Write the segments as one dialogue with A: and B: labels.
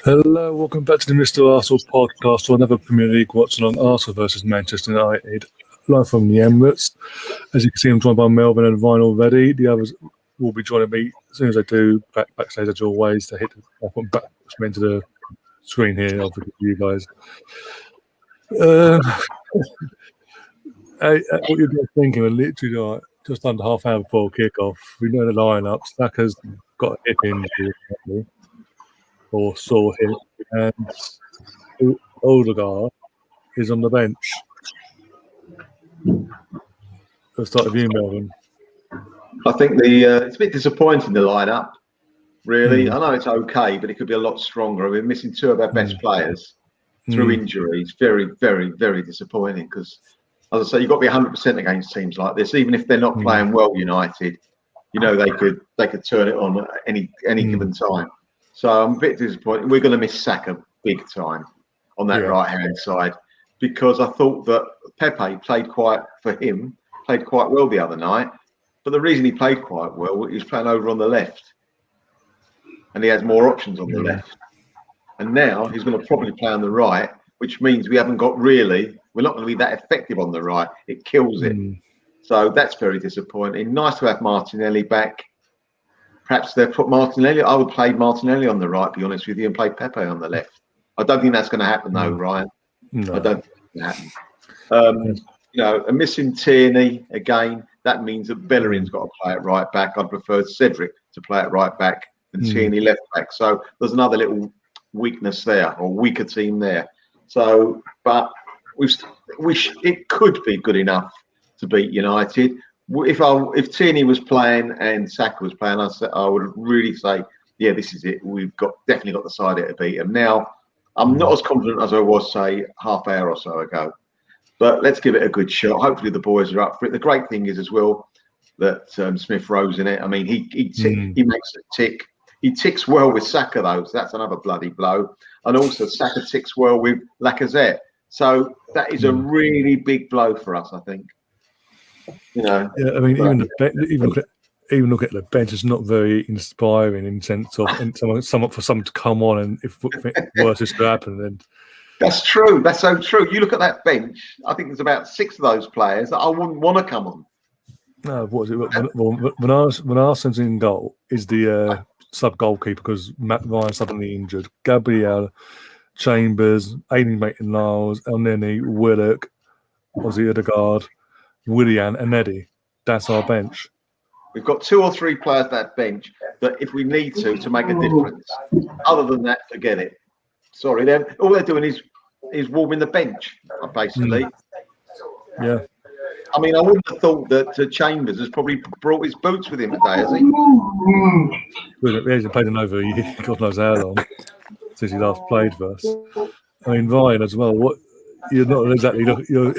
A: Hello, welcome back to the Mr. Arsenal podcast for another Premier League Watchalong Arsenal versus Manchester United, live from the Emirates. As you can see, I'm joined by Melvin and Vine already. The others will be joining me as soon as I do, backstage as always, to hit back into the screen here, obviously, for you guys. What you're thinking, we're literally like just under half hour before kickoff. We know the lineup. Saka's got a hip injury, or sore hip, and Odegaard is on the bench. Let's start with you, Melvin.
B: I think it's a bit disappointing, the lineup, really. I know it's okay, but it could be a lot stronger. We're missing two of our best players through injuries. Very, very, very disappointing because, as I say, you've got to be 100% against teams like this. Even if they're not playing well, United, you know they could turn it on at any given time. So I'm a bit disappointed. We're going to miss Saka big time on that right-hand side because I thought that Pepe played quite well the other night. But the reason he played quite well, he was playing over on the left. And he has more options on the left. And now he's going to probably play on the right, which means we're not going to be that effective on the right. It kills it. So that's very disappointing. Nice to have Martinelli back. Perhaps they'll put Martinelli. I would play Martinelli on the right, to be honest with you, and play Pepe on the left. I don't think that's going to happen, though, Ryan. No. I don't think it's going to happen. And missing Tierney again, that means that Bellerin's got to play at right back. I'd prefer Cedric to play at right back and Tierney left back. So there's another little weakness there, or weaker team there. So, but it could be good enough to beat United. If Tierney was playing and Saka was playing, I would really say, yeah, this is it. We've definitely got the side here to beat them. Now, I'm not as confident as I was, say, half hour or so ago. But let's give it a good shot. Hopefully the boys are up for it. The great thing is as well that Smith Rowe's in it. I mean, he makes it tick. He ticks well with Saka, though. So that's another bloody blow. And also Saka ticks well with Lacazette. So that is a really big blow for us, I think. Yeah, I mean,
A: even look at the bench, it's not very inspiring in sense of someone to come on and if worse is to happen, then.
B: That's true. That's so true. You look at that bench. I think there's about 6 of those players that I wouldn't want to come on.
A: No, what is it? When Arsenal's in goal, is the sub goalkeeper because Matt Ryan suddenly injured. Gabriel, Chambers, Aiden Maitland-Niles, Elneny, Willock, Ozzy Odegaard, Willian, and Eddie. That's our bench.
B: We've got 2 or 3 players that bench that, if we need to make a difference. Other than that, forget it. Sorry, all they're doing is warming the bench, basically.
A: Yeah.
B: I mean, I wouldn't have thought that Chambers has probably brought his boots with him today, has he?
A: He hasn't played in over a year, God knows how long, since he last played for us. I mean, Ryan as well. What you're not exactly you're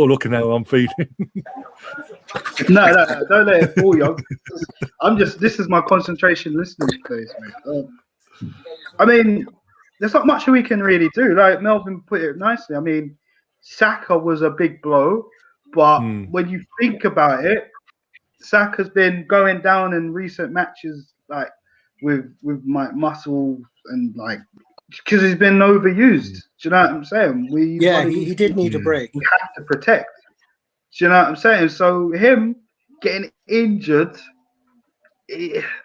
A: looking how I'm feeling.
C: No, don't let it fool you. This is my concentration listening place, mate. I mean, there's not much we can really do. Like Melvin put it nicely. I mean, Saka was a big blow, but when you think about it, Saka's been going down in recent matches, like with my muscle and like because he's been overused. Do you know what I'm saying?
D: He did need a break.
C: We have to protect. Do you know what I'm saying? So him getting injured,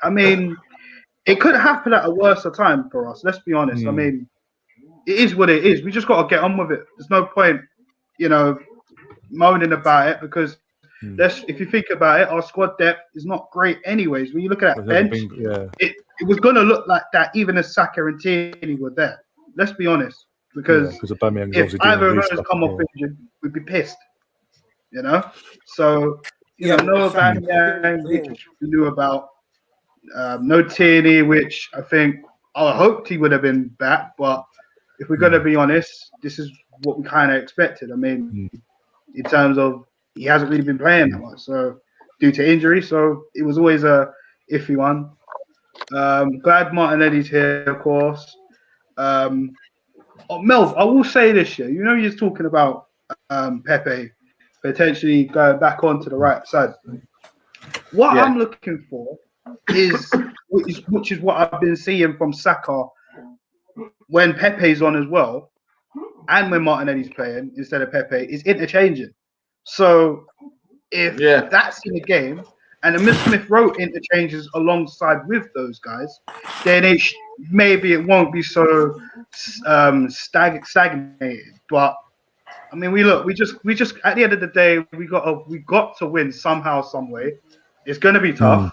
C: I mean. It could happen at a worse time for us. Let's be honest. I mean, it is what it is. We just got to get on with it. There's no point, moaning about it because if you think about it, our squad depth is not great anyways. When you look at that bench, it was going to look like that even as Saka and Tierney were there. Let's be honest. Because if either of those come off injured, we'd be pissed. So, no Aubameyang, which we knew about. No Tierney, which I hoped he would have been back, but if we're going to be honest, this is what we kind of expected. I mean, in terms of he hasn't really been playing that much, so due to injury, so it was always a iffy one. Glad Martinelli's here, of course. Melv, I will say this year, you're talking about Pepe potentially going back onto the right side. What I'm looking for is which is what I've been seeing from Saka when Pepe's on as well, and when Martinelli's playing instead of Pepe, is interchanging. So if that's in the game, and the Smith Rowe interchanges alongside with those guys, then maybe it won't be so stagnated. But I mean, we just at the end of the day, we got to win somehow, some way. It's going to be tough,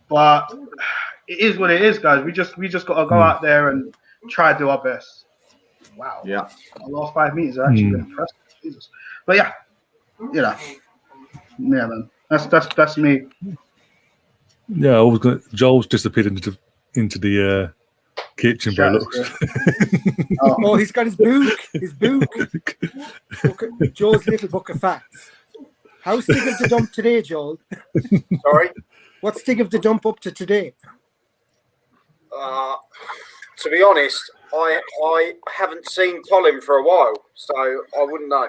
C: but it is what it is, guys. We just got to go out there and try to do our best. Wow.
B: Yeah.
C: Our last 5 meters are actually been impressive. Jesus. But yeah, man. That's me.
A: Yeah, Joel's disappeared into the kitchen by looks.
D: Oh, he's got his book. Joel's little book of facts. How's Stig of the Dump today, Joel?
E: Sorry?
D: What's Stig of the Dump up to today?
E: To be honest, I haven't seen Colin for a while, so I wouldn't know.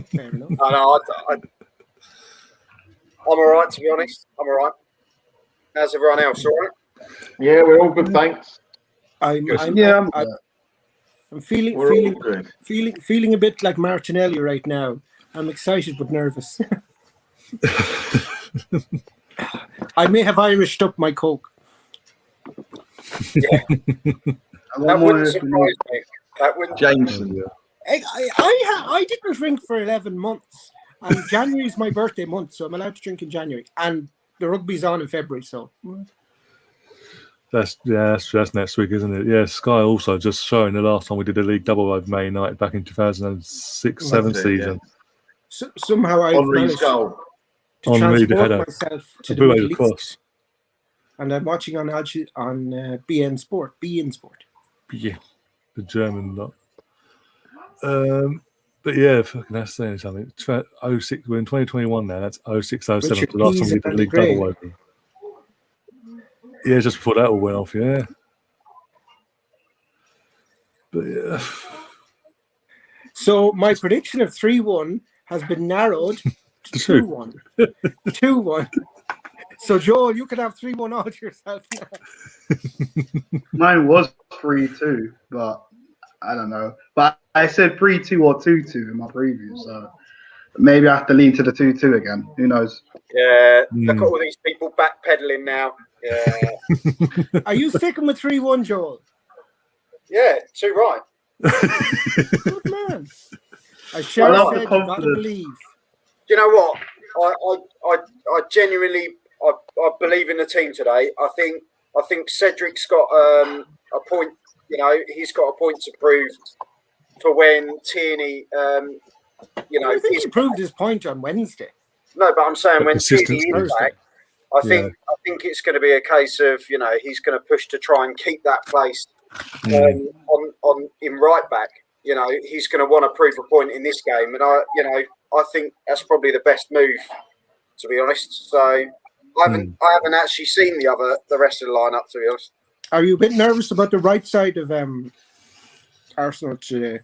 D: Fair enough.
E: I'm all right, to be honest. I'm all right. How's everyone else? All right?
B: Yeah, we're all good, thanks.
D: I'm feeling a bit like Martinelli right now. I'm excited but nervous. I may have Irished up my Coke.
E: Yeah. That wouldn't surprise me. That wouldn't.
B: Jameson.
D: I didn't drink for 11 months. And January is my birthday month, so I'm allowed to drink in January. And the rugby's on in February, so.
A: That's next week, isn't it? Yeah, Sky also just showing the last time we did a league double over Man United back in 2006-7 season.
D: So, somehow I managed to transport myself to the Middle East. And I'm watching on BN Sport.
A: Yeah, the German lot. But yeah, fucking that's saying something. 06, we're in 2021 now. That's 06-07. The last time we did the league double over. Yeah, just before that all went off. Yeah. But yeah.
D: So my prediction of 3-1 has been narrowed to 2-1. 2-1. So Joel, you can have 3-1 all to yourself now.
C: Mine was 3-2, but I don't know. But I said 3-2 or 2-2 in my preview, so maybe I have to lean to the 2-2 again. Who knows?
E: Yeah, look at all these people backpedaling now. Yeah.
D: Are you sticking with 3-1, Joel?
E: Yeah, 2 right.
D: Good man. I said you gotta believe.
E: You know what? I genuinely I believe in the team today. I think Cedric's got a point. You know, he's got a point to prove for when Tierney.
D: I think he proved his point on Wednesday.
E: No, but I'm saying when Tierney is back, I think it's going to be a case of he's going to push to try and keep that place on in right back. He's going to want to prove a point in this game, and I think that's probably the best move, to be honest. So I haven't actually seen the rest of the lineup, to be honest.
D: Are you a bit nervous about the right side of Arsenal today?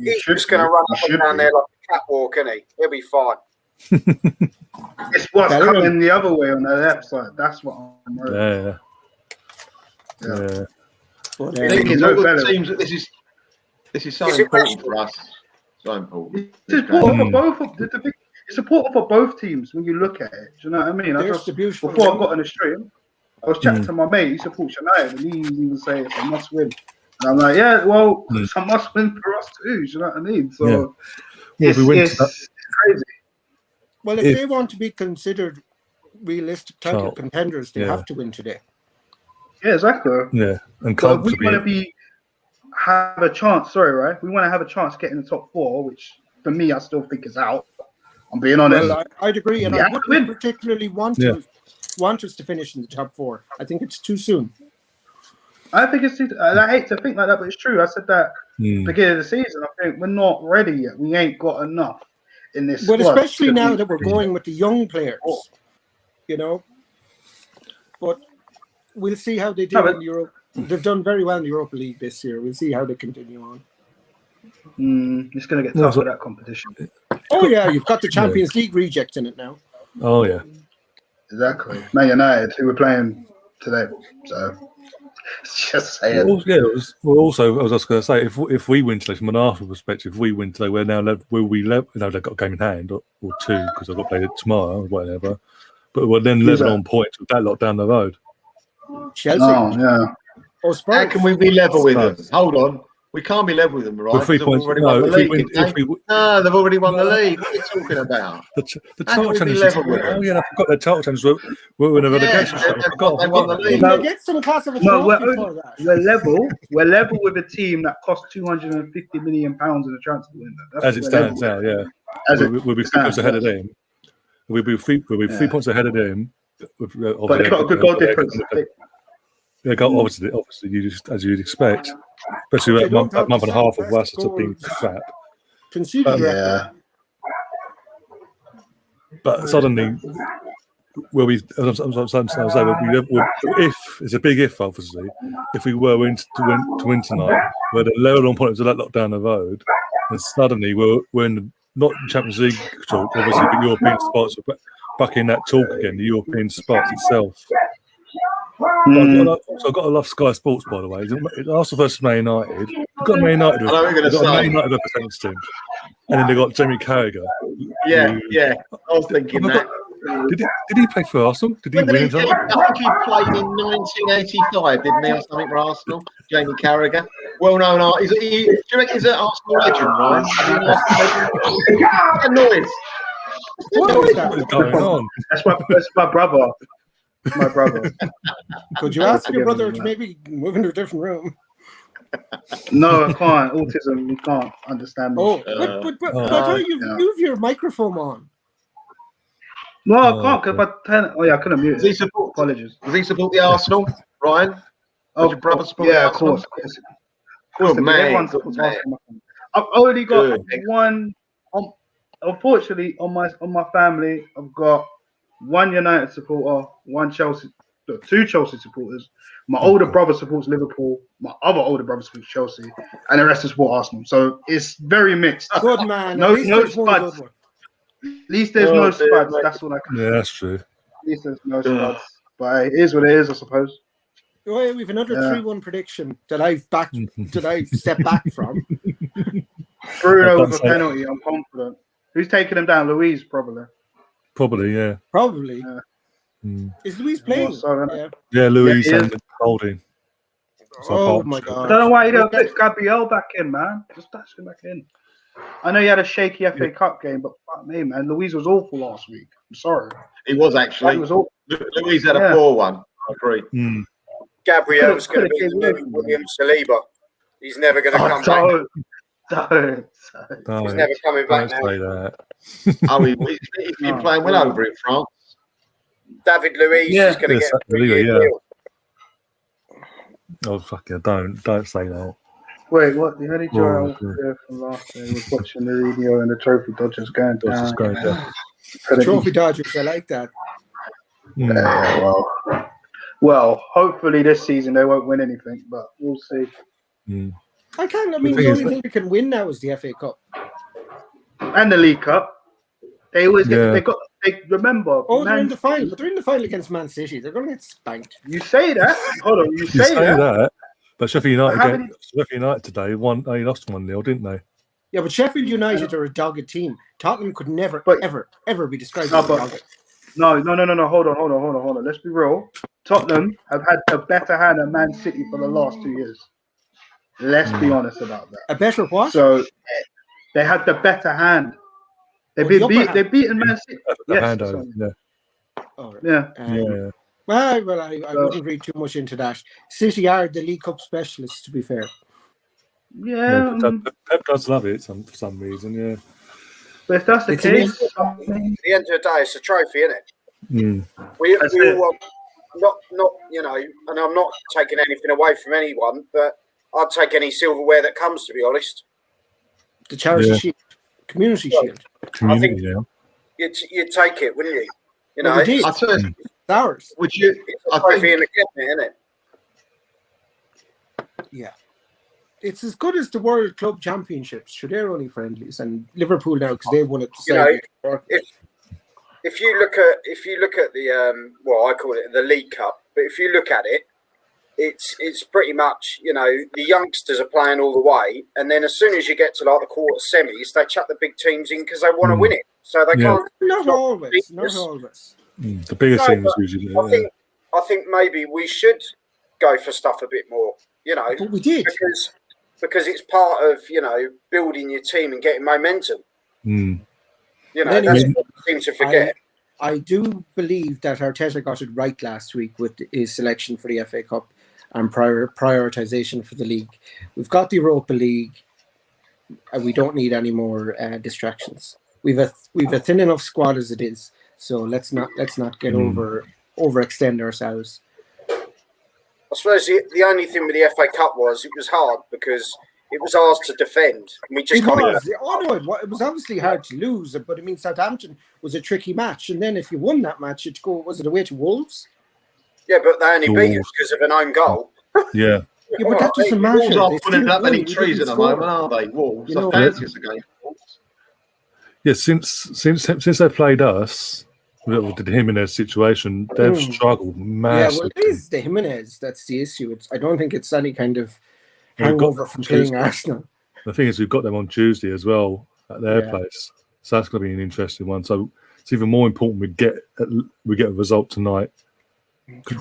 E: He's just going to run up and down there like a catwalk, isn't he? He'll be fine.
C: It's what's coming the other way on the left side. That's what I'm worried.
A: Yeah.
C: But, teams, this is so important for us. So important. It's important for both of the it's important for both teams when you look at it. Do you know what I mean? Before I got on the stream, I was chatting to my mate. He supports United, and he even say it's a must win. And I'm like, yeah, well, it's a must win for us too. Do you know what I mean? So it's crazy.
D: Well, if they want to be considered realistic title contenders, they have to win today.
C: Yeah, exactly.
A: Yeah, and
C: so we want to have a chance. Sorry, right? We want to have a chance getting the top 4, which for me, I still think is out. I'm being honest.
D: Well, I'd agree, and I wouldn't particularly want us to finish in the top 4. I think it's too soon.
C: I think it's too. I hate to think like that, but it's true. I said that beginning of the season. I think we're not ready yet. We ain't got enough in this.
D: But especially now that we're going with the young players, But we'll see how they do in Europe. They've done very well in the Europa League this year. We'll see how they continue on.
C: It's going to get tough for that competition.
D: Oh, yeah. You've got the Champions League reject in it now.
A: Oh, yeah.
C: Exactly. Man United, who were playing today. So just saying.
A: Well, yeah, also, as I was going to say, if we win today, from an Arsenal perspective, if we win today, we're now will we level? No, they've got a game in hand or two because they've got to play it tomorrow or whatever. But we're then level on points with that lot down the road.
D: Chelsea.
C: Oh yeah.
D: Or Spurs.
B: How can we be level with them? Hold on. We can't be level with them, right?
A: With 3
B: They've
A: points.
B: already
A: No,
B: won the
A: if we
B: league.
A: win,
B: didn't they? No, they've already won the league. What are you talking about?
A: The
B: How
A: title
B: can we be
A: challenge.
B: level with them?
A: Oh yeah, I forgot the title challenge. We're in a relegation.
B: Yeah, they won the league.
D: Didn't they get some class of a
C: No,
D: trophy for that?
C: we're level. We're level with a team that cost £250 million in the transfer window. That's
A: As
C: what
A: it
C: we're
A: stands
C: level
A: now,
C: with.
A: yeah. We'll be 3 points ahead of them. We'll be 3 points ahead of them.
C: But they've got a good goal difference.
A: Yeah, obviously, as you'd expect, especially a month and a half of West have been crap.
D: Conceded
C: Yeah.
A: But suddenly, will we? If it's a big if, obviously, if we were to win tonight, we're at a level on points of that lot down the road, and suddenly we're in the, not Champions League talk, obviously, but European spots. We're back in that talk again, the European spots itself. I've got to love Sky Sports, by the way. It's Arsenal versus Man United. You've got Man United.
B: I know what you're going to
A: got
B: say.
A: Man United representative, and then they got Jamie Carragher.
B: Yeah. I was thinking that.
A: Did he play for Arsenal? Did he win?
B: I think he played in 1985, didn't he, or something for Arsenal? Jamie Carragher, well-known art. Do you reckon he's an Arsenal legend, Ryan? That noise.
A: What is going on?
C: That's my brother. My brother.
D: Could you ask your brother to maybe move into a different room?
C: No, I can't. Autism, you can't understand me.
D: Oh, but I thought you have your microphone on.
C: No, I can't because I turn. Oh yeah, I couldn't mute. Apologies.
B: Does he support the Arsenal, Ryan? Does your brother support the Arsenal?
C: Of course. Good man. Everyone supports Arsenal. I've only got one. Unfortunately, on my family, I've got one United supporter, one Chelsea, two Chelsea supporters. My older brother supports Liverpool. My other older brother supports Chelsea, and the rest support Arsenal. So it's very mixed.
D: Good man.
C: No spuds. At least there's no spuds. That's all I can.
A: Yeah, that's true.
C: At least there's no spuds. But it is what it is, I suppose.
D: Well, we've another 3-1 prediction that I've stepped back from.
C: Bruno with a penalty. I'm confident. Who's taking him down? Louise, probably.
A: Probably, yeah.
D: Probably.
A: Yeah.
D: Is Louise playing?
A: Yeah, Louise and Holding.
D: Oh my God!
C: I don't know why you don't put Gabriel back in, man. Just dash him back in. I know you had a shaky FA Cup game, but fuck me, man. Louise was awful last week. I'm sorry.
B: He was actually.
C: He was awful.
B: Louise had a poor one. I agree.
E: Gabriel's going to be the new William Saliba. He's never going to come back.
C: Don't.
E: He's never coming back now.
A: Say that.
B: He's been playing well over in France.
E: David Luiz is going to get a 3-year deal.
A: Oh, fucking don't say that.
C: Wait, what? The only joy from last year was watching Mourinho and the Trophy Dodgers going down.
D: The Trophy Dodgers, I like that.
C: Well, hopefully this season they won't win anything, but we'll see.
D: The only thing we can win now is the FA Cup
C: and the League Cup. They always remember.
D: Oh, they're in the final, but they're in the final against Man City. They're going to get spanked.
C: You say that? Hold on, you say that.
A: But Sheffield United today they lost 1-0, didn't they?
D: Yeah, but Sheffield United are a dogged team. Tottenham could never, ever be described as dogged.
C: No. Hold on. Let's be real. Tottenham have had a better hand than Man City for the last 2 years. Let's be honest about that.
D: A better what?
C: So they had the better hand. They've beaten Man City. Yes. Yeah.
D: Well, I wouldn't read too much into that. City are the League Cup specialists, to be fair.
C: Yeah.
A: Pep does love it for some reason, yeah.
C: But if that's the case...
E: At the end of the day, it's a trophy, isn't it? We all not and I'm not taking anything away from anyone, but I'd take any silverware that comes, to be honest.
D: The charity shield. Community shield.
E: I think you'd take it, wouldn't you? You know,
D: it's ours.
B: Would you?
E: It's a trophy in the cabinet, isn't it?
D: Yeah. It's as good as the World Club Championships. Sure, they're only friendlies, and Liverpool now because they won it.
E: If you look at the I call it the League Cup, But if you look at it, it's pretty much, you know, the youngsters are playing all the way, and then as soon as you get to like the quarter semis, they chuck the big teams in because they want to win it. So they can't.
D: Not always. Not always.
A: The biggest teams usually.
E: I think maybe we should go for stuff a bit more. You know,
D: but we did
E: because it's part of, you know, building your team and getting momentum. You know, that's what we seem to forget.
D: I do believe that Arteta got it right last week with his selection for the FA Cup and prioritization for the league. We've got the Europa League, and we don't need any more distractions. We've a thin enough squad as it is, so let's not get overextend ourselves.
E: I suppose the only thing with the FA Cup was it was hard because it was ours to defend. We just
D: it was obviously hard to lose, but I mean Southampton was a tricky match, and then if you won that match, was it away to Wolves?
E: Yeah, but they only beat us because of an own goal.
A: Yeah.
D: Yeah, but that doesn't matter.
B: Wolves aren't pulling that many trees at the moment, are they? Wolves.
D: You know,
A: yeah, since they played us, with the Jimenez situation, they've struggled massively.
D: Yeah, well, it is the Jimenez that's the issue. I don't think it's any kind of hangover from playing Arsenal.
A: The thing is, we've got them on Tuesday as well at their place, so that's going to be an interesting one. So it's even more important we get a result tonight.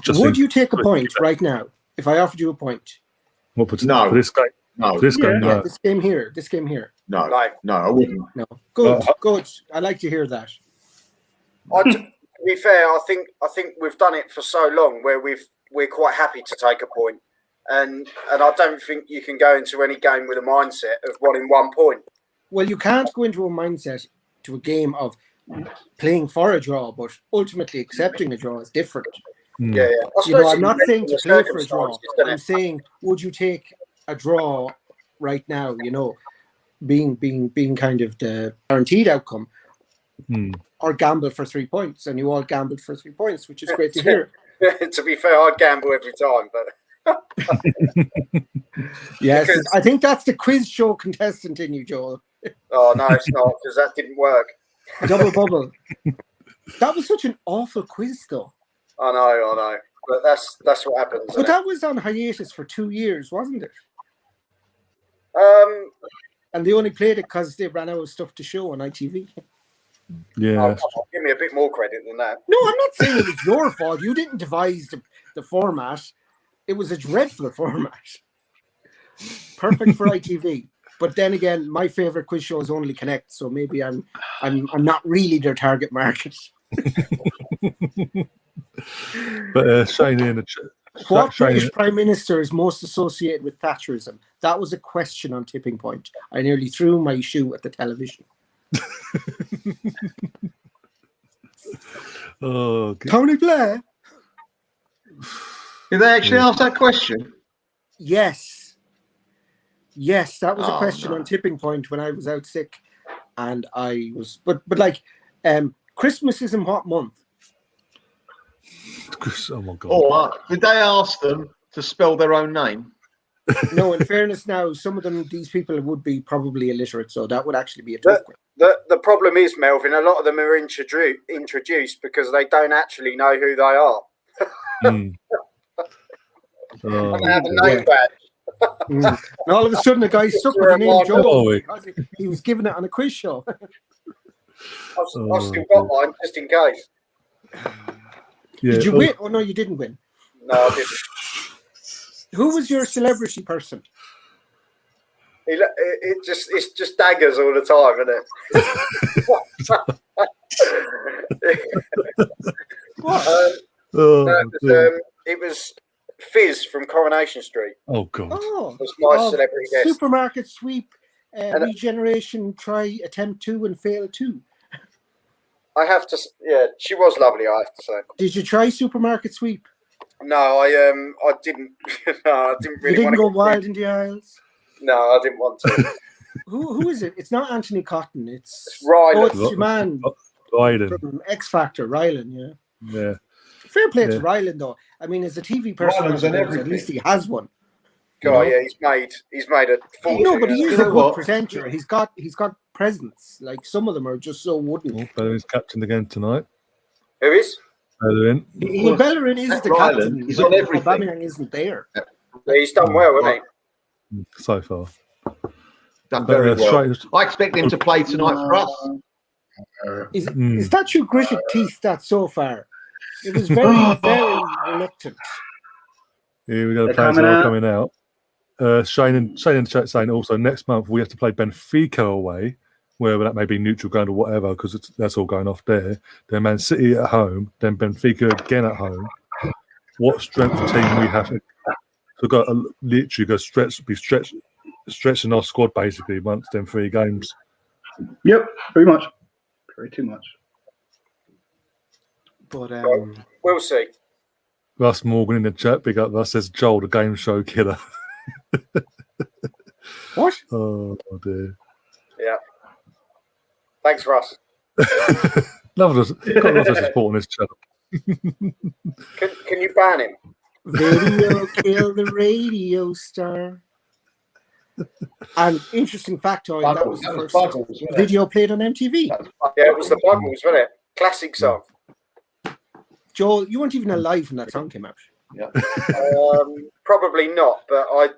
D: Would you take a point right now if I offered you a point?
A: For this game? No. For this game, no.
D: Yeah, this game here.
B: No, I wouldn't.
D: No. Good. I like to hear that.
E: To be fair, I think we've done it for so long where we're quite happy to take a point, and I don't think you can go into any game with a mindset of wanting 1 point.
D: Well, you can't go into a mindset to a game of playing for a draw, but ultimately accepting a draw is different.
E: Yeah.
D: I'm not saying to play for a draw. I'm saying, would you take a draw right now? You know, being kind of the guaranteed outcome. Or gamble for 3 points, and you all gambled for 3 points, which is great to hear.
E: To be fair, I'd gamble every time, but
D: yes, I think that's the quiz show contestant in you, Joel.
E: Oh no, it's not, because that didn't work.
D: Double bubble. That was such an awful quiz, though.
E: I know, but that's what happens.
D: But that was on hiatus for 2 years, wasn't it? And they only played it because they ran out of stuff to show on ITV.
A: Yeah,
E: give me a bit more credit than that.
D: No, I'm not saying it was your fault. You didn't devise the format. It was a dreadful format. Perfect for ITV. But then again, my favorite quiz show is Only Connect, so maybe I'm not really their target market.
A: But Shane in the chat.
D: What British Prime Minister is most associated with Thatcherism? That was a question on Tipping Point. I nearly threw my shoe at the television. Tony Blair.
B: Did they actually ask that question?
D: Yes, that was a question on Tipping Point when I was out sick, and I was. But like, Christmas is in what month?
A: Oh my God!
B: Did they ask them to spell their own name?
D: No. In fairness, now some of these people would be probably illiterate, so that would actually be a tough question.
E: The problem is, Melvin, a lot of them are introduced because they don't actually know who they are. They have a name badge.
D: And all of a sudden, a guy stuck with the name Joe because he was given it on a quiz show.
E: I've still got mine just in case.
A: Did
D: you win? Oh no, you didn't win.
E: No, I didn't.
D: Who was your celebrity person?
E: It's just daggers all the time, isn't it? What? It was Fizz from Coronation Street.
A: Oh God!
E: It was my celebrity guest.
D: Supermarket sweep, regeneration. Try attempt 2 and fail 2.
E: I have to. Yeah, she was lovely. I have to say.
D: Did you try supermarket sweep?
E: No, I didn't. No, I didn't really.
D: You didn't go wild in the aisles.
E: No, I didn't want to.
D: Who is it? It's not Anthony Cotton. It's
E: Rylan.
D: Oh, it's your man.
A: Rylan
D: From X Factor, Rylan.
A: Yeah.
D: Fair play to Rylan, though. I mean, as a TV person, at least he has one.
E: God, yeah, he's made a fortune.
D: No, but he is a good presenter. He's got presence. Like some of them are just so wooden.
A: He's captain again tonight.
E: Who is?
A: Bellerin.
D: Well, Bellerin is the
B: Ryland,
D: captain.
B: he's
D: but
B: on everything.
D: Aubameyang isn't there.
E: He's done well, hasn't he?
A: So far.
B: Done very well.
A: Straight-
B: I expect him to play tonight for us.
D: Is that your gritted teeth that so far? It was very, very reluctant.
A: Here we go. The
C: They're
A: players are
C: coming
A: coming out. Shane in the chat saying also next month we have to play Benfica away, whether that may be neutral ground or whatever, because that's all going off there. Then Man City at home, then Benfica again at home. What strength team we have? So we've got literally go stretching our squad basically once them 3 games.
C: Yep, pretty much. Pretty much.
D: But
E: We'll see.
A: Russ Morgan in the chat, big up Russ, says Joel, the game show killer.
D: what?
A: Oh dear.
E: Yeah. Thanks, Russ.
A: Love us. Got lots of support on this channel.
E: Can you ban him?
D: Video kill the radio star. And interesting factoid, that was the first
B: Buggles,
D: video played on MTV.
E: Yeah, it was the Buggles, wasn't it? Classic song.
D: Joel, you weren't even alive when that song came out.
B: Yeah.
E: Probably not, but I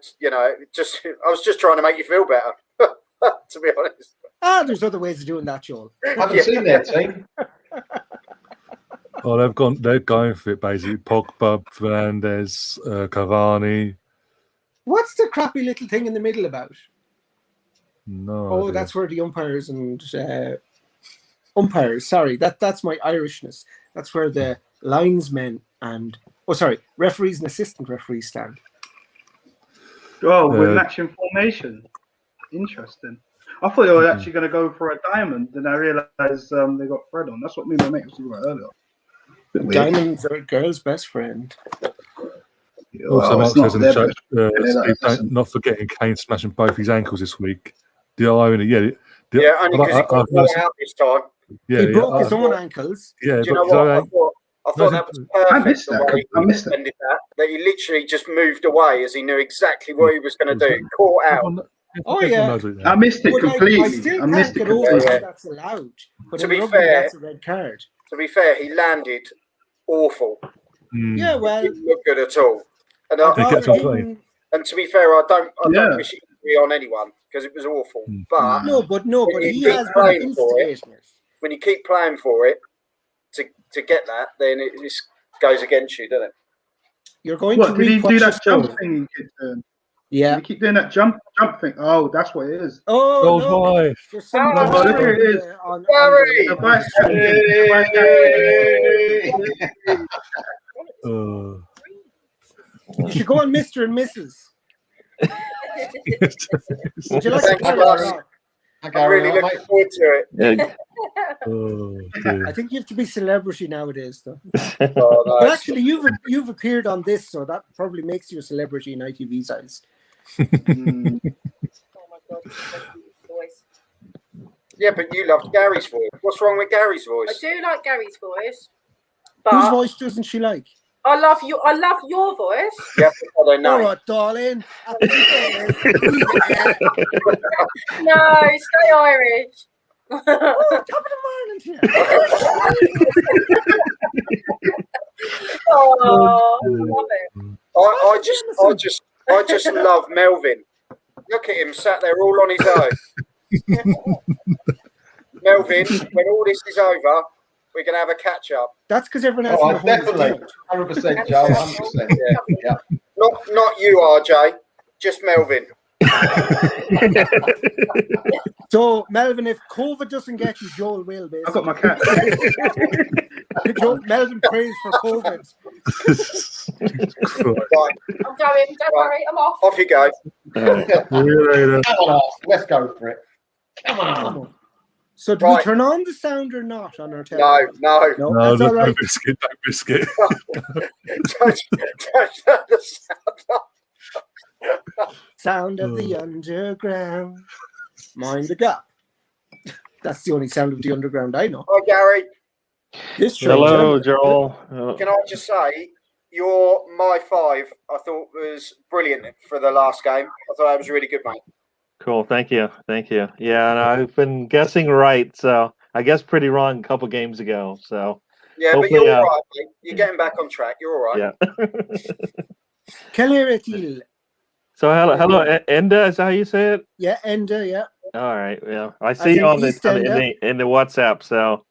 E: was just trying to make you feel better, to be honest.
D: There's other ways of doing that, Joel.
B: I haven't seen their team.
A: Oh, they're going for it basically. Pogba, Fernandes, Cavani.
D: What's the crappy little thing in the middle about?
A: No. idea.
D: That's where the umpires and sorry, that's my Irishness. That's where the linesmen and referees and assistant referees stand.
C: Oh, with matching formation. Interesting. I thought they were actually going to go for a diamond, then I realised they got Fred on. That's what me and my mate was talking about earlier.
D: Diamonds are a girl's best friend.
A: Also, Mark says in the chat, not forgetting Kane smashing both his ankles this week. The irony,
E: only because he got caught out this time.
A: Yeah,
D: he broke his own ankles.
A: Yeah,
E: do you know what? I thought that was perfect.
C: I missed that. I missed
E: that he literally just moved away as he knew exactly what he was going to do. Caught out.
D: Oh yeah,
C: I missed it completely.
D: I still can't get over that that's allowed. But
E: to be fair,
D: that's a red card.
E: To be fair, he landed awful.
D: Yeah, well,
E: he didn't look good at all. And to be fair, I don't wish it to be on anyone because it was awful. But
D: but he has been instigating it.
E: When you keep playing for it to get that, then it just goes against you, doesn't it?
D: You're going
C: to
D: did he
C: do that jump thing?
D: Yeah.
C: You keep doing that jump thing. Oh, that's what it is.
D: Oh, no.
C: There's look here it is.
D: You should go on Mr. and Mrs. Would you like
E: to I'm really looking forward to it.
D: I think you have to be celebrity nowadays, though. But actually, you've appeared on this, so that probably makes you a celebrity in ITV's eyes.
F: Oh my God, voice.
E: Yeah, but you loved Gary's voice. What's wrong with Gary's voice?
F: I do like Gary's voice.
D: Whose voice doesn't she like?
F: I love your voice.
E: Yeah, I know.
D: All right, darling.
F: No, stay Irish.
D: Oh, top of the morning to you.
F: Oh, love it.
E: I just love Melvin. Look at him sat there all on his own. Melvin, when all this is over, we're going to have a catch up.
D: That's because everyone else
B: definitely. 100%, Joe. 100%. Yeah.
E: Not you, RJ. Just Melvin.
D: So, Melvin, if COVID doesn't get you, Joel will, basically.
C: I've got my cat.
D: Melvin prays for COVID.
F: I'm going. Don't worry. I'm off.
E: Off you go.
B: Come on, let's go for it. Come on.
D: So do we turn on the sound or not on our television?
E: No,
D: that's all right.
A: No biscuit.
E: Don't turn the sound on.
D: Sound of the underground. Mind the gap. That's the only sound of the underground I know.
E: Hi, Gary.
G: Hello, Joel.
E: Can I just say, your My 5, I thought was brilliant for the last game. I thought that was really good, mate.
G: Cool. Thank you. Yeah, and I've been guessing right, so I guessed pretty wrong a couple games ago. So
E: Yeah, but
G: Hopefully,
E: you're all right, mate. You're getting back on track. You're all right.
G: Yeah.
D: Keller-Etil.
G: So hello, Enda. Is that how you say it?
D: Yeah, Enda. Yeah.
G: All right. Yeah, I see you on in the WhatsApp. So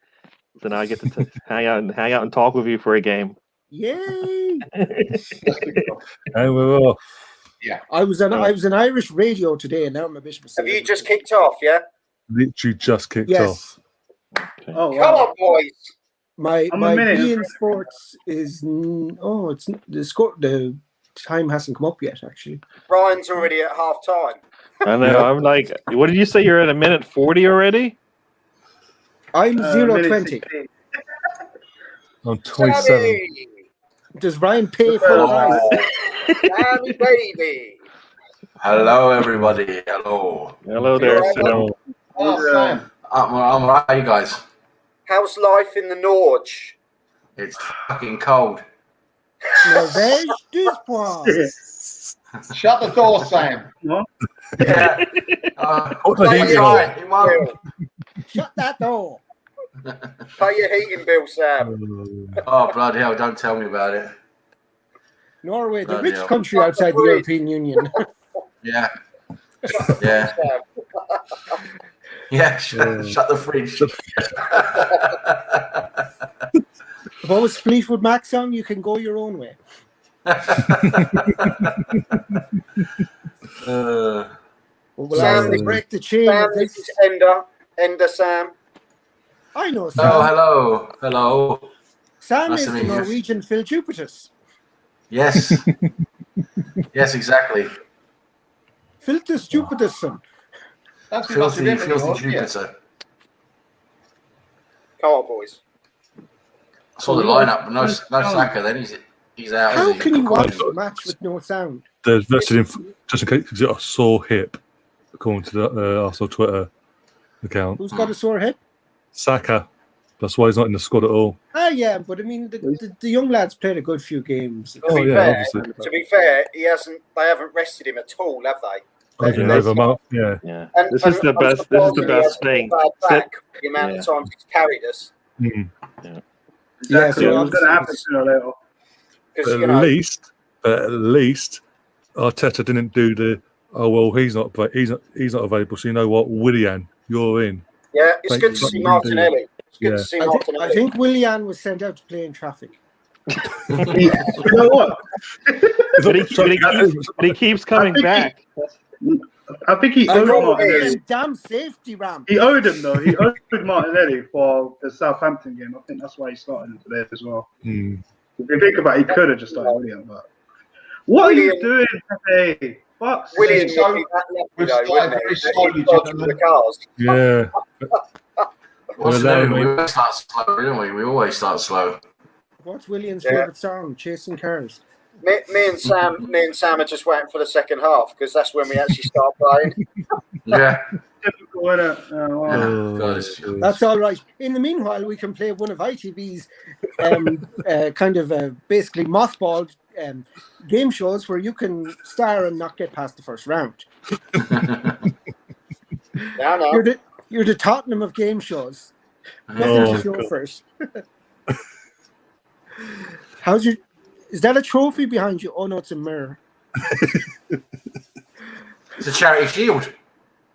G: now I get to hang out and talk with you for a game.
D: Yay!
A: And we're off.
C: Yeah.
D: I was on Irish radio today, and now I'm a bit of a
E: Have you just kicked off? Yeah.
A: Literally just kicked
D: Yes.
A: off.
C: Oh,
E: Come
C: wow.
E: on, boys.
D: My
C: I'm a minute.
D: Bein Sports is it's the score. The time hasn't come up yet. Actually,
E: Ryan's already at half time.
G: I know. I'm like, what did you say? You're at a minute 40 already?
D: I'm
C: Minute
D: 0:20.
C: 16.
A: I'm 27.
E: Sammy,
D: Does Ryan pay for the price?
E: Sammy baby.
H: Hello, everybody. Hello.
G: Hello there, Sam.
B: Oh, Sam.
H: I'm right, you guys.
E: How's life in the Norge?
H: It's fucking cold.
D: Norvège d'Espoir.
B: Shut the door, Sam.
H: Yeah.
A: What the heat
H: try. It won't.
D: Shut that door.
E: Pay your heating bill, Sam.
H: Oh, bloody hell. Don't tell me about it.
D: Norway, the
H: Bloody
D: rich
H: hell.
D: country outside the European Union.
H: Yeah. Yeah. Yeah. Shut the fridge.
D: What was Fleetwood Mac's song? You can go your own way. Well,
E: Sam,
D: I'll break the chain
E: Sam,
D: of
E: this
D: this.
E: is Ender Sam.
D: I know Sam.
H: Oh, hello. Hello.
D: Sam
H: Nice
D: is
H: to
D: the
H: meet you.
D: Norwegian Phil Jupitus.
H: Yes. Yes, exactly.
D: Philtus Jupitusson.
B: That's
H: Filthy Jupiter.
E: Come on, boys.
H: I saw the lineup, but no Saka. Then he's out.
D: How
H: isn't he?
D: can you watch the match with no sound?
A: There's vested in just in case he's got a sore hip, according to the Arsenal Twitter account.
D: Who's got a sore hip?
A: Saka. That's why he's not in the squad at all.
D: Ah, yeah, but I mean, the young lads played a good few games.
A: Oh, yeah, obviously.
E: To be fair, they haven't rested him at all, have they?
A: Okay, over a month. Yeah.
G: Yeah.
E: And,
G: This is the best. This is the best thing.
E: Back, the amount of times he's carried us.
A: Mm.
C: Exactly.
D: Yeah, so
C: it was going to happen sooner or later.
E: Because
A: But at least Arteta didn't do the he's not available. So you know what, Willian, you're in.
E: yeah, it's
A: Thank
E: good
A: you.
E: to see Martinelli. It's good to see Martinelli.
D: I think Willian was sent out to play in traffic.
C: You know what?
G: But he keeps coming back.
C: I think he owed Martinelli.
D: Damn safety ramp.
C: He owed him, though. He owed Martinelli for the Southampton game. I think that's why he started him today as well.
A: Mm.
C: If you think about it, he could have just started William. But what are you doing today? Fuck's
E: William
C: sake.
E: would be that lucky, though, wouldn't he? That he dodged the cars.
A: Yeah.
H: What's new? We always start slow, don't we? We always start slow.
D: What's William's favourite song? Chasing Cars.
E: Me and Sam are just waiting for the second half because that's when we actually start playing.
H: Yeah.
C: Typical, innit?
A: Oh,
H: God, it's-
D: That's all right. In the meanwhile, we can play one of ITV's basically mothballed game shows where you can star and not get past the first round.
E: No.
D: You're the Tottenham of game shows. Nothing to show
A: God.
D: first. Is that a trophy behind you? Oh no, it's a mirror.
H: It's a charity shield.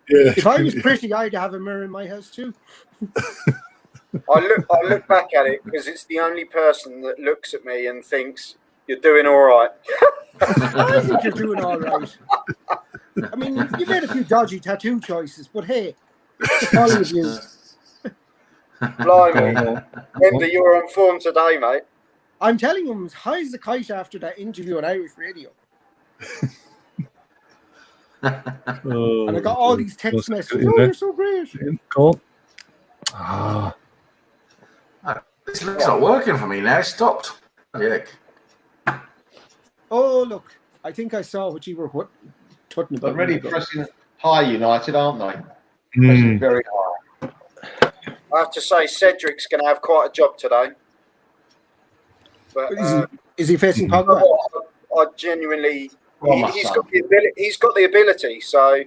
A: Yeah.
D: If I was pretty, I'd have a mirror in my house too.
E: I look back at it because it's the only person that looks at me and thinks you're doing all right.
D: I think you're doing all right. I mean, you made a few dodgy tattoo choices, but hey, all of you.
E: Blimey, Ender, you're on form today, mate.
D: I'm telling you, I'm as high as a kite after that interview on Irish radio.
A: Oh,
D: And I got all these text messages.
A: in
D: Oh,
A: there.
D: you're so great.
A: Go on.
H: This link's not working for me now. It stopped. Heck.
D: Oh, look. I think I saw what you were tutting about.
B: They're really pressing high, United, aren't they? Pressing very high.
E: I have to say, Cedric's going to have quite a job today. But
D: Is he facing Pogba?
E: I genuinely,
B: Well, my
E: he's
B: son.
E: got the ability. He's got the ability. So,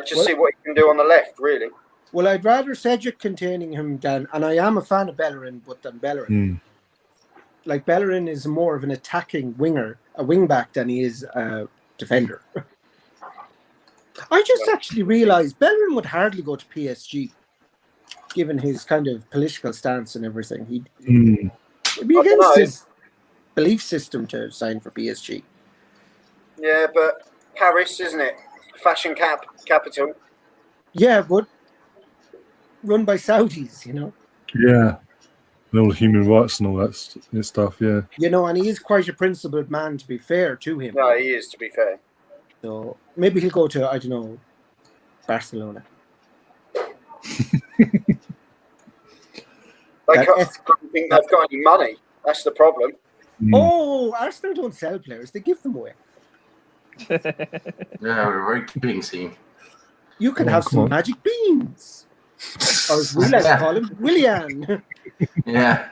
E: just see what he can do on the left, really.
D: Well, I'd rather Cedric containing him than, and I am a fan of Bellerin, but than Bellerin. Like Bellerin is more of an attacking winger, a wing back, than he is a defender. I just actually realised Bellerin would hardly go to PSG, given his kind of political stance and everything. He'd be against his belief system to sign for PSG.
E: Yeah, but Paris, isn't it? Fashion capital.
D: Yeah, but run by Saudis, you know.
A: Yeah. And all the human rights and all that stuff, yeah.
D: You know, and he is quite a principled man, to be fair to him.
E: No, he is, to be fair.
D: So maybe he'll go to, I don't know, Barcelona.
E: I don't think they've got any money. That's the problem.
D: Oh, Arsenal don't sell players; they give them away.
H: Yeah, we're a very big team.
D: You can have some magic beans, or as we like to call him, Willian.
H: Yeah,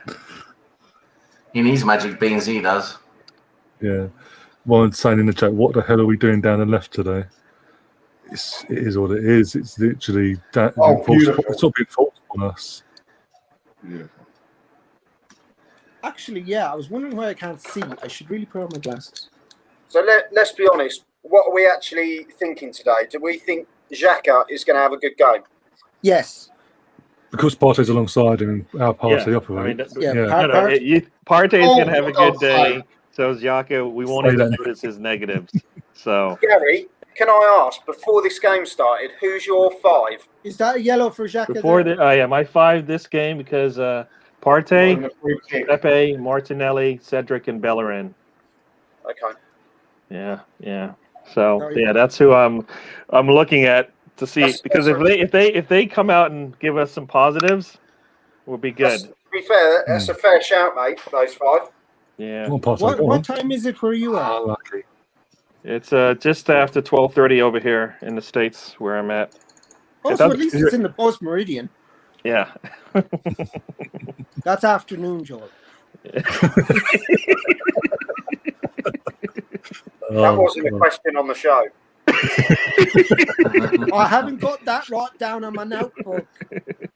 H: he needs magic beans. He does.
A: Yeah. One saying in the chat, "What the hell are we doing down the left today?" It is what it is. It's literally that. It's not being forced on us.
B: Beautiful.
D: Actually, yeah, I was wondering why I can't see. I should really put on my glasses.
E: So let's be honest. What are we actually thinking today? Do we think Xhaka is going to have a good game?
D: Yes.
A: Because Partey's alongside him, how Partey operates.
G: Partey's going to have a good day. So is Xhaka. We won't even notice his negatives. So
E: Gary, can I ask, before this game started, who's your 5?
D: Is that a yellow for Xhaka?
G: Before my 5 this game because Partey, Pepe, Martinelli, Cedric, and Bellerin.
E: Okay.
G: Yeah. So that's who I'm looking at to see because if they come out and give us some positives, we'll be good.
E: To be fair, that's a fair shout, mate. Those 5.
G: Yeah.
D: What time is it where you are?
A: Lucky.
G: It's just after 12:30 over here in the States where I'm at.
D: Oh, so at least it's in the post meridian.
G: Yeah.
D: That's afternoon, Joel.
E: That wasn't a question on the show.
D: I haven't got that right down on my notebook.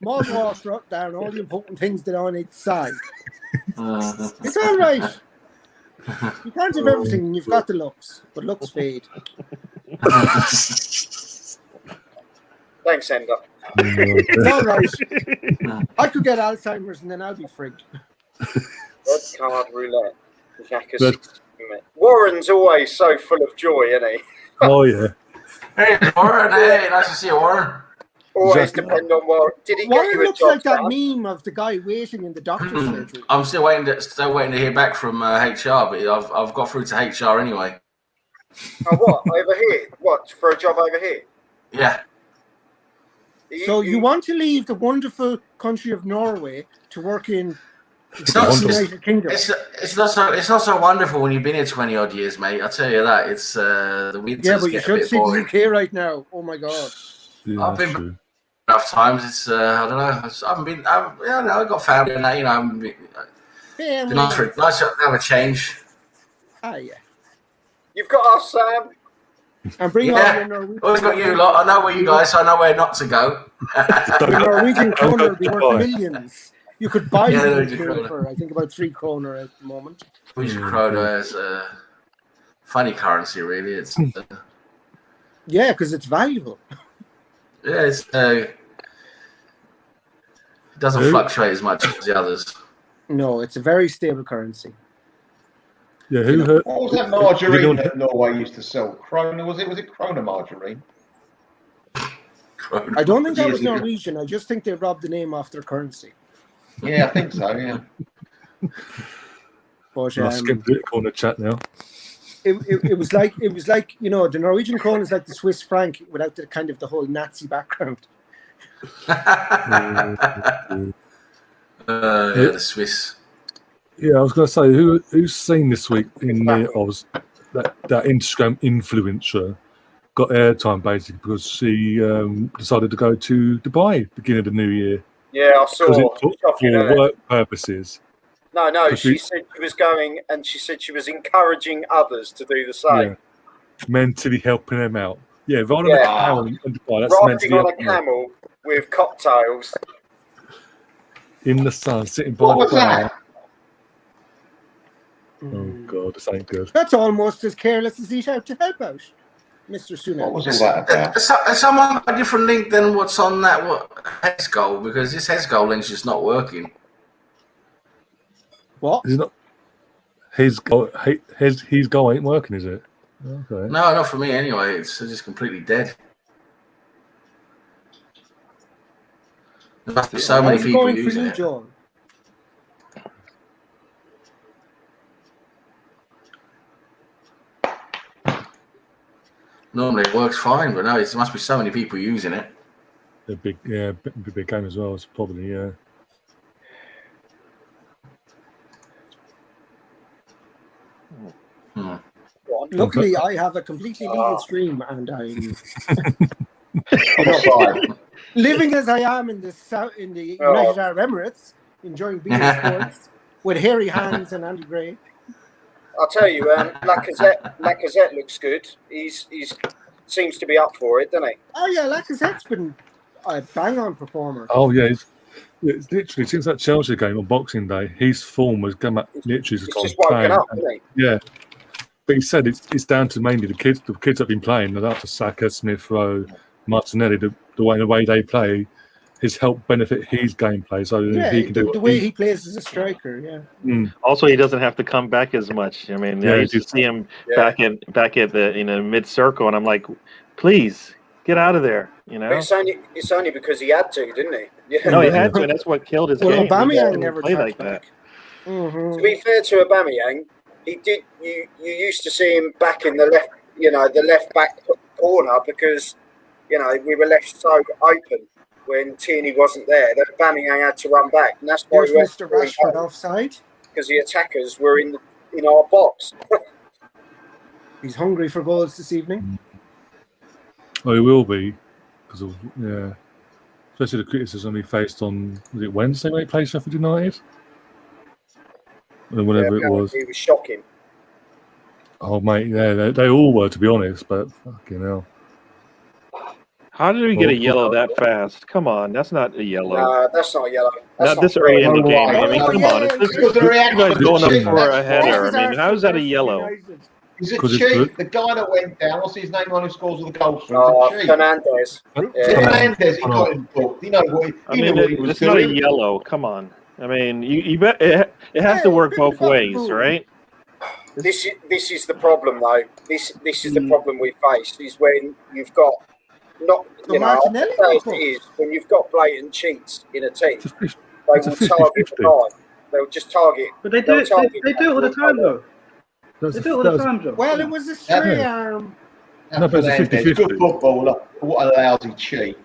D: My boss wrote down all the important things that I need to say. It's all right. You can't have everything and you've got the looks, but looks fade.
E: Thanks, Ender.
D: It's all right. I could get Alzheimer's and then I'll be frigged.
E: Red card roulette. Warren's always so full of joy, isn't he?
A: Oh, yeah.
H: Hey, Warren. Hey, nice to see you, Warren.
E: Always depend on Warren. Did he get you a
D: looks
E: job
D: like that
E: done?
D: meme of the guy waiting in the doctor's surgery.
H: I'm still waiting to hear back from HR, but I've got through to HR anyway.
E: Oh, what? Over here? What? For a job over here?
H: Yeah.
D: So you want to leave the wonderful country of Norway to work in
H: the
D: United Kingdom?
H: It's not so wonderful when you've been here 20 odd years, mate. I tell you that. It's the winters.
D: Yeah, but you should see
H: boring.
D: the UK right now. Oh my God.
A: Yeah,
H: I've been enough times. It's I don't know. I haven't been. I've got family and that. You know,
D: Family.
H: nice to have a change.
D: Ah, yeah.
E: You've got us, Sam.
D: And bring all your Norwegian.
H: Always got you lot. I know where you guys. So I know where not to go.
D: The Norwegian kroner would be worth millions. You could buy them for, I think, about 3 kroner at the moment.
H: Norwegian kroner is a funny currency, really. It's
D: yeah, because it's valuable.
H: Yeah, it doesn't fluctuate as much as the others.
D: No, it's a very stable currency.
A: Yeah, who hurt?
B: What was that margarine that Norway used to sell? Krona, was it Krona margarine?
D: I don't think that was Norwegian. I just think they robbed the name off their currency.
B: Yeah, I think so, yeah.
D: But
A: Let's skip the corner chat now.
D: It was like the Norwegian krone is like the Swiss franc without the kind of the whole Nazi background.
H: The Swiss.
A: Yeah, I was going to say who's seen this week in Oz that Instagram influencer got airtime basically because she decided to go to Dubai beginning of the new year.
E: Yeah, I saw.
A: For work purposes.
E: No, she said she was going and she said she was encouraging others to do the same.
A: Yeah. Mentally helping them out. Yeah, riding on a camel in Dubai. That's
E: riding
A: mentally
E: on a camel with cocktails.
A: In the sun, sitting by
B: What
A: the
B: was
A: bar.
B: that?
A: Oh God, this ain't good.
D: That's almost as careless as Eat Out to Help Out, Mr.
B: What
D: Sunak.
B: was all that about?
H: Has someone got a different link than what's on that Hes goal? Because this Hes goal link's just not working.
D: What?
A: Is it not? His goal ain't working, is it? Okay.
H: No, not for me anyway. It's just completely dead. There must be so many
D: How's it
H: people
D: going for
H: using
D: you,
H: it.
D: Joel?
H: Normally it works fine, but no, there must be so many people using it.
A: A big game as well. It's probably
D: Luckily, I have a completely legal stream, and I'm living as I am in the United Arab Emirates, enjoying beer sports with hairy hands and Andy Gray.
E: I'll tell you, Lacazette looks good. He's seems to be up for it, doesn't he?
D: Oh yeah, Lacazette's been a bang-on performer.
A: Oh yeah, it's literally since that Chelsea game on Boxing Day, his form has come up literally
E: He's just woken up, hasn't he?
A: Yeah, but he said it's down to mainly the kids. The kids have been playing. That's Saka, Smith Rowe, Martinelli. The way they play has helped benefit his gameplay. So he can do
D: the way he plays as a striker. Yeah.
G: Also, he doesn't have to come back as much. I mean, I used to see him back at the mid circle, and I'm like, please get out of there. You know,
E: But it's only because he had to, didn't he? Yeah.
G: No, he had to, and that's what killed his game.
D: Aubameyang never
G: played
D: tracked
G: like that.
D: Mm-hmm.
E: To be fair to Aubameyang, he did. You used to see him back in the left, the left back corner because, we were left so open when Tierney wasn't there that Aubameyang had to run back, and that's why
D: There's Mr. Rashford offside
E: because the attackers were in our box.
D: He's hungry for goals this evening.
A: Oh, he will be because of especially the criticism he faced on Wednesday when he played Sheffield United. And whatever it was.
E: He was shocking.
A: Oh, mate, yeah, they all were, to be honest, but fucking hell.
G: How did we get a yellow that fast? Come on, that's not a yellow.
E: Nah, that's not a yellow.
G: Not this early in the game. I mean, come on. You guys going up for a header. I mean, how is that a yellow?
B: He's a cheat. The guy that went down, what's his name on who scores all the goals for him?
E: Fernandez.
B: Fernandez, he got him booked. He knew what he was
G: it's
B: doing.
G: not a yellow. Come on. I mean, you bet it has to work both ways, right?
E: This is the problem, though. This is the problem we face is when you've got not
D: Martinelli
E: when you've got blatant cheats in a team, they will target the guy. They'll just target.
C: But they do it all the time, though. They do it all the time, Joe.
D: Well, it was a stray arm.
A: No, but it's a 50-50.
B: Good footballer. What a lousy cheat.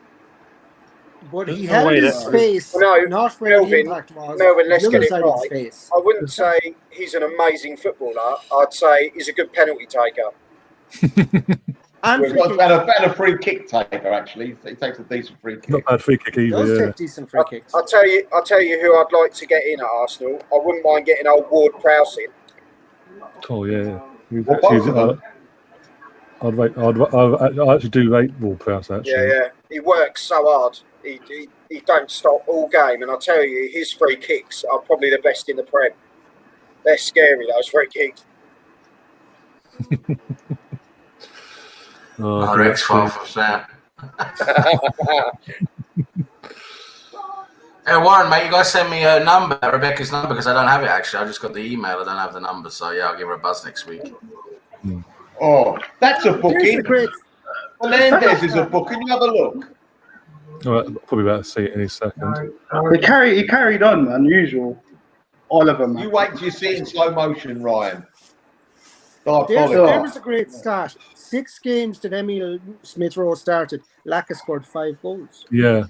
D: But he held his face, not where the impact was.
E: Melvin, let's
D: the
E: get
D: other
E: it
D: side of his
E: right.
D: face.
E: I wouldn't say he's an amazing footballer. I'd say he's a good penalty taker.
D: And
B: a free kick taker, actually. He takes a decent free kick.
A: Not bad free kick either.
D: Does take decent free kicks.
E: I'll tell you who I'd like to get in at Arsenal. I wouldn't mind getting old Ward Prowse in.
A: Oh yeah. I'd actually do rate Ward Prowse actually.
E: Yeah. He works so hard. He don't stop all game, and I'll tell you, his free kicks are probably the best in the Prem. They're scary, those free kicks.
H: Rex 12%. Hey Warren, mate, you guys send me a number, Rebecca's number, because I don't have it actually. I just got the email. I don't have the number, so yeah, I'll give her a buzz next week.
B: Oh, that's a booking. Fernandez is a booking. You have a look.
A: All right, probably about to see it any second.
C: He carried on, unusual. All of them.
B: You wait till you see it in slow motion, Ryan.
D: There was a great start. 6 games that Emile Smith-Rowe started. Laka scored 5 goals.
A: Yeah.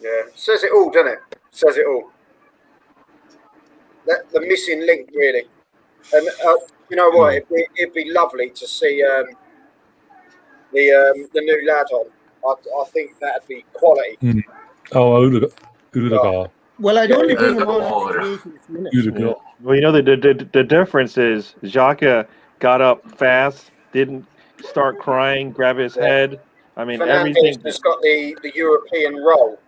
E: Yeah, says it all, doesn't it? Says it all. The missing link, really. And you know what? It'd be lovely to see the new lad on. I think that'd be quality.
A: Oh, Uruguay.
D: Well, I'd only bring him on after the 80th minute.
A: Yeah.
G: Well, the difference is Xhaka got up fast, didn't start crying, grab his head, I mean,
E: Fernandez
G: everything.
E: has got the European role.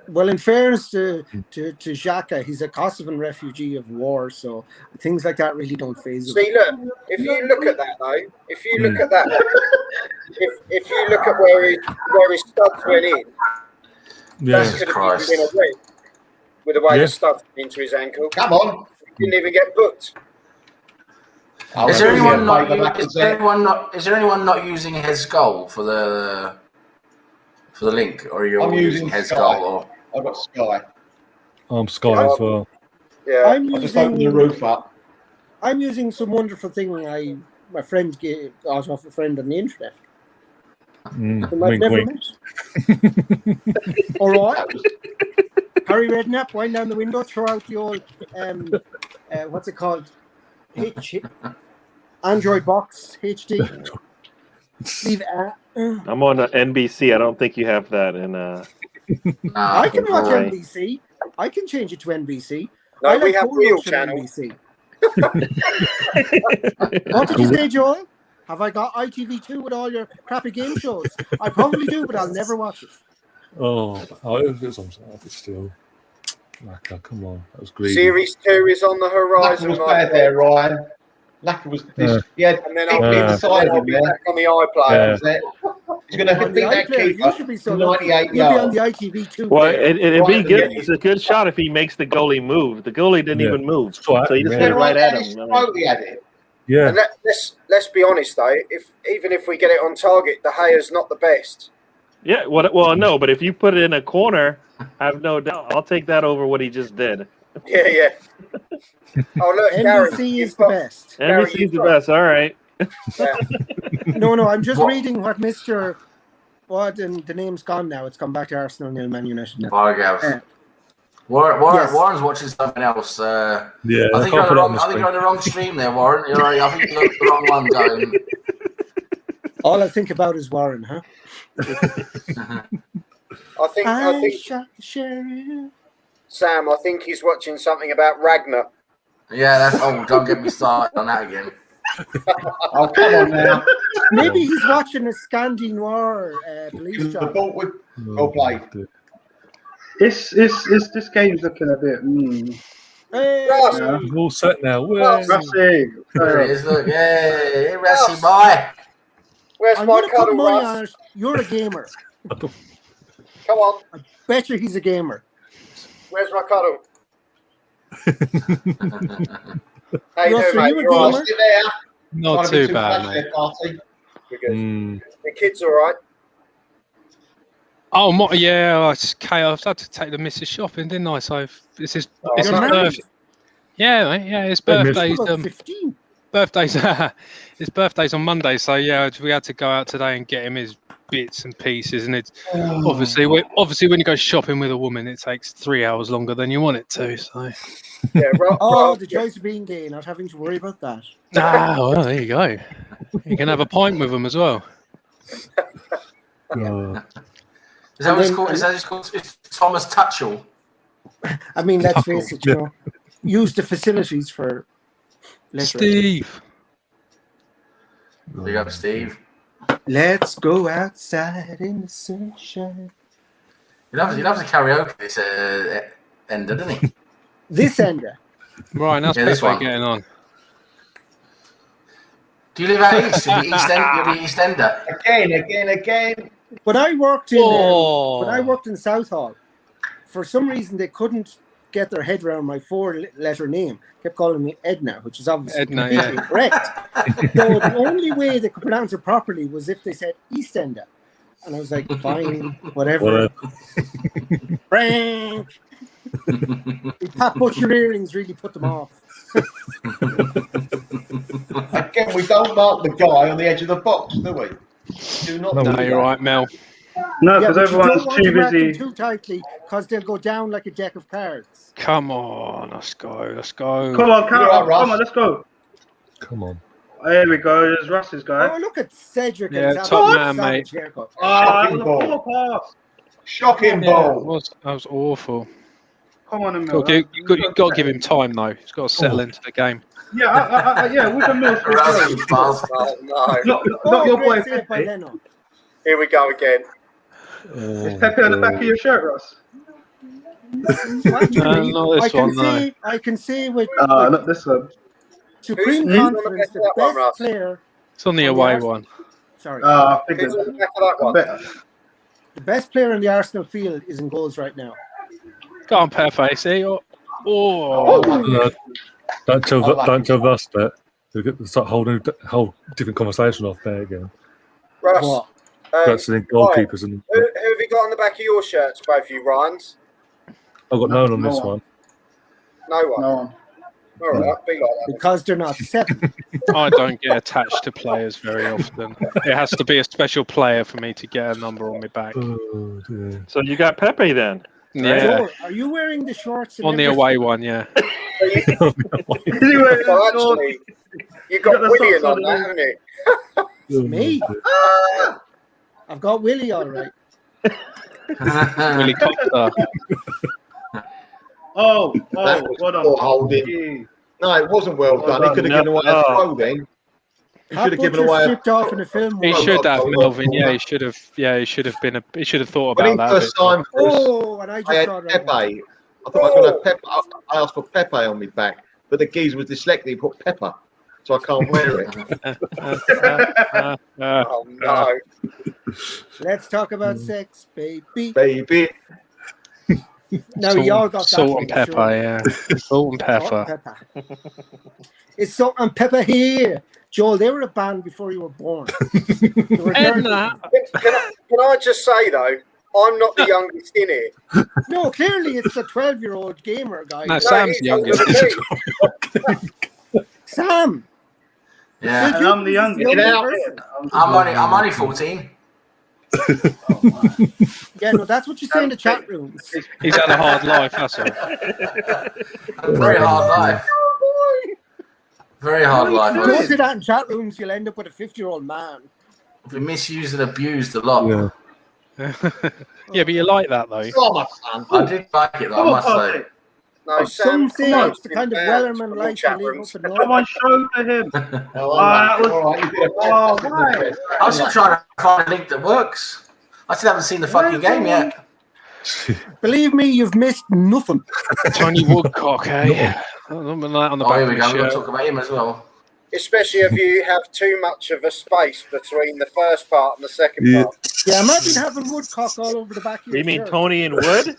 D: Well, in fairness to Xhaka, he's a Kosovan refugee of war, so things like that really don't phase him.
E: See, look, if you look at that though, if you look at that, if you look at where his studs went in, that could have even been a red with the way the studs went into his ankle.
B: Come on.
E: He didn't even get booked.
H: Is there anyone not using his goal for the link, or you're all using his goal? Or
B: I've got Sky.
A: I'm Sky as well.
E: Yeah,
D: I'm
B: I just opened the roof up.
D: I'm using some wonderful thing my friend got off a friend on the internet. Whom I've never met. All right. Harry Redknapp, wind down the window, throw out the old what's it called? Android box HD. Leave
G: I'm on NBC. I don't think you have that in.
D: I can watch NBC. I can change it to NBC.
E: No, we have real channel.
D: NBC. What did you say, Joel? Have I got ITV2 with all your crappy game shows? I probably do, but I'll never watch it.
A: Oh, it was on but still. Laka, come on, that was greedy.
E: Series 2 is on the horizon.
B: Laka was bad there, Ryan. Laka was this. Yeah,
E: and then I'll be back on the iPlayer.
B: He's going to beat that keeper. 98
D: You'll be on the ITV2.
G: Well, it'd be good. It's a good shot if he makes the goalie move. The goalie didn't even move, so he just hit it right at him.
B: Totally at it.
A: Yeah.
E: And let's be honest though. Even if we get it on target, De Gea's not the best.
G: Yeah. Well, no, but if you put it in a corner, I have no doubt. I'll take that over what he just did.
E: Yeah. Oh look,
D: NBC is the best.
G: NBC is the best. All right.
E: Yeah.
D: No, I'm just reading what Mr. What, and the name's gone now. It's come back to Arsenal nil Man United now.
H: Warren's watching something else. I think you're on the wrong stream there, Warren. I think you're on the wrong one going.
D: All I think about is Warren, huh?
E: I think
D: shot the sheriff.
E: Sam, I think he's watching something about Ragnar.
H: Yeah, don't get me started on that again.
B: Oh, come on now.
D: Maybe he's watching a Scandi Noir police job.
B: Well played.
C: This game's looking a bit.
D: Hey,
A: We're all set now.
C: Rusty.
H: There it is, look. Hey, Rusty boy.
E: Where's
D: I'm
E: my
D: gonna put
E: cuddle,
D: money
E: Russ?
D: on it. You're a gamer.
E: Come on.
D: I bet you he's a gamer.
E: Where's my cuddle? How you
D: Russ,
E: doing,
D: are
E: mate?
D: you a
E: You all right?
D: gamer?
I: Not too bad, mate.
E: You're good. The kids all right?
I: Oh, yeah, it's chaos. I had to take the missus shopping, didn't I? So it's his birthday. Yeah, mate. Yeah, his birthday's
D: 15.
I: His birthday's on Monday, so yeah, we had to go out today and get him his bits and pieces. And it's obviously when you go shopping with a woman, it takes 3 hours longer than you want it to. So
E: yeah,
D: the joys of being gay, not having to worry about that.
I: well, there you go. You can have a pint with them as well.
H: Is that what it's called? Is that just called Thomas Tuchel?
D: I mean, let's face it, use the facilities for leisure.
I: Steve.
H: Big up, Steve.
D: Let's go outside in the sunshine.
H: He loves the karaoke this ender, doesn't he?
D: This ender.
I: Right, that's
H: this
I: Pepe
H: one.
I: getting on.
H: Do you live out east? You'll be East Ender.
B: Again.
D: When I worked in Southall, for some reason they couldn't get their head around my 4-letter name. Kept calling me Edna, which is obviously incorrect. So the only way they could pronounce it properly was if they said Eastender. And I was like, fine, whatever. Frank! Pat Butcher earrings really put them off.
B: Again, we don't mark the guy on the edge of the box, do we? Do not.
I: No, you're right, Mel.
C: No, because everyone's too busy.
D: Too tightly, because they'll go down like a deck of cards.
I: Come on, let's go.
C: Come on, let's go.
A: Come on.
C: There we go. There's Russ's guy.
D: Oh, look at Cedric.
I: Yeah, top man, mate.
B: Shocking ball.
I: That was awful.
C: Come on, Emil.
I: You've got to give him time, though. He's got to settle into the game.
C: Yeah, with the Mills.
E: No.
C: Not your boy.
E: Here we go again.
C: Is Pepe on the back of your shirt, Ross?
D: Actually,
I: not this one, no.
D: I can see with
C: Not this one.
D: supreme
E: Who's on the
D: confidence
E: back of
D: the
E: that one,
D: best
E: Russ?
D: player.
I: It's on the
D: On the
I: away
D: Arsenal-
I: one.
D: Sorry,
C: I figured.
E: Who's on the back of that one?
D: the best player in the Arsenal field is in goals right now.
I: Go on, Pepe. See? Oh.
A: No, don't tell us that. We'll start holding a whole different conversation off there again.
E: Russ,
D: What?
A: That's the goalkeepers. And
E: who have you got on the back of your shirts, both of you, Ryans?
A: I've got no one on
C: No
A: this
C: one.
A: one.
E: No one.
C: No one.
E: All right, be like that.
D: Because they're not set.
I: I don't get attached to players very often. It has to be a special player for me to get a number on my back.
A: Oh, dear.
G: So you got Pepe then?
I: Yeah,
D: Joel, are you wearing the shorts? and
I: on the
D: everything?
I: away one, yeah.
E: So actually, you got
C: the
E: William
C: socks
E: on
C: on,
E: that, haven't you?
D: Me? I've got Willie all right.
I: Willy Costa.
C: Oh,
B: That was
C: well done.
B: poor holding. No, it wasn't well done. He could have given away a throw then. He should have given
D: Butcher
B: away a
D: slipped off in the film.
I: He
B: Oh,
I: should
B: God,
I: have,
B: oh,
I: Melvin.
B: God.
I: Yeah, he should have. Yeah, he should have been. He should have thought
B: When he
I: about that. a
B: first
I: bit more.
B: signed for us,
D: Oh, and I just
B: I had
D: saw it right
B: Pepe.
D: now.
B: I thought I was going to have Pepe. I asked for Pepe on my back, but the geezer was dyslexic. He put Pepper, so I can't wear it.
E: Oh no!
D: Let's talk about sex, baby.
B: Baby.
D: Now you all got that.
I: Salt
D: one,
I: and pepper,
D: sure.
I: yeah. Salt and
D: Salt
I: pepper.
D: and pepper. It's salt and pepper here. Joel, they were a band before you were born. They were
I: And
D: dirty.
E: Can I just say though, I'm not the youngest in here.
D: No, clearly it's the 12-year-old gamer guy.
I: No, Sam's
E: he's
I: youngest.
E: older than me.
D: Sam.
H: Yeah.
C: And I'm the youngest.
D: You're the
B: Get
D: young
B: out.
D: person.
H: I'm only 14.
D: Yeah, no, that's what you say in the chat rooms.
I: He's had a hard life, that's all.
H: A very hard life. Very hard life.
D: Don't say that in chat rooms, you'll end up with a 50-year-old man.
H: I've been misused and abused a lot.
A: Yeah.
I: Yeah, but you like that though.
B: Oh, my son.
H: I did like it though, I must say.
E: No,
D: Some
E: Sam.
D: say
E: come on,
D: it's the kind of
E: banned
D: Wellerman
E: from
D: life
E: chat
D: you live
E: rooms.
D: up in
C: Come
D: Norway.
C: on, show to him.
B: Oh,
C: that was-
B: all right, you did a
C: Oh,
B: fantastic
C: why?
B: job.
H: I was still trying to find a link that works. I still haven't seen the fucking game yet.
D: Believe me, you've missed nothing.
I: Tony Woodcock, eh? On the
H: Oh,
I: back
H: here
I: of
H: we
I: the
H: go. We're going to
I: shirt.
H: talk about him as well.
E: Especially if you have too much of a space between the first part and the second
A: Yeah.
E: part.
D: Yeah, imagine having Woodcock all over the back of your
G: You mean
D: shirt.
G: Tony and Wood?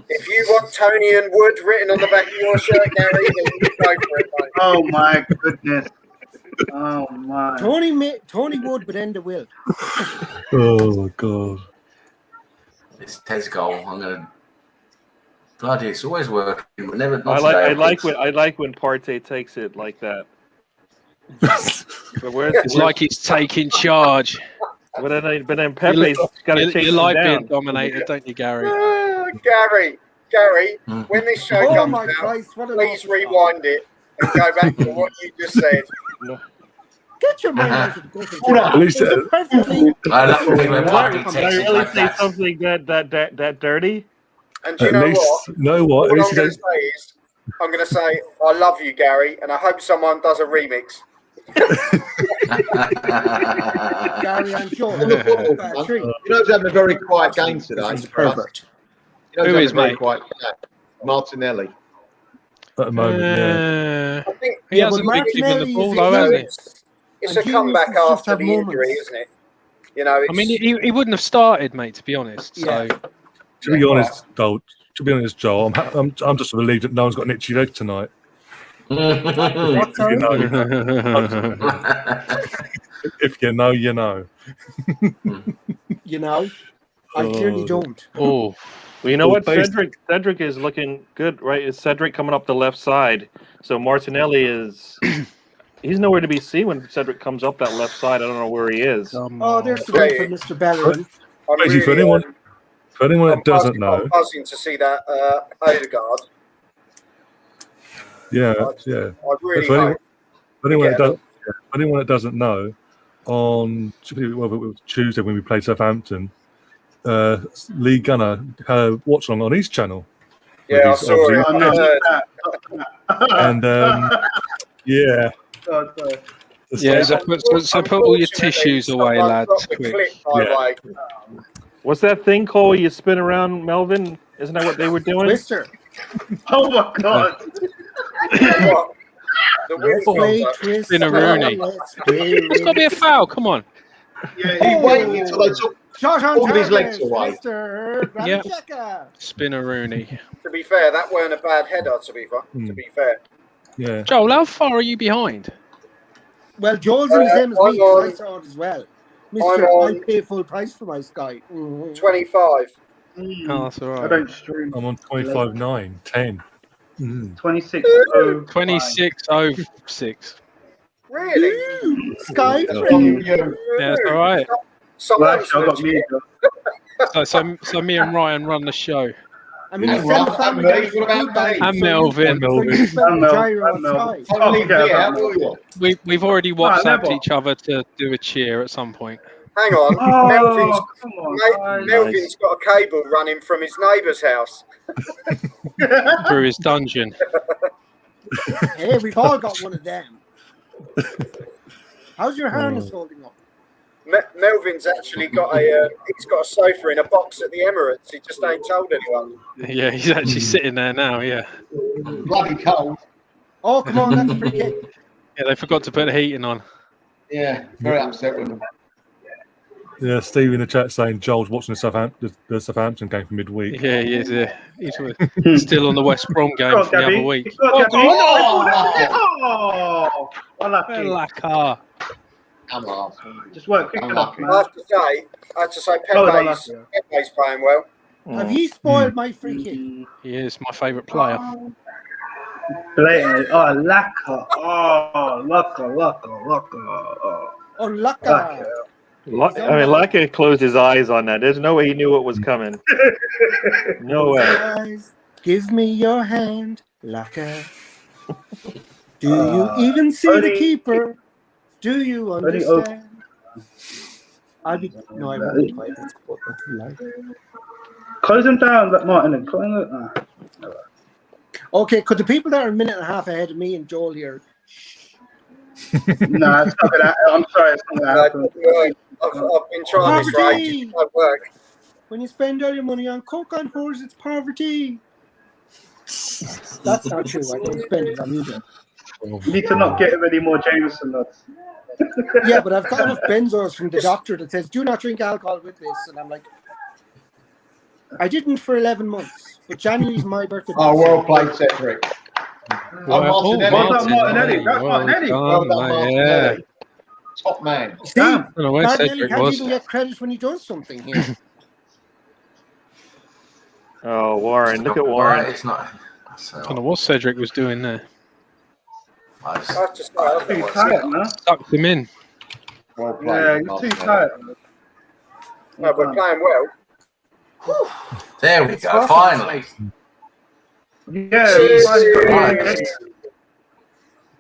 E: If you want Tony and Wood written on the back of your shirt, Gary, then you go for it, mate.
C: Oh my goodness. Oh my.
D: Tony Wood would end the will.
A: Oh, God.
H: It's Ted's goal. I'm going to. Bloody, it's always working. But never.
G: I
H: not
G: like
H: today,
G: I like when Partey takes it like that. But where's
I: It's like he's taking charge.
G: but then Pepe's got to
I: You
G: chase him
I: like
G: down.
I: being dominated, don't you, Gary?
E: Gary, when this show
D: Oh
E: comes
D: my
E: out,
D: Christ, what an
E: please
D: awful
E: rewind it and go back to what you just said.
D: Get your mind out of the gutter.
B: Hold on.
A: At least,
D: It's perfectly.
H: I love when
G: Did
H: Partey
G: I
H: takes it
G: really
H: like
G: say
H: that.
G: something that dirty?
E: And do you
A: at
E: know
A: least,
E: what?
A: know what?
E: All
A: At
E: I'm
A: least
E: going
A: he
E: to say is, I'm going to say, I love you, Gary, and I hope someone does a remix.
D: Gary, I'm sure.
B: You know, he's having a very quiet game today.
D: He's a pervert.
B: You know,
I: Who
B: he's
I: is,
B: having a very
I: mate?
B: quiet game. Martinelli.
A: at the moment, yeah.
E: I think
I: He hasn't been given the ball, though, has he?
E: it's
D: And
E: a comeback
D: geniuses just
E: after
D: have
E: the
D: moments.
E: injury, isn't it? You know, it's,
I: I mean, he wouldn't have started, mate, to be honest. So
A: To be honest, though, Joel, I'm just relieved that no one's got an itchy leg tonight.
D: What, sorry?
A: You know, if you know, you know.
D: You know, I clearly don't.
I: oh,
G: Well, you know what?
A: Well,
G: Cedric is looking good, right? Is Cedric coming up the left side? So Martinelli is. He's nowhere to be seen when Cedric comes up that left side. I don't know where he is.
D: Oh, there's the one for Mr. Bellerin.
E: I'm
A: Crazy for anyone that doesn't know.
E: I'm buzzing to see that Odegaard.
A: Yeah.
E: I really
A: For anyone,
E: hope.
A: for anyone,
E: Yeah.
A: that for anyone that doesn't know, on Tuesday when we played Southampton, Lee Gunner had a watchalong on his channel.
E: Yeah, I
A: With his
E: saw it.
A: Aussie-
C: Oh, no.
E: I heard.
A: And yeah,
C: God, sorry.
I: Yeah, so put all your tissues away, lads.
E: Got the
I: Quick.
E: clip, by the way.
G: What's that thing called where you spin around, Melvin? Isn't that what they were doing?
D: Twister.
C: Oh my god.
E: What? The
D: Let's
E: wind
D: play
E: goes.
D: Twister.
I: Been a Rooney.
D: Let's play
I: It's got to be a foul. Come on.
C: Yeah,
B: He waited until they took
D: Shot on
B: all of his
D: target,
B: legs away.
D: Twister.
I: Yep.
D: Checker.
I: Spin a Rooney.
E: To be fair, that weren't a bad header. To be fair.
A: Yeah.
I: Joel, how far are you behind?
D: Well, Joel's in the same as me,
E: I'm
D: so I
E: on-
D: saw it as well.
E: I'm
D: Mister, I
E: on-
D: pay full price for my Sky. Mhm.
E: 25.
I: Oh, that's all
C: I
I: right.
C: don't stream.
A: I'm on 25.9, 10.
C: 26.
I: 26.06.
E: Really?
D: Sky
A: Yeah.
D: friend.
I: Yeah, that's all right.
C: Well,
E: Someone's
C: actually, I got me.
I: So me and Ryan run the show.
D: I mean, you
B: And
D: send the
B: Rob,
D: family
B: and
D: down
B: me,
D: for
B: what about
D: food bags,
B: me?
I: And
D: so you-
I: Melvin.
D: So you spend
C: I'm
D: the
C: Melvin,
D: gyro
C: I'm
D: on
C: Melvin.
D: Sky.
B: Don't leave
C: Yeah,
B: me out, will you?
I: We've already
C: No,
I: WhatsApped
C: never.
I: each other to do a cheer at some point.
E: Hang on.
C: Oh, come on, guys.
E: Melvin's got a cable running from his neighbour's house.
I: Through his dungeon.
D: Hey, we've all got one of them. How's your harness holding up?
E: Melvin's actually got he's got a sofa in a box at the Emirates. He just ain't told anyone.
I: Yeah, he's actually sitting there now, yeah.
B: Bloody cold.
D: Oh, come on, that's a free kick.
I: Yeah, they forgot to put the heating on.
B: Yeah, very upset with them.
A: Yeah, Steve in the chat saying Joel's watching the Southampton game for midweek.
I: Yeah, he is. He's still on the West Brom game
C: Go on,
I: from the
C: Gabby.
I: other week.
C: Go on, Gabby.
B: Oh,
C: Oh, unlucky.
I: Lacquer.
B: I'm off.
C: Just work quick enough,
E: I
C: man.
E: have to say,
C: Oh,
E: Pepe's playing well.
D: Have you spoiled my free kick?
I: He is my favourite player.
C: Blatantly. Oh, lacquer. Oh, lacquer.
D: Oh, Laka.
G: Lacquer closed his eyes on that. There's no way he knew what was coming. No way.
D: Guys, give me your hand, Laka. Do you even see the
C: only-
D: keeper? Do you understand? I won't be quiet. That's live.
C: Close him down, Martin. And close him.
D: Okay, could the people that are a minute and a half ahead of me and Joel here?
C: No, it's not gonna. I'm sorry, it's not gonna happen.
E: I've been trying this for ages. It won't work.
D: When you spend all your money on coke on whores, it's poverty. That's not true. I don't spend it on either.
C: You need to not get him any more Jameson nuts.
D: Yeah, but I've got enough benzos from the doctor that says, do not drink alcohol with this. And I'm like, I didn't for 11 months. But January's my birthday.
B: Oh, well played, Cedric.
C: Martinelli. That's Martinelli.
B: Well done, Martinelli. Top man.
D: See,
I: I don't know where
D: Martinelli
I: Cedric
D: can't
I: was.
D: even get credit when he does something here.
G: Oh, Warren. Look at Warren.
H: It's not.
I: I don't know what Cedric was doing there.
E: I have to say, I
C: Too
E: think
C: tight, man.
I: Sucked him in.
B: Well played.
C: Yeah, you're too tight.
E: no, we're playing well.
H: There we go. Finally.
C: Yeah,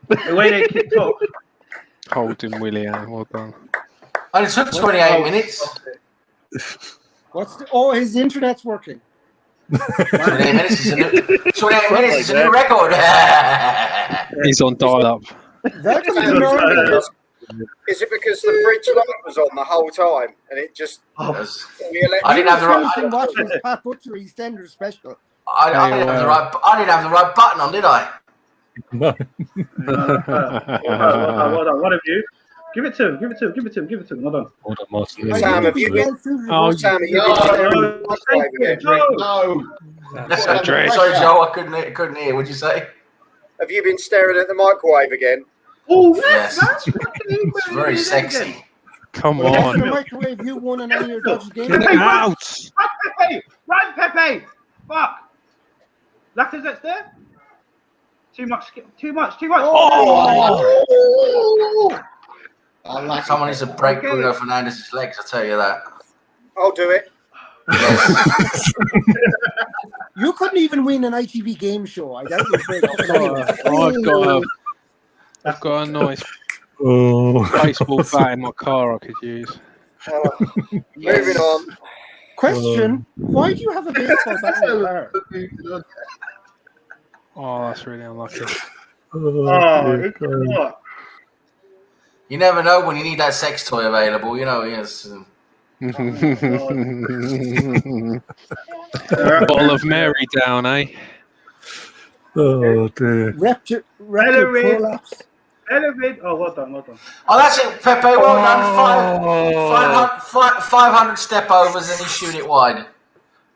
C: the way they kicked off.
I: Holding Willian. Well done.
H: Only took 28 minutes.
D: His internet's working.
H: 28 minutes is a new record.
I: He's on dial-up.
D: That doesn't know.
E: Is it because the fridge light was on the whole time and it just?
H: I didn't have the right.
D: Watching his Pat Butcher EastEnders special.
H: I didn't have the right button on, did I?
A: No.
C: Well done. One of you. Give it to him. Well done.
A: Hold on, Martin.
E: Sam, have you been?
I: Oh,
E: Sam, have you been?
B: No.
H: Sorry, Joe, I couldn't hear. What'd you say?
E: Have you been staring at the microwave again?
C: Oh,
H: Yes. It's very sexy.
I: come
D: Well, that's
I: on.
D: the microwave you won in any of your Dodgers game.
I: Get him out!
C: Run, Pepe! Fuck! Lacazette's there? Too much.
D: Oh!
H: Someone needs to break Bruno Fernandez's legs, I tell you that.
E: I'll do it.
D: You couldn't even win an ITV game show. I doubt
I: I've got a nice
A: Oh.
I: baseball bat in my car I could use.
E: Moving on.
D: Question: why do you have a baseball bat in your car?
I: Oh, that's really unlucky.
C: Oh, it's what?
H: You never know when you need that sex toy available. You know, yes.
I: Bottle of Mary down, eh?
A: Oh dear.
D: Reptile prolapse.
C: Elevate. Oh, well done.
H: Oh, that's it, Pepe. Well done. 500 step overs and he shoot it wide.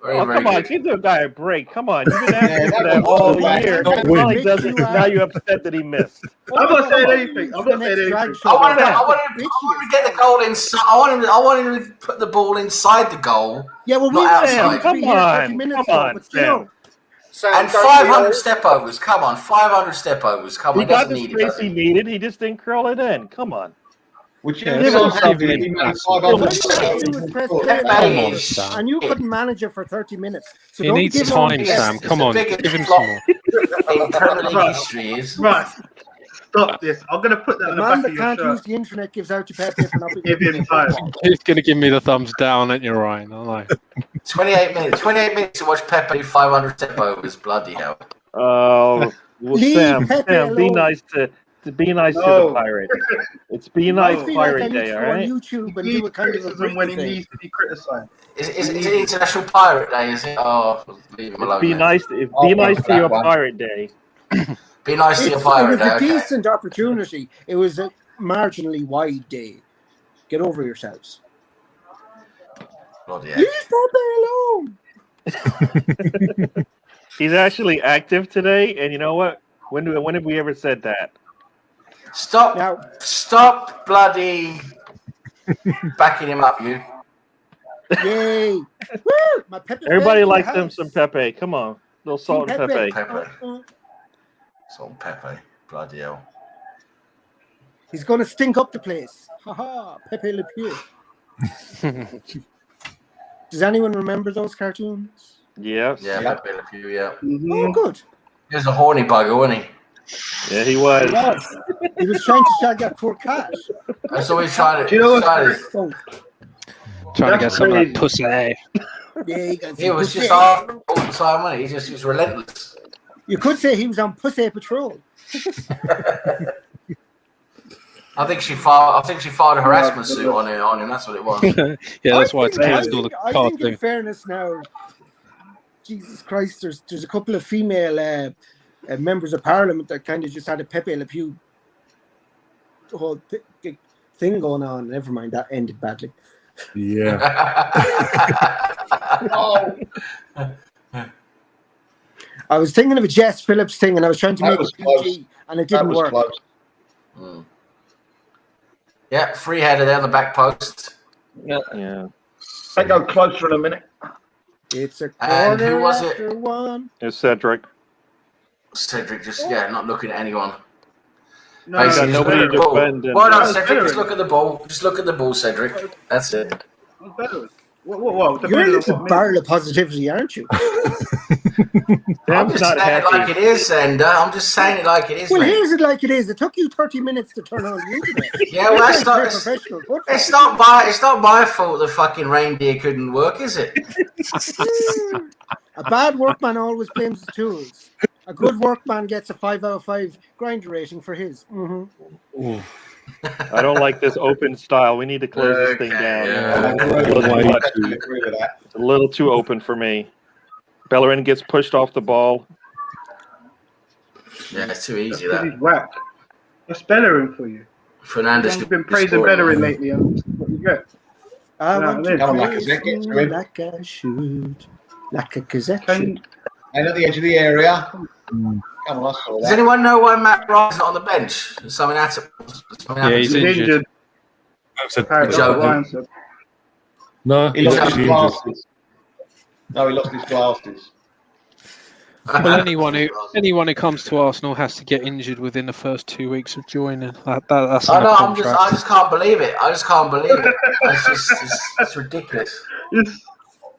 H: Very, very
G: come on,
H: good.
G: give the guy a break. Come on, you've been asking for that all year. Now you're upset that he missed.
C: I'm not saying anything.
H: I wanted to get the goal inside. I wanted to put the ball inside the goal.
D: Yeah, well,
H: not outside.
G: Come on, Sam.
H: And 500 step overs. Come on, 500 step overs. Come on,
G: He got the space he needed. He just didn't curl it in. Come on.
B: Would you
I: Yeah,
B: give
I: it's
B: us
I: not
B: something?
I: even
D: And you couldn't manage it for 30 minutes. So
I: He needs time, Sam. Come on, give him some more.
H: In Premier League history is.
C: Right. Stop this. I'm going to put that
D: The
C: on the
D: man
C: back
D: that
C: of your
D: can't use
C: shirt.
D: the internet gives out to Pepe for not
C: Give him time.
I: He's going to give me the thumbs down at your Ryan. I know.
H: 28 minutes. 28 minutes to watch Pepe 500 step overs. Bloody hell.
G: Oh, well,
D: Leave
G: Sam,
D: Pepe
G: be
D: alone.
G: nice to be nice to the pirate. It's be nice
D: I feel like I
G: pirate
D: need
G: day,
D: to
G: all
D: go on
G: right?
D: YouTube and do a kind of a
C: Criticism when he
D: thing.
C: needs to be criticised.
H: Is it International Pirate Day? Is it? Oh, leave him alone.
G: Be
H: then.
G: nice. Be nice to your pirate day.
H: Be nice to your
D: It
H: pirate
D: was
H: day.
D: a
H: Okay.
D: decent opportunity. It was a marginally wide day. Get over yourselves.
H: Bloody
D: Leave
H: heck.
D: Pepe alone.
G: He's actually active today, and you know what? When have we ever said that?
H: Stop bloody backing him up, you.
D: Yay. Woo! My Pepe
G: Everybody
D: fell in
G: likes
D: the
G: them
D: house.
G: some Pepe. Come on, little salt and Pepe.
H: Pepe. Salt and Pepe. Bloody hell.
D: He's going to stink up the place. Ha Pepe Le Pew. Does anyone remember those cartoons?
G: Yes.
H: Yeah, Pepe Le Pew, yeah.
D: Oh, good.
H: He was a horny bugger, wasn't he?
G: Yeah, he was.
D: He was trying to shag that poor cat.
H: That's always trying to.
C: Do you know what?
D: Oh,
I: Trying to get some of that pussy.
D: yeah, he got
H: He
D: some
H: was
D: pussy.
H: just after all the time, wasn't he? He was relentless.
D: You could say he was on Pussy Patrol.
H: I think she filed a harassment suit on him. That's what it was.
I: Yeah, that's why it's
D: I
I: cancelled
D: think,
I: the
D: I think in
I: cartoon.
D: fairness now, Jesus Christ, there's a couple of female members of Parliament that kind of just had a Pepe Le Pew whole thing going on. Never mind, that ended badly.
A: Yeah.
D: I was thinking of a Jess Phillips thing, and I was trying to
B: That
D: make
B: was
D: it PG,
B: close.
D: and it
B: That
D: didn't
B: was
D: work.
B: close.
H: Yeah, free header there on the back post.
G: Yeah.
B: I go closer in a minute.
D: It's a
H: And who
D: quarter
H: was it?
D: after one.
G: It's Cedric.
H: Cedric just not looking at anyone.
C: No,
H: Basically, just
G: nobody
H: look at the ball.
G: defending.
H: Well done,
C: That was
H: Cedric.
C: better.
H: Just look at the ball. Just look at the ball, Cedric. That's it.
C: I'm better. Whoa.
D: You're a
C: depending on
D: little
C: what
D: barrel of positivity, aren't you?
H: I'm
G: Sam's
H: just
G: not
H: saying it like
G: happy.
H: it is, Ender. I'm just saying it like it is,
D: Well,
H: mate.
D: here's it like it is. It took you 30 minutes to turn on the internet.
H: Yeah, well, that's
D: You're
H: not.
D: a professional footballer.
H: It's not my fault the fucking reindeer couldn't work, is it?
D: A bad workman always blames his tools. A good workman gets a 5 out of 5 grinder rating for his. Mm-hmm.
G: I don't like this open style. We need to close this thing down.
H: yeah.
B: I agree with that.
G: It's a little too open for me. Bellerin gets pushed off the ball.
H: Yeah, it's too easy
C: Because
H: that.
C: he's whack. What's Bellerin for you?
H: Fernandez.
C: You've been praising Bellerin lately. What you get?
D: I
C: No,
D: want
C: I mean-
D: to
B: Come on,
D: praise
B: Lacazette, get
D: you
B: to him.
D: like I should. Like a Lacazette
C: Can,
D: should.
B: And at the edge of the area. Come on, I saw
H: Does
B: that.
H: anyone know why Matt Ryan's not on the bench? Something happened.
I: Yeah, he's
C: he's
I: injured.
C: injured. Apparently, that's what
H: Joking.
C: Ryan said.
A: No,
B: He lost
A: not
B: his
A: injured.
B: glasses. No, he lost his glasses.
I: Well, anyone who comes to Arsenal has to get injured within the first 2 weeks of joining. That's
H: I
I: in the
H: know. I
I: contract.
H: just can't believe it. It's ridiculous.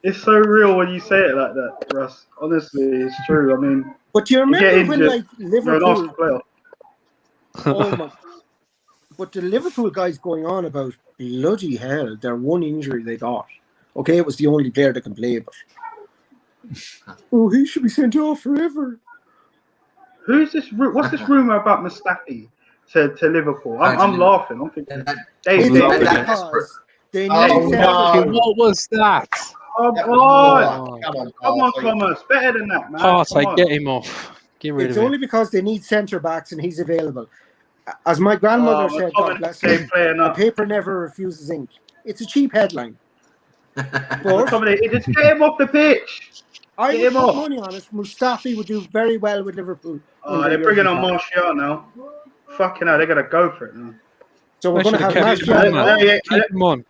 C: It's so real when you say it like that, Russ. Honestly, it's true. I mean,
D: But do you
C: you get
D: remember when,
C: injured,
D: like,
C: you're an
D: Liverpool...
C: Arsenal player.
D: Oh my! But the Liverpool guys going on about bloody hell, their one injury they got. Okay, it was the only player that can play, but he should be sent off forever.
C: Who's this? What's this rumor about Mustafi to Liverpool. I'm laughing. I'm thinking they
D: It's only
C: did.
D: because they need
B: Oh,
D: centre-
B: no.
I: What was that?
C: Oh
B: That
C: God!
B: was come on,
C: Thomas. Better than that, man.
I: Partey,
C: Come on.
I: get him off. Get rid
D: It's
I: of him.
D: only because they need centre backs and he's available. As my grandmother said, God bless her,
C: playing
D: a
C: up.
D: paper never refuses ink. It's a cheap headline. But
C: Just get him off the pitch.
D: I
C: Get
D: would
C: him
D: put
C: off.
D: money on it. Mustafi would do very well with Liverpool. under
C: They're bringing on
D: Jurgen Klopp.
C: Martial now. Fucking hell, they're gonna go for it now.
D: So we're
I: They
D: going to
I: should
D: have
I: have kept him on,
D: Martial.
I: man. Keep him on.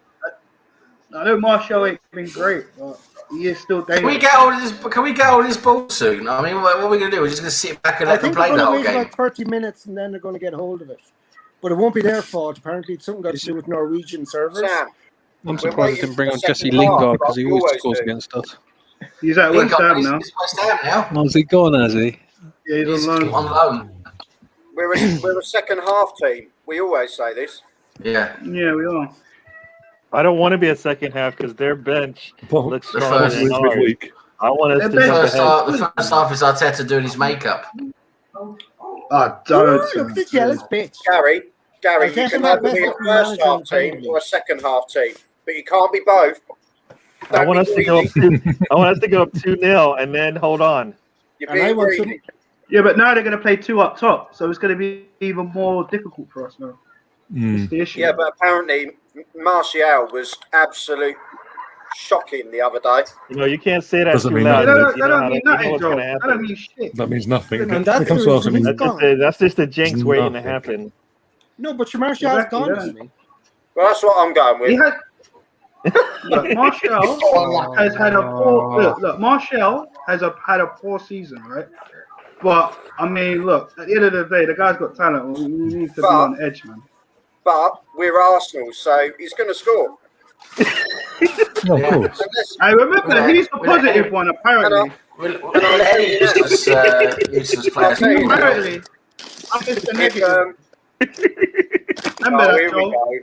C: I know Martial ain't been great, but he is still dangerous.
H: Can we get all this ball soon? I mean, what are we going to do? We're just going to sit back and
D: I
H: let them
D: think
H: play
D: they're
H: the
D: going to
H: whole
D: wait
H: game?
D: about 30 minutes and then they're going to get hold of it. But it won't be their fault. Apparently, it's something got to do with Norwegian servers.
E: Sam,
I: I'm
E: We're
I: surprised
E: waiting
I: they didn't bring
E: for
I: on
E: the
I: Jesse
E: second
I: Lingard
E: half,
I: because he
E: like we
I: always
E: always
I: scores
E: do.
I: against us.
C: He's at West Ham now.
H: He's West Ham now.
I: Oh, has he gone, has he?
C: Yeah, he's
H: He's
C: on loan.
H: on loan.
E: We're a second half team. We always say this.
H: Yeah.
C: Yeah, we are.
G: I don't want to be a second half because their bench looks
H: The
G: stronger
H: first
G: than ours.
A: midweek.
G: I want us
C: Their
G: to
C: bench-
G: jump
H: First
G: ahead.
H: half, the first half is Arteta doing his makeup.
C: Oh,
D: Oh,
C: don't.
D: look at the jealous bitch.
E: Gary,
D: I
E: you
D: guess
E: can
D: I'm
E: either be a
D: best
E: first half
D: manager
E: team or a second half team, but you can't be both.
G: I want
E: Don't
G: us
E: be
G: to go
E: greedy.
G: up I want us to go up 2-0 and then hold on.
E: You're
D: And I
E: being
D: want
E: greedy.
C: Yeah, but now they're going to play two up top, so it's going to be even more difficult for us now. That's the issue.
E: Yeah, but apparently Martial was absolute shocking the other day.
G: You know, you can't say that
A: Doesn't
G: too
A: mean
G: loud.
A: nothing.
C: That don't mean nothing,
G: what's
C: Joe.
G: going to
C: That don't
G: happen.
C: mean shit.
A: That means nothing.
D: And
A: When
D: that's
A: it comes
D: the
A: to us, it
D: reason
A: means
D: he's
G: That's just a jinx waiting to
A: Nothing.
G: happen.
D: No, but your Martial's
C: Exactly,
D: gone,
C: yeah.
D: isn't he?
E: Well, that's what I'm going
C: He
E: with.
C: had. Look, Martial has had a poor. Look, Martial has had a poor season, right? But I mean, look. At the end of the day, the guy's got talent. We need to be on edge, man.
E: But we're Arsenal, so he's going to score.
A: No, of course.
E: Unless,
C: I remember he's the positive one, apparently.
H: We'll let any useless players.
C: Apparently, I'm just the negative. Remember that,
E: here we
C: Joel?
E: go.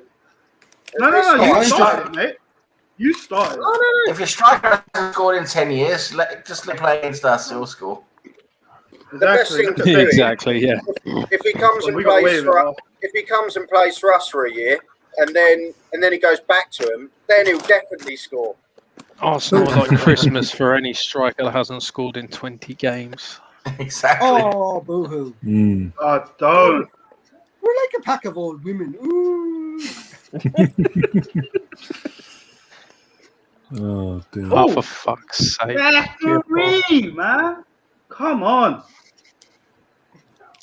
C: No, you
H: Fine.
C: started it, mate. You started. it.
H: If your striker hasn't scored in 10 years, just let him play against us, he'll score.
E: best
C: Exactly.
E: thing
C: That's
E: to
C: the
E: do
C: thing.
I: Exactly, yeah.
E: If he comes and
C: We got away
E: plays
C: with
E: for
C: it.
E: us, if he comes and plays for us for a year, and then he goes back to him, then he'll definitely score.
I: Arsenal are like Christmas for any striker that hasn't scored in 20 games.
H: Exactly.
D: Oh, boo-hoo.
C: Oh, don't.
D: We're like a pack of old women. Ooh.
A: Oh, dear.
I: Oh, for fuck's sake.
C: Referee, man. Come on.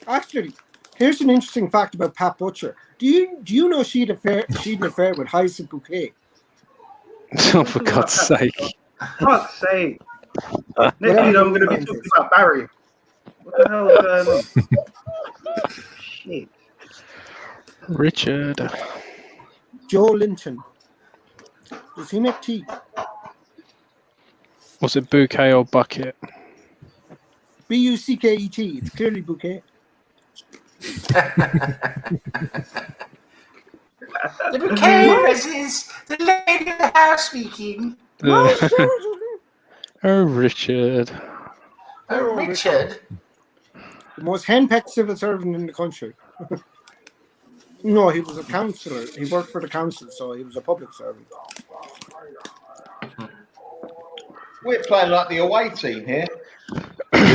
D: Actually, here's an interesting fact about Pat Butcher. Do you know she'd an affair with Hyacinth Bouquet?
I: Oh, for God's sake.
C: Fuck's sake. Next week I'm going to be talking about Barry. What the hell is going on? Shit.
I: Richard.
D: Joe Linton. Does he make tea?
I: Was it bouquet or bucket?
D: Bucket. It's clearly bouquet.
H: The bouquet is the lady of the house speaking.
I: Oh, Richard.
H: Oh, Richard.
D: The most henpecked civil servant in the country. No, he was a councillor. He worked for the council, so he was a public servant.
B: We're playing like the away team here.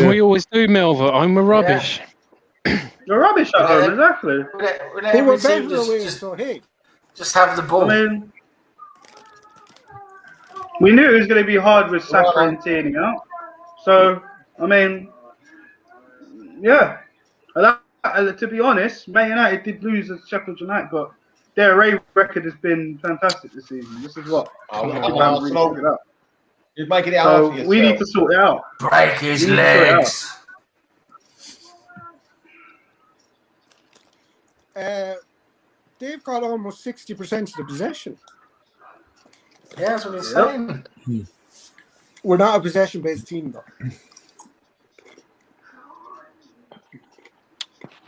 I: We always do, Melva. I'm a rubbish.
C: You're rubbish at home, exactly.
D: They were better away, so hey.
H: Just have the ball.
C: I mean, we knew it was going to be hard with Saka and Tierney out. So, I mean, yeah. To be honest, Man United did lose at Sheffield United, but their away record has been fantastic this season. This is what.
B: You're making it hard
C: So
B: for yourself.
C: we need to sort it out.
H: Break his
C: We need to sort it out.
H: legs.
D: They've got almost 60% of the possession.
H: Yeah, that's what he's saying.
D: We're not a possession-based team, though.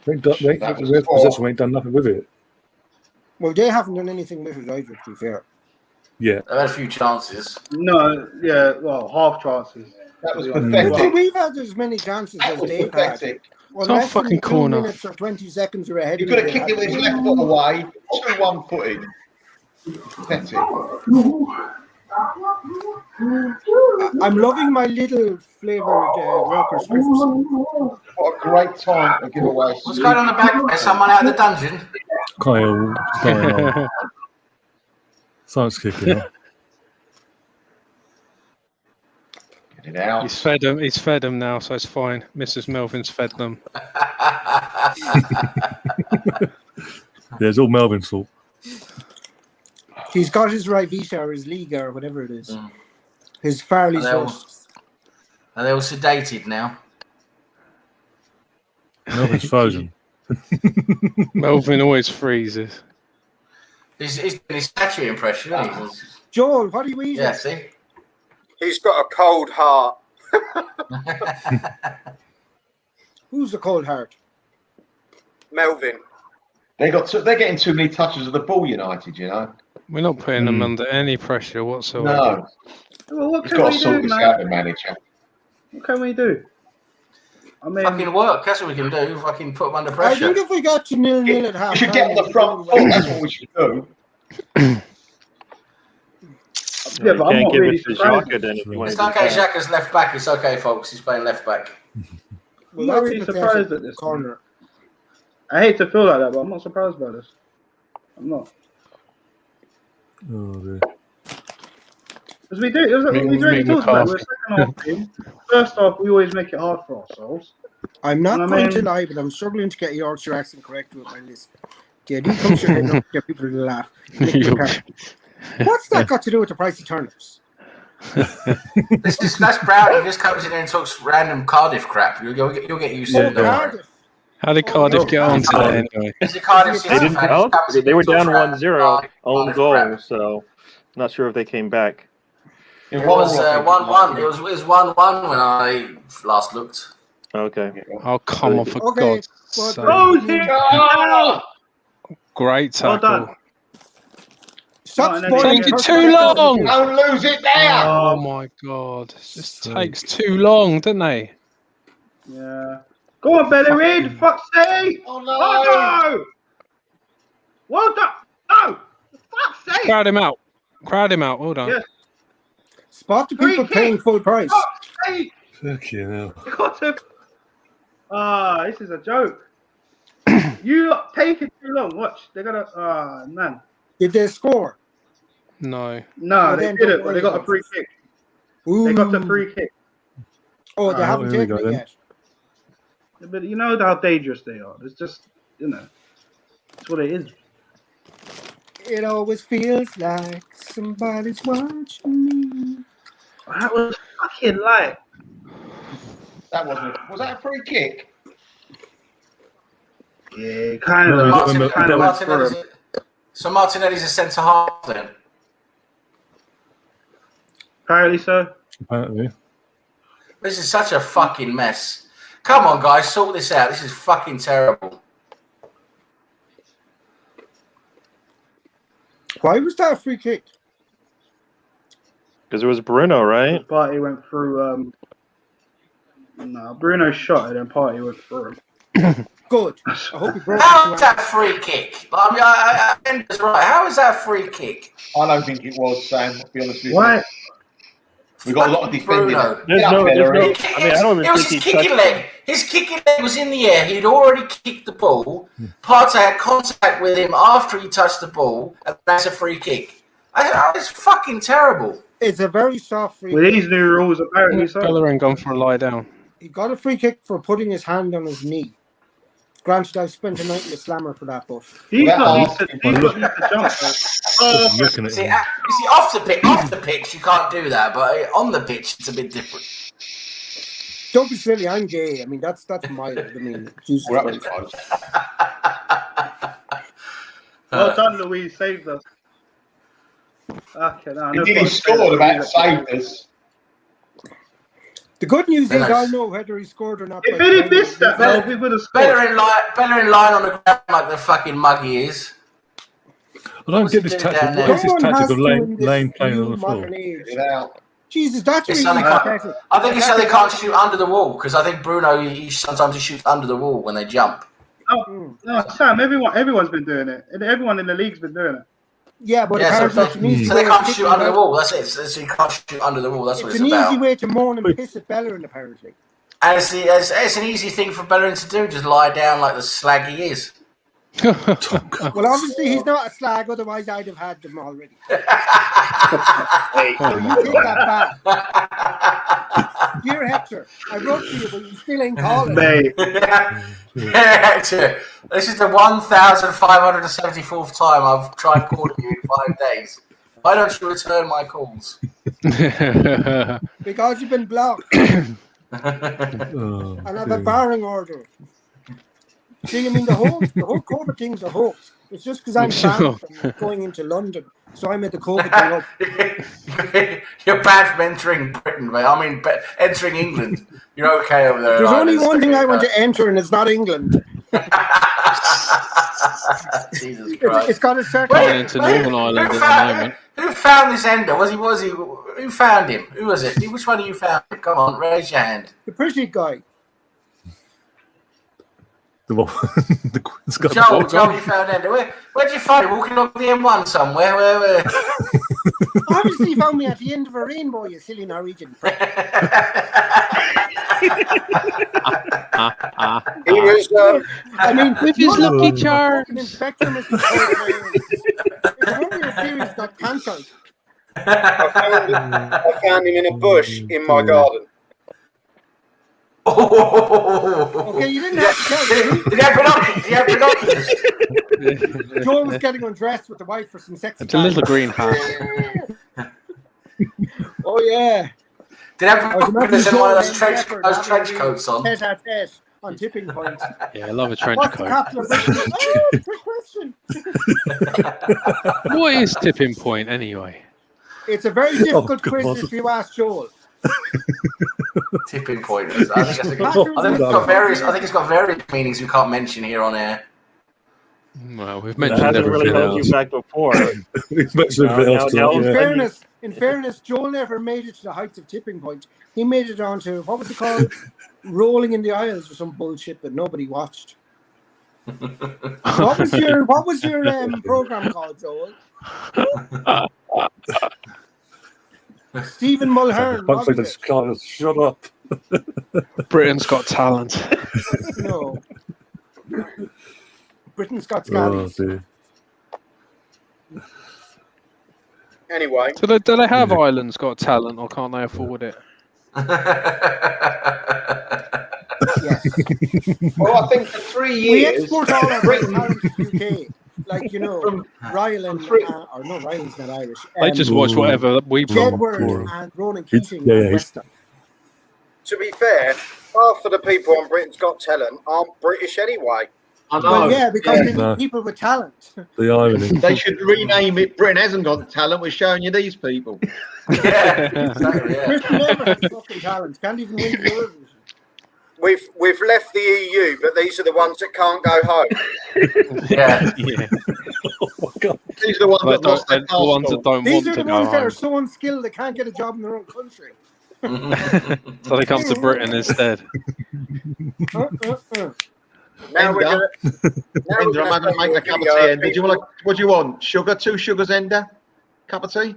A: Their possession ain't done nothing with it.
D: Well, they haven't done anything with it either, to be fair.
A: Yeah.
H: They've had a few chances.
C: No, yeah, well, half chances.
B: That was
D: But
B: pathetic.
D: we've had as many chances
B: That
D: as
B: was
D: they've had.
B: pathetic.
D: Well,
I: not
D: less than
I: fucking
D: 2
I: corner.
D: minutes or 20 seconds you're ahead.
B: He could have kicked it with his left foot away. 2 1-footed. Pathetic.
D: I'm loving my little flavoured Walker scripts.
B: What a great time to give away.
H: What's going on in the back there? Someone out of the dungeon?
A: Kyle going on. Science kicking off.
B: Get it out.
I: He's fed them. He's fed them now, so it's fine. Mrs. Melvin's fed them.
A: Yeah, it's all Melvin's fault.
D: He's got his Rivita or his Liga or whatever it is. His Farley's horse.
H: Are they all sedated now?
A: Melvin's frozen.
I: Melvin always freezes.
H: He's doing his statue impression, isn't he?
D: Joel, what are you eating?
H: Yeah, see?
E: He's got a cold heart.
D: Who's the cold heart?
E: Melvin.
B: They're getting too many touches of the ball, United, you know.
I: We're not putting them under any pressure whatsoever.
B: No.
C: Well, what
B: He's
C: can
B: got
C: we
B: to sort
C: do,
B: this
C: man?
B: out, the manager.
C: What can we do? I mean,
H: Fucking work. That's what we can do. Fucking put them under
D: I
H: pressure.
D: think if we got to 0-0 at half
B: We should get on the front foot. That's what we should do.
C: yeah, but I'm
G: Can't
C: not
G: give
C: really
G: it to
C: surprised.
G: Xhaka then if you want
H: It's
G: to do
H: okay,
G: that.
H: Xhaka's left back. It's okay, folks. He's playing left back.
C: I'm not really surprised at this
D: corner.
C: I hate to feel like that, but I'm not surprised by this. I'm not.
A: Oh, dear.
C: Because we do, it was like, we already talked about it. We're a second half team. First half, we always make it hard for ourselves.
D: I'm not
C: And I
D: going to
C: mean-
D: lie, but I'm struggling to get Yorkshire accent correct with my lisp. The idea comes to your head up to get people to laugh. What's that got to do with the price of turnips?
H: That's Brownie. He just comes in there and talks random Cardiff crap. You'll get used to it. Don't worry.
D: Cardiff.
I: How did Cardiff get on today anyway?
H: He's a Cardiff
G: They
H: City
G: didn't
H: fan. He
G: help.
H: comes in
G: They were
H: and talks
G: down
H: random
G: 1-0 own
H: Cardiff
G: goal,
H: crap.
G: so not sure if they came back.
H: It was 1-1. It was 1-1 when I last looked.
G: Okay.
I: Oh, come on, for
D: Okay,
I: God's
D: but-
I: sake.
C: Rosie! Oh!
I: Great
C: Well
I: tackle.
C: done.
D: Stop
C: Right,
D: spoiling
I: Taking
D: 30
I: too
D: seconds of
I: long.
D: the
B: Don't lose it there.
I: Oh my God. It just takes too long, doesn't they?
C: Yeah. Go on, Bellerin! Fuck's sake!
B: Oh no!
C: Oh no! Well done! No! Fuck's sake!
I: Crowd him out. Crowd him out. Well done.
C: Yeah.
D: Spot the
C: Free
D: people
C: kick.
D: paying full price.
C: Fuck's sake!
A: Fuck you now.
C: You got to. Ah, this is a joke. You lot take it too long. Watch, they're gonna. Ah, man.
D: Did they score?
I: No.
C: No,
D: Well,
C: they
D: then
C: didn't.
D: don't
C: But they
D: worry
C: got a
D: about
C: free
D: it.
C: kick.
D: Ooh.
C: They got a free kick.
D: Oh, they
A: Ah,
D: haven't
A: here we
D: taken
A: go
D: it
A: then.
D: yet.
C: But you know how dangerous they are. It's just, you know, that's what it is.
D: It always feels like somebody's watching me.
C: That was fucking light.
B: That was that a free kick?
C: Yeah, kind
A: No,
C: of.
A: no,
C: Kind of went through him.
H: So Martinelli's a centre half then.
C: Apparently so.
A: Apparently.
H: This is such a fucking mess. Come on, guys, sort this out. This is fucking terrible.
D: Why was that a free kick?
G: Because it was Bruno, right?
C: Party went through. No, Bruno shot it and Party went through him.
D: Good. I hope he broke
H: How
D: it.
H: is that a free kick? I mean, Ender's right. How is that a free kick?
B: I don't think it was, Sam. I'll be honest with
C: Why?
B: you. We've got a lot of defending.
H: Bruno.
G: There's
B: Get
G: no,
B: up,
G: there's no.
B: Bellerin.
G: I mean, I don't
H: It
G: even
H: was
G: think
H: his
G: he
H: kicking
G: touched
H: leg. His kicking leg was in the air. He'd already kicked the ball. Partey had contact with him after he touched the ball, and that's a free kick. It's fucking terrible.
D: It's a very soft free
C: With
D: kick.
C: these new rules, apparently so.
I: Bellerin gone for a lie down.
D: He got a free kick for putting his hand on his knee. Granted, I've spent a night in the slammer for that, but
C: He's
B: Well,
C: not used to jump.
A: Just looking at
H: See,
A: him.
H: you see, off the pitch, you can't do that, but on the pitch, it's a bit different.
D: don't be silly. I'm gay. I mean, that's mild. I mean, Jesus
B: Well, that was
D: Christ.
B: close.
C: Well done, Louise. Saved us. Okay, no,
B: He nearly scored about saved us.
D: The good news is
H: Nice.
D: I'll know whether he scored or not.
C: If
D: by
C: he'd
D: the
C: have
D: time
C: missed that,
D: he's-
C: though, we would have scored.
H: Better in line on the ground like the fucking mug he is.
A: I don't
H: What's
A: get
H: he
A: this
H: doing
A: tactic.
H: down there?
A: What is this
D: Someone has
A: tactic of
D: to
A: lane
D: in this
A: playing
D: new
A: on the floor?
D: modern age
B: Get it out.
D: Jesus, that's
H: It's
D: really
H: so they can't-
D: pathetic.
H: I think it's so they can't shoot under the wall because I think Bruno sometimes he shoots under the wall when they jump.
C: Oh, no, Sam, everyone's been doing it. Everyone in the league's been doing it.
D: Yeah, but
H: Yeah, so
D: apparently it's an easy
H: they
D: way of
H: can't shoot
D: kicking
H: under the
D: Bell-
H: wall. That's it. So you can't shoot under the wall. That's what
D: It's
H: it's
D: an
H: about.
D: easy way to mourn and piss at Bellerin, apparently.
H: And it's an easy thing for Bellerin to do. Just lie down like the slag he is.
D: Well, obviously he's not a slag, otherwise I'd have had them already. So you take that back. Dear Hector, I wrote to you, but you still ain't calling.
C: Mate,
H: Hector, this is the 1,574th time I've tried calling you in 5 days. Why don't you return my calls?
D: Because you've been blocked. And I've a barring order. See, I mean, the whole COVID thing's a hoax. It's just because I'm banned from going into London, so I made the COVID thing up.
H: You're banned from entering Britain, mate. I mean, entering England. You're okay over there.
D: There's only one thing I want to enter, and it's not England.
H: Jesus Christ.
D: It's got a certain.
I: Going into Northern Ireland at the moment.
H: Who found this ender? Was he? Who found him? Who was it? Which one of you found him? Come on, raise your hand.
D: The pretty guy.
A: The
H: Joel, you found ender. Where'd you find him? Walking up the M1 somewhere? Where?
D: Obviously, he found me at the end of a rainbow, you silly Norwegian.
E: He was.
D: I mean,
I: With his lucky charms.
D: Inspector Mr. It's only a series got cancelled.
E: I found him in a bush in my garden.
D: Okay, you didn't have to tell me.
H: Did you have binoculars?
D: Joel was getting undressed with the wife for some sexy
I: It's a little green hat.
D: Oh, yeah.
H: Did you have binoculars and one of those trench coats on?
D: Tete-a-tete on tipping point.
I: Yeah, I love a trench
D: What's the
I: coat.
D: capital of Britain? Oh, quick question.
I: What is tipping point anyway?
D: It's a very difficult
A: God.
D: quiz if you ask Joel.
H: Tipping point. I think it's got various meanings we can't mention here on air.
I: Well, we've
G: That
I: mentioned
G: hasn't really
I: everything
G: held
I: else.
G: you back before.
A: We've mentioned everything else,
G: Now,
A: yeah.
D: In fairness, Joel never made it to the heights of tipping point. He made it onto, what was it called? Rolling in the Aisles or some bullshit that nobody watched. What was your program called, Joel? Stephen Mulhern.
A: Thanks for
D: wasn't
A: this
D: it?
A: kind of shut up.
I: Britain's Got Talent.
D: No. Britain's Got
A: Oh,
D: Scallies.
A: dear.
E: Anyway,
I: Do they have Ireland's Got Talent, or can't they afford it?
D: Yes.
B: Well, I think for 3
D: We
B: years,
D: export all our great talent to the UK. Like, you know, Ryland, or no, Ryland's not Irish.
I: They just watch whatever we
D: Jedward
A: Sure.
D: and Ronan Keating
A: Yeah,
D: and
A: he's-
D: Weston.
E: to be fair, half of the people on Britain's Got Talent aren't British anyway.
B: I know.
D: Well, yeah, because they
A: No.
D: need people with talent.
A: The irony.
B: They should rename it. Britain hasn't got talent. We're showing you these people.
H: Yeah, exactly, yeah.
D: Britain never has fucking talent. Can't even win the Eurovision.
E: We've left the EU, but these are the ones that can't go home.
H: Yeah.
I: Yeah.
A: Oh, God.
B: These are the ones
I: But
B: that lost their
I: the ones that
B: passport.
I: don't
D: These
I: want
D: are
I: to
D: the
I: go
D: ones that are
I: home.
D: so unskilled they can't get a job in their own country.
I: So they come to Britain instead.
E: Now we're
B: Ender.
E: gonna.
B: Ender, I'm having to make a cup of tea. Ender, do you want? What do you want? Sugar? 2 sugars, Ender? Cup of tea?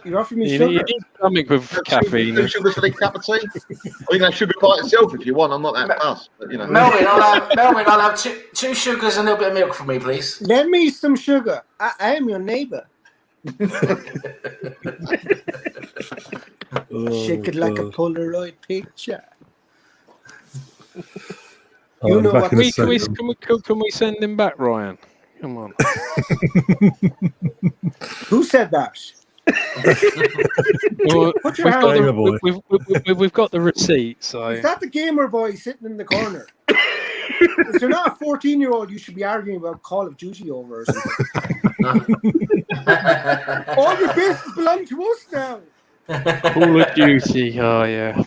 D: You're offering me
I: You
D: sugar.
I: need something with caffeine.
B: 2 sugars for the cup of tea? Or you can have sugar by itself if you want. I'm not that fussed, but you know.
H: Melvin, I'll have two sugars and a little bit of milk for me, please.
D: Lend me some sugar. I am your neighbour.
A: Oh,
D: Shake it like a
A: God.
D: Polaroid picture.
A: Oh,
D: You
A: I'm
D: know
A: back
D: what-
A: in a
I: Can we send him back, Ryan? Come on.
D: Who said that?
I: Well,
D: Put your hand
A: Gamer boy.
I: we've got the receipt, so
D: Is that the gamer boy sitting in the corner? If you're not a 14-year-old, you should be arguing about Call of Duty over or something. All your business belong to us now.
I: Call of Duty. Oh yeah.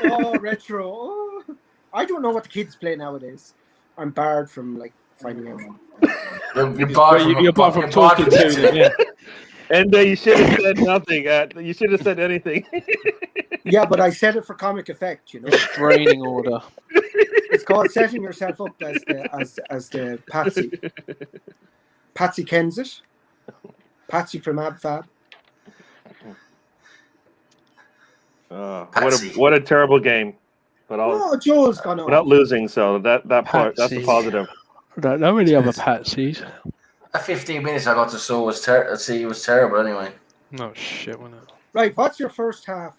D: Oh, retro. Oh. I don't know what the kids play nowadays. I'm barred from like finding out.
H: You're barred from
I: You're barred from talking to them. Yeah.
G: And you should have said nothing. You should have said anything.
D: Yeah, but I said it for comic effect, you know.
I: Restraining order.
D: It's called setting yourself up as the Patsy. Patsy kens it. Patsy from Ab Fab.
G: What a terrible game. But
D: Joel's gone on.
G: Without losing, so that part, that's a positive.
I: Don't know any other Patsies.
H: The 15 minutes I got to see was terrible anyway.
I: No shit, wasn't it?
D: Right, what's your first half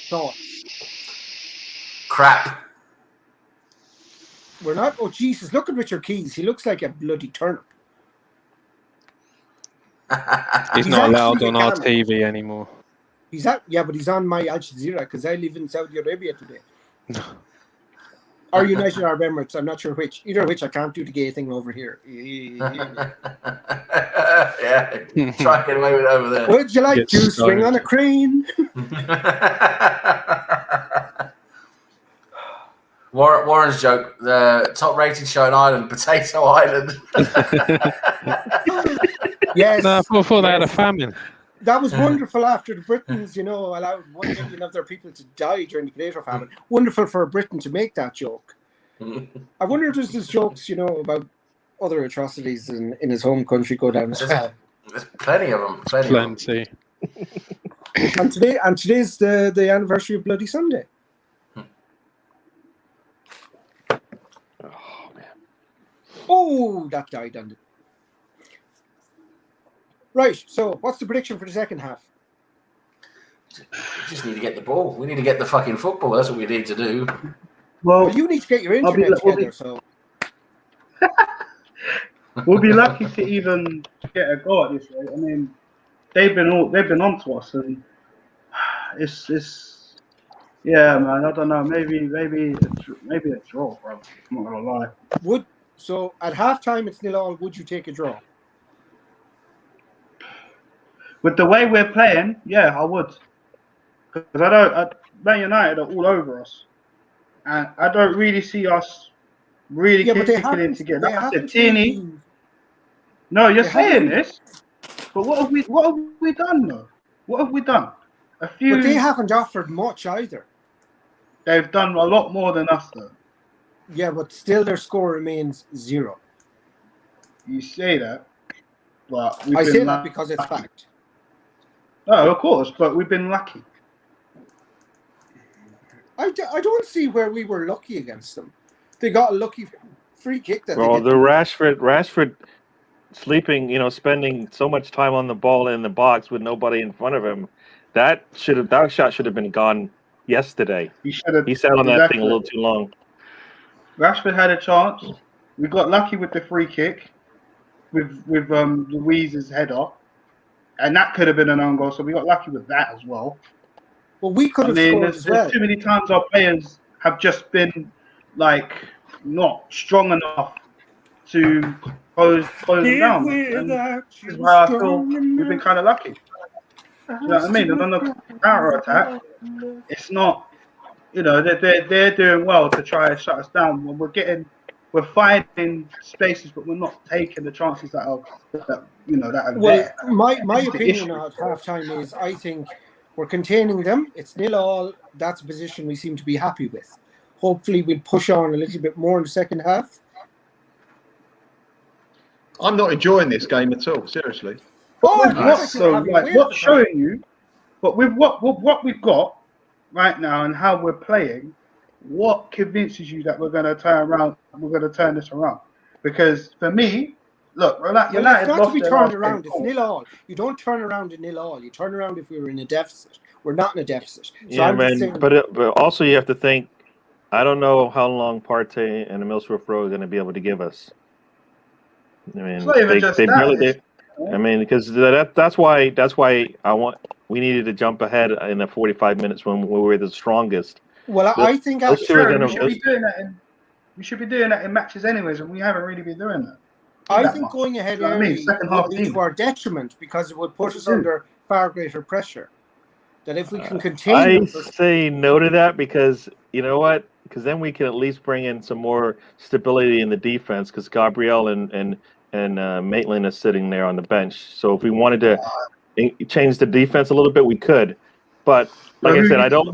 D: thoughts?
H: Crap.
D: We're not. Oh Jesus! Look at Richard Keys. He looks like a bloody turnip.
I: He's not allowed on our TV anymore.
D: But he's on my Al Jazeera because I live in Saudi Arabia today. Or United Arab Emirates. I'm not sure which. Either which, I can't do the gay thing over here.
H: Yeah, try to get away with it over there.
D: Would you like to swing on a crane?
H: Warren's joke: the top-rated show in Ireland, Potato Island.
D: Yes.
I: No, before they had a famine.
D: That was wonderful after the Britons, allowed 1 million of their people to die during the potato famine. Wonderful for Britain to make that joke. I wonder if there's jokes, about other atrocities in his home country go down as well.
H: There's plenty of them.
I: Plenty.
D: And today's the anniversary of Bloody Sunday.
G: Oh man!
D: Oh, that died on the. Right. So, what's the prediction for the second half?
H: We just need to get the ball. We need to get the fucking football. That's what we need to do.
C: Well,
D: you need to get your internet together. So
C: we'll be lucky to even get a go at this rate. I mean, they've been on to us, and it's yeah, man. I don't know. Maybe a draw, bro. I'm not gonna lie.
D: So at halftime it's 0-0. Would you take a draw?
C: With the way we're playing, yeah, I would. Because Man United are all over us, and I don't really see us really kicking in together. Like I said, Tierney. No, you're saying this, but what have we done though? What have we done? But
D: they haven't offered much either.
C: They've done a lot more than us though.
D: Yeah, but still their score remains 0.
C: You say that, but
D: I say that because it's fact.
C: No, of course, but we've been lucky.
D: I don't see where we were lucky against them. They got a lucky free kick that.
G: Well, the Rashford sleeping, spending so much time on the ball in the box with nobody in front of him. That shot should have been gone yesterday. He sat on that thing a little too long.
C: Rashford had a chance. We got lucky with the free kick with Louise's header, and that could have been an own goal. So we got lucky with that as well.
D: Well, we could have scored as well.
C: There's too many times our players have just been not strong enough to close them down. And this is where I feel we've been kind of lucky. You know what I mean? And on the counter attack, it's not. They're doing well to try and shut us down. When we're finding spaces, but we're not taking the chances that are there.
D: My opinion at halftime is I think we're containing them. It's 0-0. That's a position we seem to be happy with. Hopefully, we'll push on a little bit more in the second half.
B: I'm not enjoying this game at all. Seriously.
C: What's showing you? But with what we've got right now and how we're playing, what convinces you that we're going to turn around? We're going to turn this around? Because for me, look, United
D: it's not
C: lost
D: to be
C: their
D: turned
C: last
D: around.
C: game.
D: It's 0-0. You don't turn around in 0-0. You turn around if we were in a deficit. We're not in a deficit. So
G: yeah, man. But also you have to think. I don't know how long Partey and the Millsworth Road are going to be able to give us. I mean,
C: It's not even just
G: they
C: that.
G: barely did. I mean, because that's why we needed to jump ahead in the 45 minutes when we were the strongest.
D: Well, I think
C: we should be doing that in matches anyways, and we haven't really been doing that.
D: I think going ahead early would be to our detriment because it would put us under far greater pressure. That if we can contain them,
G: say no to that because you know what? Because then we can at least bring in some more stability in the defense. Because Gabriel and Maitland is sitting there on the bench. So if we wanted to change the defense a little bit, we could. But like I said, I don't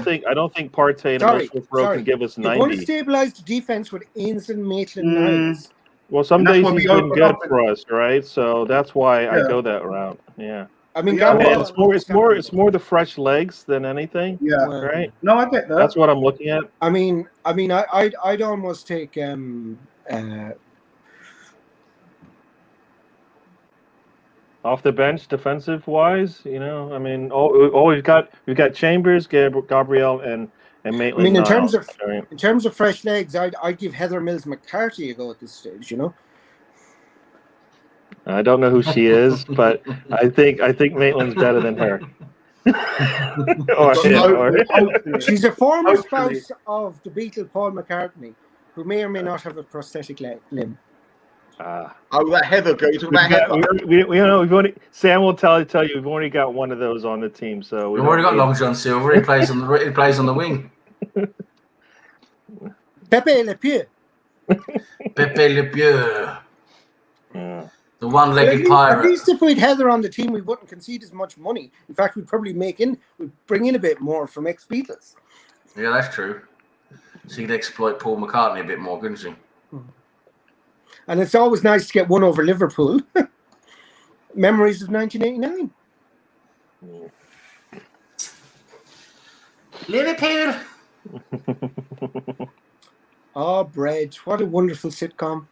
G: think Partey and Middlesbrough Road can give us 90.
D: You're going to stabilize the defense with Ains and Maitland Niles.
G: Well, some days he's been good for us, right? So that's why I go that route. Yeah.
D: I mean,
G: it's more the fresh legs than anything.
C: Yeah.
G: Right.
C: No, I get that.
G: That's what I'm looking at.
D: I mean, I'd almost take
G: off the bench, defensive wise. You know, I mean, we've got Chambers, Gabriel, and Maitland.
D: I mean, in
G: Niles,
D: terms of fresh legs, I'd give Heather Mills McCarthy a go at this stage. You know.
G: I don't know who she is, but I think Maitland's better than her.
D: She's a former spouse of the Beatle Paul McCartney, who may or may not have a prosthetic limb.
B: That Heather girl. You talking about Heather?
G: Sam will tell you we've only got one of those on the team, so
H: we've already got Long John Silver. He plays on the wing.
D: Pepe Le Pew.
H: Pepe Le Pew. Yeah. The one-legged pirate.
D: At least if we'd Heather on the team, we wouldn't concede as much money. In fact, we'd probably we'd bring in a bit more from ex-Beatles.
H: Yeah, that's true. She'd exploit Paul McCartney a bit more, couldn't she?
D: And it's always nice to get one over Liverpool. Memories of 1989.
H: Liverpool.
D: Oh, Bread. What a wonderful sitcom.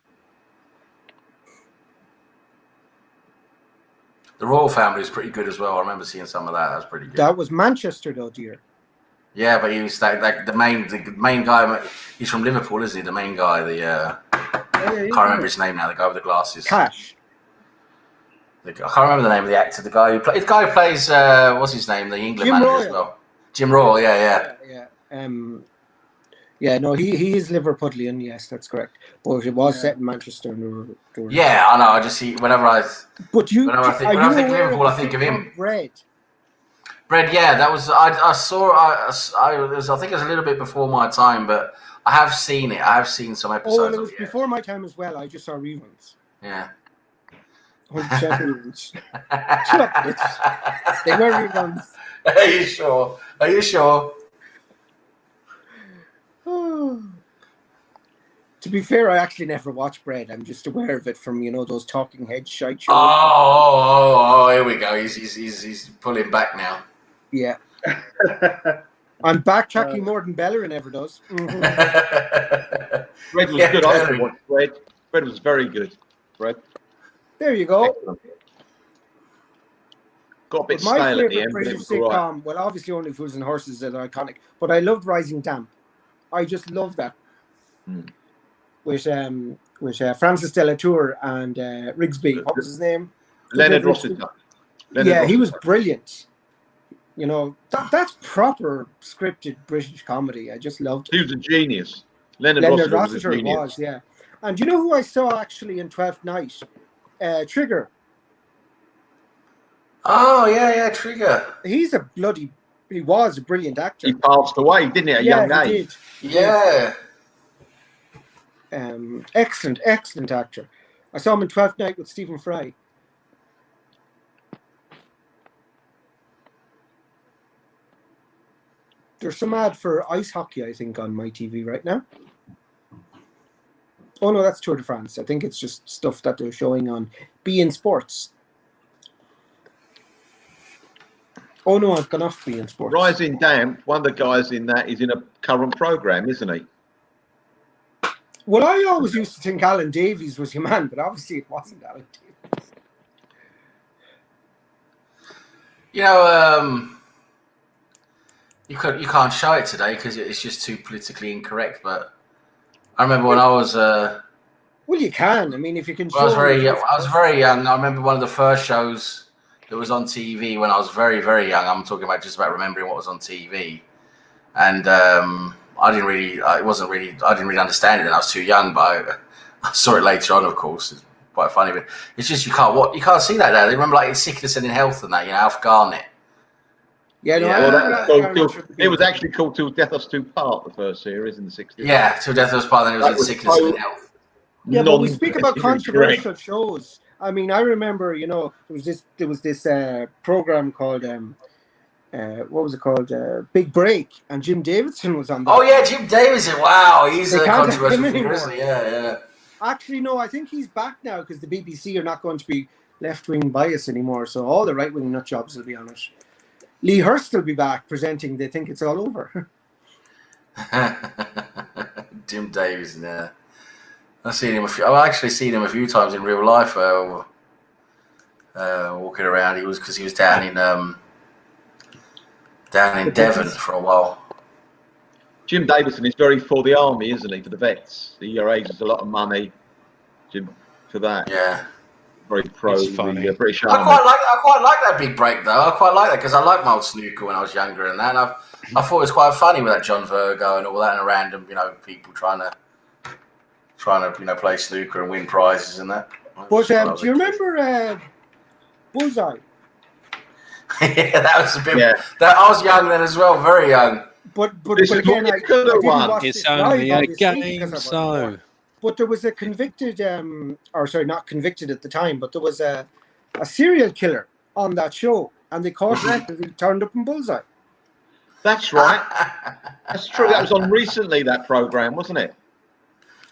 H: The Royal Family is pretty good as well. I remember seeing some of that. That was pretty good.
D: That was Manchester, though, dear.
H: Yeah, but he was like the main guy. He's from Liverpool, isn't he? The main guy. Can't remember his name now. The guy with the glasses.
D: Cash.
H: I can't remember the name of the actor. The guy who plays what's his name? The England manager as well. Jim Royle. Yeah.
D: No, he is Liverpudlian. Yes, that's correct. But it was set in Manchester.
H: Yeah, I know. I just see whenever I think Liverpool, I think of him. Bread, yeah, that was. I think it was a little bit before my time, but I have seen it. I have seen some episodes.
D: Oh, it was before my time as well. I just saw reruns.
H: Yeah.
D: 100% reruns. Shut up, bitch. They were reruns.
H: Are you sure?
D: To be fair, I actually never watched Bread. I'm just aware of it from those talking head shite shows.
H: Oh, here we go. He's pulling back now.
D: Yeah. I'm backtracking more than Bellerin ever does. Mm-hmm.
B: Bread was good. I watched Bread. Bread was very good. Bread.
D: There you go.
B: Excellent. Got a bit stale at the end.
D: British sitcom, well, obviously Only Fools and Horses is iconic, but I loved Rising Damp. I just loved that. With Francis de la Tour and Rigsby. What was his name?
B: Leonard Rossiter.
D: He was brilliant. That's proper scripted British comedy. I just loved it.
B: He was a genius. Leonard Rossiter was,
D: yeah. And you know who I saw actually in 12th Night? Trigger.
H: Oh, yeah, Trigger.
D: He was a brilliant actor.
B: He passed away, didn't he, at a young age?
H: Yeah.
D: Excellent actor. I saw him in 12th Night with Stephen Fry. There's some ad for ice hockey, I think, on my TV right now. Oh, no, that's Tour de France. I think it's just stuff that they're showing on beIN Sports. Oh, no, I've gone off beIN Sports.
B: Rising Damp, one of the guys in that is in a current programme, isn't he?
D: Well, I always used to think Alan Davies was your man, but obviously it wasn't Alan Davies.
H: You can't show it today because it's just too politically incorrect. But I remember when I was.
D: Well, you can. I mean, if you can.
H: I was very young. I remember one of the first shows that was on TV when I was very, very young. I'm talking about just about remembering what was on TV, and I didn't really understand it. And I was too young, but I saw it later on. Of course, it's quite funny. But it's just you can't see that now. They remember like in Sickness and in Health and that. Alf Garnett.
D: Yeah, no,
B: it was actually called Till Death Us Do Part, the first series in the 60s.
H: Yeah, Till Death Us Part, then it was in Sickness and in Health.
D: Yeah, but we speak about
B: non-competitive
D: controversial shows. I mean, I remember, there was this program called what was it called? Big Break, and Jim Davidson was on that.
H: Oh yeah, Jim Davidson. Wow, he's
D: They
H: a
D: can't have
H: controversial
D: him
H: figure,
D: anymore.
H: isn't he? Yeah.
D: Actually, no, I think he's back now because the BBC are not going to be left-wing biased anymore. So all the right-wing nut jobs will be on it. Lee Hurst will be back presenting. They think it's all over.
H: Jim Davidson. Yeah, I've actually seen him a few times in real life. Walking around, he was down in Devon for a while.
B: Jim Davidson is very for the army, isn't he? For the vets, he raises a lot of money. Jim, for that.
H: Yeah.
B: Very pro the British Army.
H: I quite like that Big Break though. I quite like that because I liked my old snooker when I was younger and that. And I thought it was quite funny with that John Virgo and all that, and random people trying to play snooker and win prizes and that.
D: But do you remember Bullseye?
H: Yeah, that was a bit. Yeah. I was young then as well, very young.
D: But again, I didn't watch
I: it's
D: this
I: only
D: live,
I: a game, so.
D: But there was a convicted, not convicted at the time, but there was a serial killer on that show, and they caught him because he turned up in Bullseye.
B: That's right. That's true. That was on recently, that program, wasn't it?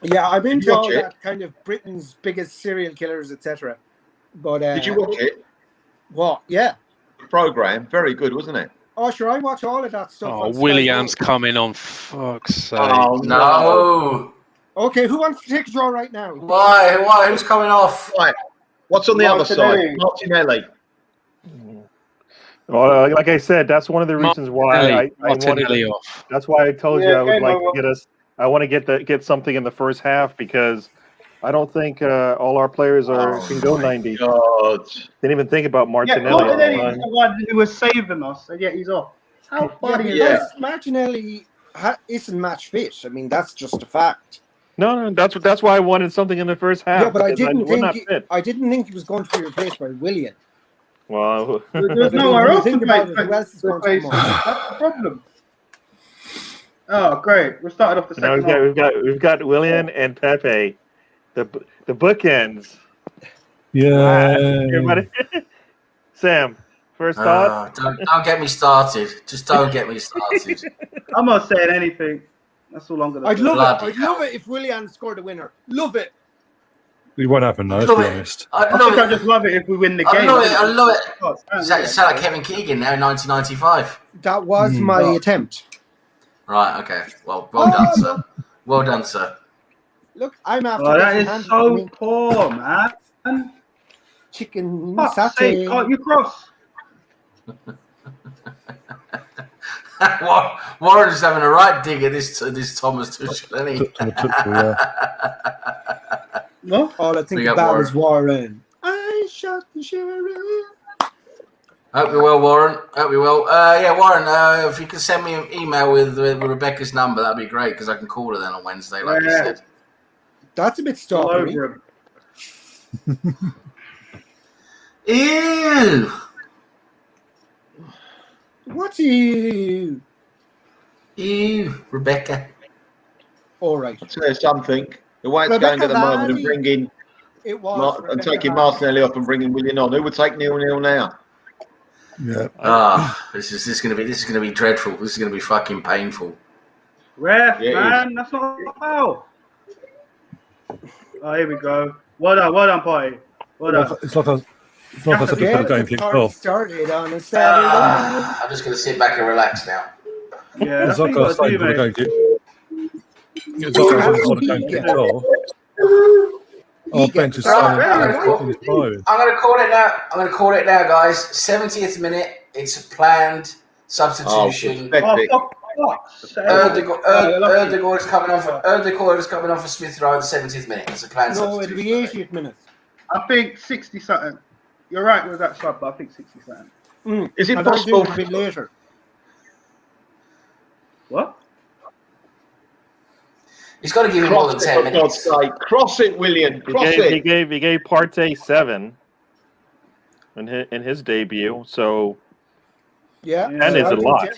D: Yeah, I'm into all that kind of Britain's biggest serial killers, etc. But
B: did you watch it?
D: What? Yeah.
B: The program, very good, wasn't it?
D: Oh, sure, I watch all of that stuff.
I: Oh, William's coming on, fuck's sake.
H: Oh, no.
D: Okay, who wants to take a draw right now?
H: Why? Who's coming off?
B: Right. What's on the other side? Martinelli.
G: Well, like I said, that's one of the reasons why I wanted
I: off.
G: That's why I told you I would like to get us. I want to get something in the first half because I don't think all our players can go 90.
B: God.
G: Didn't even think about Martinelli.
C: Yeah, Martinelli is the one who was saving us, and yet he's off. How funny is that?
D: Martinelli isn't match fit. I mean, that's just a fact.
G: No, that's why I wanted something in the first half.
D: Yeah, but I didn't think he was going to be replaced by Willian.
G: Well,
C: there's nowhere else to play. That's the problem. Oh, great! We're starting off the second half.
G: We've got Willian and Pepe, the bookends.
A: Yeah.
G: Everybody. Sam, first thought.
H: Don't get me started. Just don't get me started.
C: I'm not saying anything. That's all I'm gonna.
D: I'd love it if Willian scored a winner. Love it.
A: It won't happen now, let's be honest.
C: I just love it if we win the game.
H: I love it. You sound like Kevin Keegan now, 1995.
D: That was my attempt.
H: Right, okay. Well done, sir. Well done, sir.
D: Look, I'm after
C: that is so poor, man.
D: Chicken
C: satay. Can't you cross?
H: Warren's having a right dig at this Thomas Tuchel, isn't he?
D: No? All I think about is Warren. I shot the sheriff.
H: Hope you're well, Warren. Hope you're well. Warren, if you can send me an email with Rebecca's number, that'd be great because I can call her then on Wednesday, like you said.
D: That's a bit stalkery.
H: Ew.
D: What's you?
H: Ew, Rebecca.
D: All right.
B: I'll tell you something. The way it's going at the moment and bringing taking Martinelli off and bringing Willian on, who would take 0-0 now?
A: Yeah.
H: This is gonna be dreadful. This is gonna be fucking painful.
C: Ref, man, that's not a foul. Oh, here we go. Well done, Potty. Well done.
A: It's like a game kicked off.
D: Started on a Saturday.
H: I'm just gonna sit back and relax now.
C: Yeah,
A: it's like a game kicked. It's like a game kicked off. Oh, bench is
H: I'm gonna call it now, guys. 70th minute. It's a planned substitution. Erdegor is coming on for Smith Rowe at the 70th minute. It's a planned substitution.
D: No, it'll be 80th minute.
C: I think 60 something. You're right with that sub, but I think 60 something.
B: Is it possible?
D: A bit later.
C: What?
H: He's got to give him more than 10 minutes.
B: Cross it, William.
G: He gave Partey 7 in his debut. So
D: yeah,
G: and it's a lot.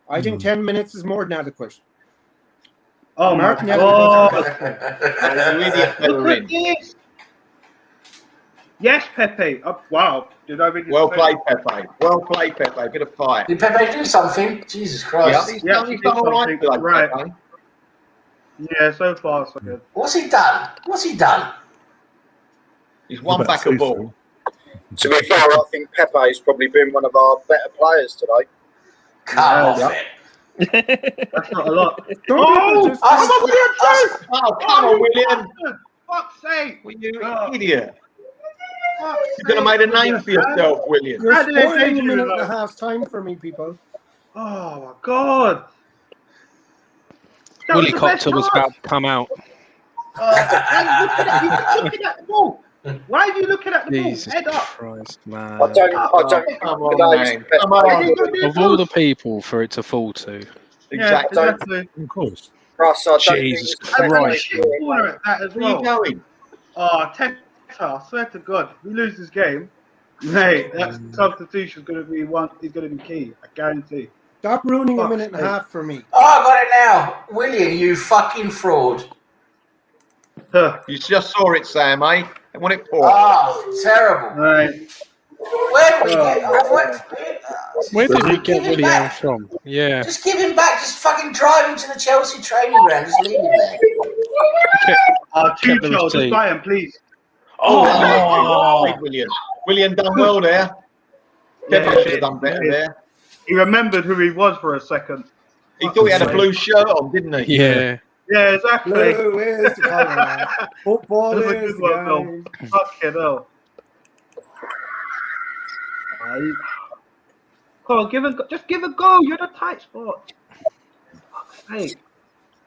D: I think 10 minutes is more than adequate.
C: Oh my
D: Martin
C: God!
B: You idiot fella
C: Look at
B: in.
C: this. Yes, Pepe. Wow. Did I really?
B: Well played, Pepe. Well played, Pepe. Bit of fight.
H: Did Pepe do something? Jesus
B: Yeah,
H: Christ.
B: he's
C: Yeah,
B: done,
C: he
B: he's
C: did
B: done all right
C: something.
B: today,
C: Right.
B: Pepe.
C: Yeah, so far so good.
H: What's he done? What's he done?
B: He's won
A: About
B: back a
A: to say
B: ball.
E: To be fair, I think Pepe's probably been one of our better players today.
H: Come off
C: yeah.
H: it.
C: That's not a lot.
D: Don't
C: Oh,
D: people just-
C: come on, William!
B: Oh, come on, William.
C: For fuck's sake!
B: Well, you idiot.
C: Fuck's
B: You could have made a name for yourself, William.
D: You're
C: How did they
D: spoiling
C: change
D: a
C: you,
D: minute and a
C: though?
D: half time for me, people.
C: Oh my God! That
I: Willie
C: was the best
I: Copter was
C: pass.
I: about to come out.
C: He's looking at the ball. Why are you looking at the
I: Jesus
C: ball? Head up.
I: Christ,
E: I
I: man.
E: don't
B: Come on, man. Come
C: What are
B: on.
C: you gonna do,
I: Of all the
C: Bruce?
I: people for it to fall to.
C: Yeah,
B: Exactly.
C: exactly.
A: Of course.
E: Russ, I don't
I: Jesus
E: think
C: And
I: Christ.
C: a shit corner at that as
B: Where are you
C: well.
B: going?
C: Oh, Teta, I swear to God, if we lose this game, mate, that substitution's gonna be key. I guarantee.
D: Stop ruining a
C: Fuck's
D: minute and a
C: sake.
D: half for me.
H: Oh, I got it now. William, you fucking fraud.
C: Huh.
B: You just saw it, Sam, eh? And won it for.
H: Oh, terrible.
C: Right.
H: Where did we get
I: Where did we
H: Give
I: get
H: him
I: William
H: back.
I: from? Yeah.
H: Just give him back. Just fucking drive him to the Chelsea training ground. Just leave him there.
C: Two
I: Kept the
C: Charles, just
I: receipt.
C: buy him, please.
B: Oh, William. William done well there. Definitely should have done better there.
C: He remembered who he was for a second.
B: He thought he had a blue shirt on, didn't he?
I: Yeah.
C: Yeah, exactly.
D: Blue is the colour. Football
C: That's a
D: is
C: good
D: the
C: one, Bill.
D: game.
C: Fucking hell. Come on, just give a go. You're the tight spot. Hey,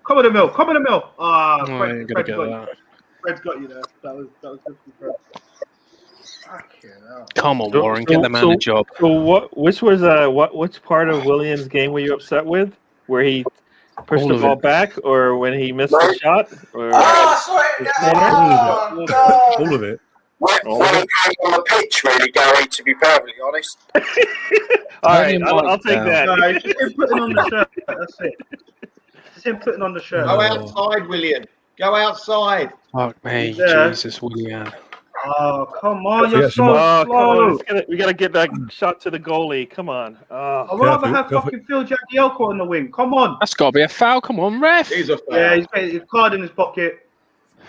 C: come on the mill. Come on the mill. Ah,
I: Oh, I ain't gonna get that.
C: Fred's got you there. That was good for Fred. Fucking hell.
I: Come on, Warren, get the man a job.
G: So which part of Williams' game were you upset with? Where he pushed
I: All
G: the
I: of
G: ball
I: it.
G: back, or when he missed the shot? Or
H: Oh, sorry. Oh, God.
A: All of it.
E: When he came on the pitch, really, Gary, to be perfectly honest.
G: all right,
I: didn't
G: I'll
I: like
G: take
I: that.
G: that.
C: No, it's just him putting on the shirt. That's it. It's him putting on the shirt.
B: Go outside, William. Go outside.
I: Fuck me,
C: Yeah.
I: Jesus, William.
C: Oh, come on. You're
A: Yes,
C: so
G: Oh, come on.
C: slow.
G: We gotta get that shot to the goalie. Come on.
C: I'd
G: Oh.
C: rather
A: Careful,
C: have
A: careful.
C: fucking Phil Jagielko on the wing. Come on.
I: That's got to be a foul. Come on, ref.
B: He's a foul.
C: Yeah, he's got his card in his pocket.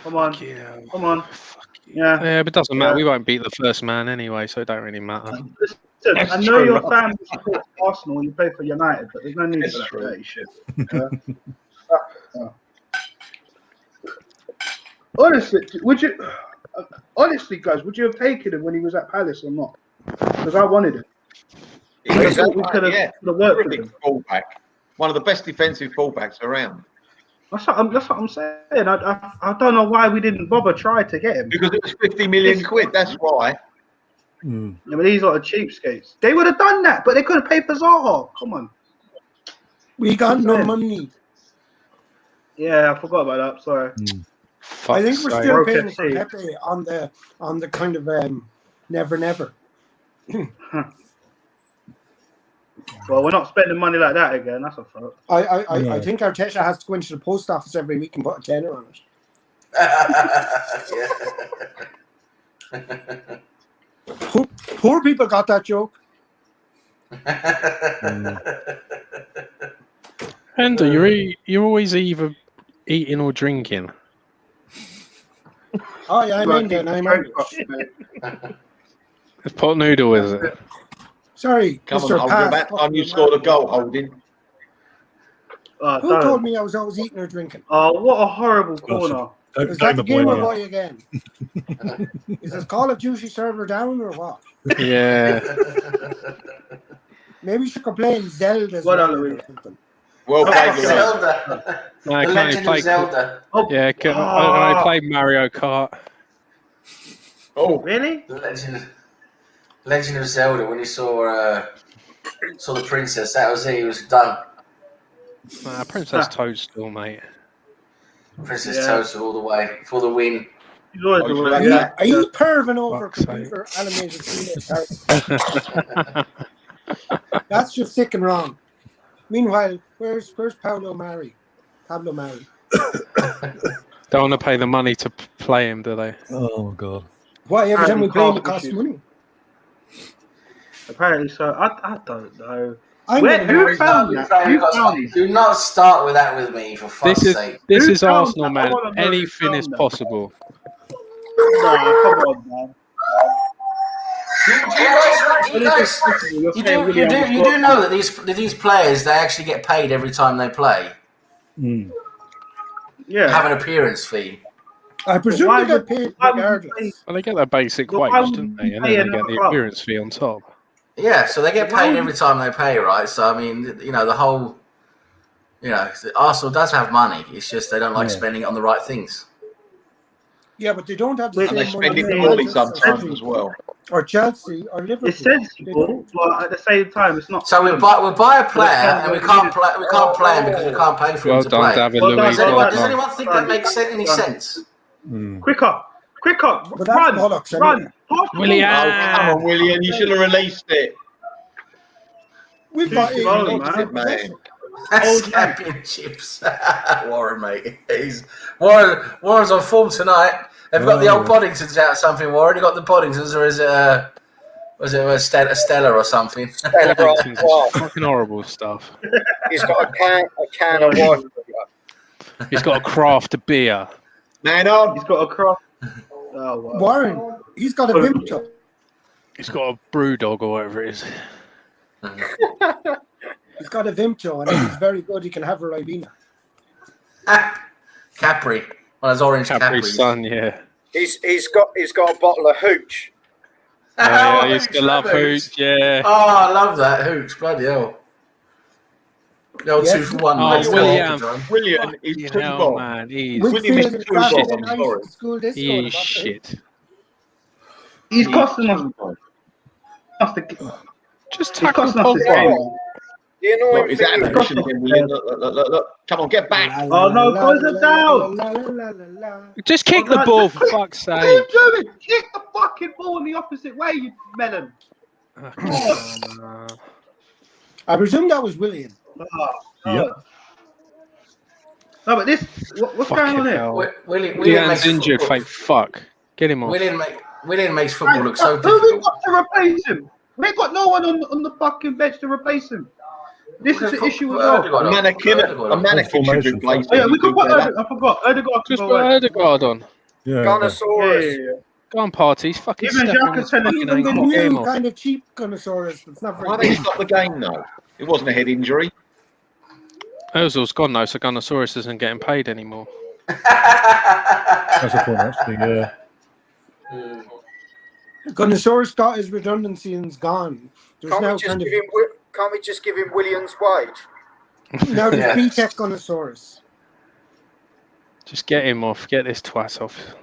C: Come on.
I: Yeah.
C: Come on.
I: Fuck you.
C: Yeah.
I: Yeah, but it doesn't matter.
C: Yeah.
I: We won't beat the first man anyway, so it don't really matter.
C: Listen,
B: That's
C: I know
B: true,
C: your
B: Rob.
C: family supports Arsenal and you play for United, but there's no need
B: That's
C: for that
B: true.
C: dirty shit. Yeah. Honestly, guys, would you have taken him when he was at Palace or not? Because I wanted him.
B: He's
C: I thought we could have worked with him.
B: terrific fullback. One of the best defensive fullbacks around.
C: That's what I'm saying. I don't know why we didn't bother try to get him.
B: Because it was 50 million quid. That's why.
A: Mm.
C: I mean, these are cheapskates. They would have done that, but they couldn't pay for Zaha. Come on.
D: We got no money.
C: Yeah, I forgot about that. Sorry.
I: Fuck's
D: I think we're
I: sake.
D: still paying for
C: Okay.
D: Pepe on the kind of never.
C: Well, we're not spending money like that again. That's a fact.
D: I think Arteta has to go into the post office every week and put a tenner on it. Poor people got that joke.
I: Ender, you're always either eating or drinking.
D: Oh yeah, I'm Indian.
I: It's pot noodle, is it?
D: Sorry,
B: Come
D: Mr.
B: on,
D: Pass.
B: about time you scored a goal, Holding.
D: Who told me I was always eating or drinking?
C: Oh, what a horrible corner.
D: Is that the Gamer Boy again? Is this Call of Duty server down or what?
I: Yeah.
D: Maybe you should complain Zelda's
C: What
D: running
C: other
D: or
C: reason?
D: something.
B: Well played, Lewis.
H: Zelda.
I: No, I
H: The
I: can only
H: Legend
I: play.
H: of Zelda.
C: Oh,
I: Yeah, I play Mario Kart.
B: Oh,
C: really?
H: The Legend of Zelda. When he saw the princess, that was it. He was done.
I: Nah, Princess Toadstool, mate.
H: Princess
C: Yeah.
H: Toadstool all the way for the win.
C: He's always
B: Oh,
C: the
B: you
C: one.
B: like
C: Yeah.
D: Are you perving over
I: Fuck's
D: computer animated 3D characters? That's just sick and wrong. Meanwhile, where's Pablo Mari?
I: Don't want to pay the money to play him, do they?
A: Oh God.
D: Why every time we play him, it
C: Cardiff
D: costs
C: issues.
D: money?
C: Apparently so. I don't know.
D: I'm
C: Where,
D: gonna
C: who
D: marry
C: found
D: you.
C: that? Who found it?
H: Do not start with that with me, for fuck's sake.
I: This
C: Who
I: is
C: found
I: Arsenal,
C: that? I
I: man.
C: wanna know who
I: Anything
C: found
I: is
C: that.
I: possible.
C: Nah, come on, man.
H: You do know that these players, they actually get paid every time they play.
C: Yeah.
H: Have an appearance fee.
D: I presume
C: why
D: they get
C: would-
D: paid
C: why would you
D: regardless.
I: Well, they get their basic
C: But
I: wage,
C: why would
I: don't
C: you
I: they? And
C: pay
I: then they get
C: another
I: the
C: club?
I: appearance fee on top.
H: Yeah, so they get
C: Why
H: paid
C: would-
H: every time they play, right? So I mean, you know, the whole, you know, Arsenal does have money. It's just they don't like spending it on the right things.
D: Yeah, but they don't have the
B: And they
D: same
B: spend
D: money
B: it
D: as
B: poorly
D: Manchester
B: sometimes
D: City
B: as well.
D: or Chelsea or Liverpool.
C: It's sensible, but at the same time, it's not.
H: So we buy a player and we can't
C: play.
H: play him because we can't pay for him
I: Well
H: to
I: done,
H: play.
I: David
C: Well done,
I: Luiz.
C: well
I: Well
H: Does
I: done.
H: anyone think that makes any sense?
C: Quicker,
D: But that's
C: run,
D: bollocks,
C: run.
D: anyway.
C: Pass the
I: William.
C: ball.
B: Oh, come on, William. You should have released it.
D: We've got
C: Too
D: 80
C: slow,
D: minutes
C: man.
D: in possession.
H: That's championships. Warren, mate. Warren's on form tonight. Have you got the old Poddingtons out or something, Warren? You got the Poddingtons, or is it was it a Stella or something?
I: Poddington's is fucking horrible stuff.
E: He's got a can of wine.
I: He's got a craft beer.
B: Man on.
C: He's got a cross. Oh, wow.
D: Warren, he's got a Vimto.
I: He's got a brew dog or whatever it is.
D: He's got a Vimto, and if he's very good, he can have a Ribena.
H: Capri. One of those orange
I: Capri's
H: Capris.
I: son, yeah.
E: He's got a bottle of hooch.
I: Oh, yeah, he's got love hooch, yeah.
H: Oh, I love that hooch. Bloody hell. The old 2 for 1.
I: Oh,
H: mate.
I: William.
B: William is
I: You
B: too
I: know,
B: bold.
I: man, he's
B: William is too bold. I'm
D: Nice
B: sorry.
D: school disco.
I: he is shit.
C: He's costing us the
I: Just
C: He's
I: tackle
C: costing us this
I: Pogba.
C: game.
E: The annoying
B: Look, is that
E: thing
B: an aggression again, William? Look. Come on, get back.
C: Oh, no, close it down.
I: Just kick the ball, for fuck's
C: What are you
I: sake.
C: doing? Kick the fucking ball in the opposite way, you melon.
D: I presume that was William.
A: Yep.
C: No, but this, what's going on here?
H: William
I: William's
H: makes
I: injured,
H: football-
I: fake fuck. Get him off.
H: William makes football look so
C: Who have we
H: difficult.
C: got to replace him? We ain't got no one on the fucking bench to replace him. This is the issue as well.
B: A mannequin should replace
C: Oh, yeah,
B: him.
C: we could put Odegaard. I forgot. Odegaard
I: Just
C: can
I: put
C: go away.
I: Odegaard on.
A: Yeah.
E: Gunnosaurus.
I: Go on, parties. Fucking
C: Even
I: step on
C: Xhaka
I: his
C: said it.
I: fucking
D: Even the
I: ankle. Get him
D: new
I: off.
D: kind of cheap Gunnosaurus. It's not
B: Why
D: very
B: they
D: good.
B: stop the game though? It wasn't a head injury.
I: Ozil's gone though, so Gunnosaurus isn't getting paid anymore.
A: That's a point, actually. Yeah.
D: Gunnosaurus got his redundancy and is gone. There's
E: Can't
D: now
E: we just
D: kind of
E: give him? Can't we just give him Williams' wage?
D: now there's
H: Yeah.
D: B-Tech Gunnosaurus.
I: Just get him off. Get this twat off.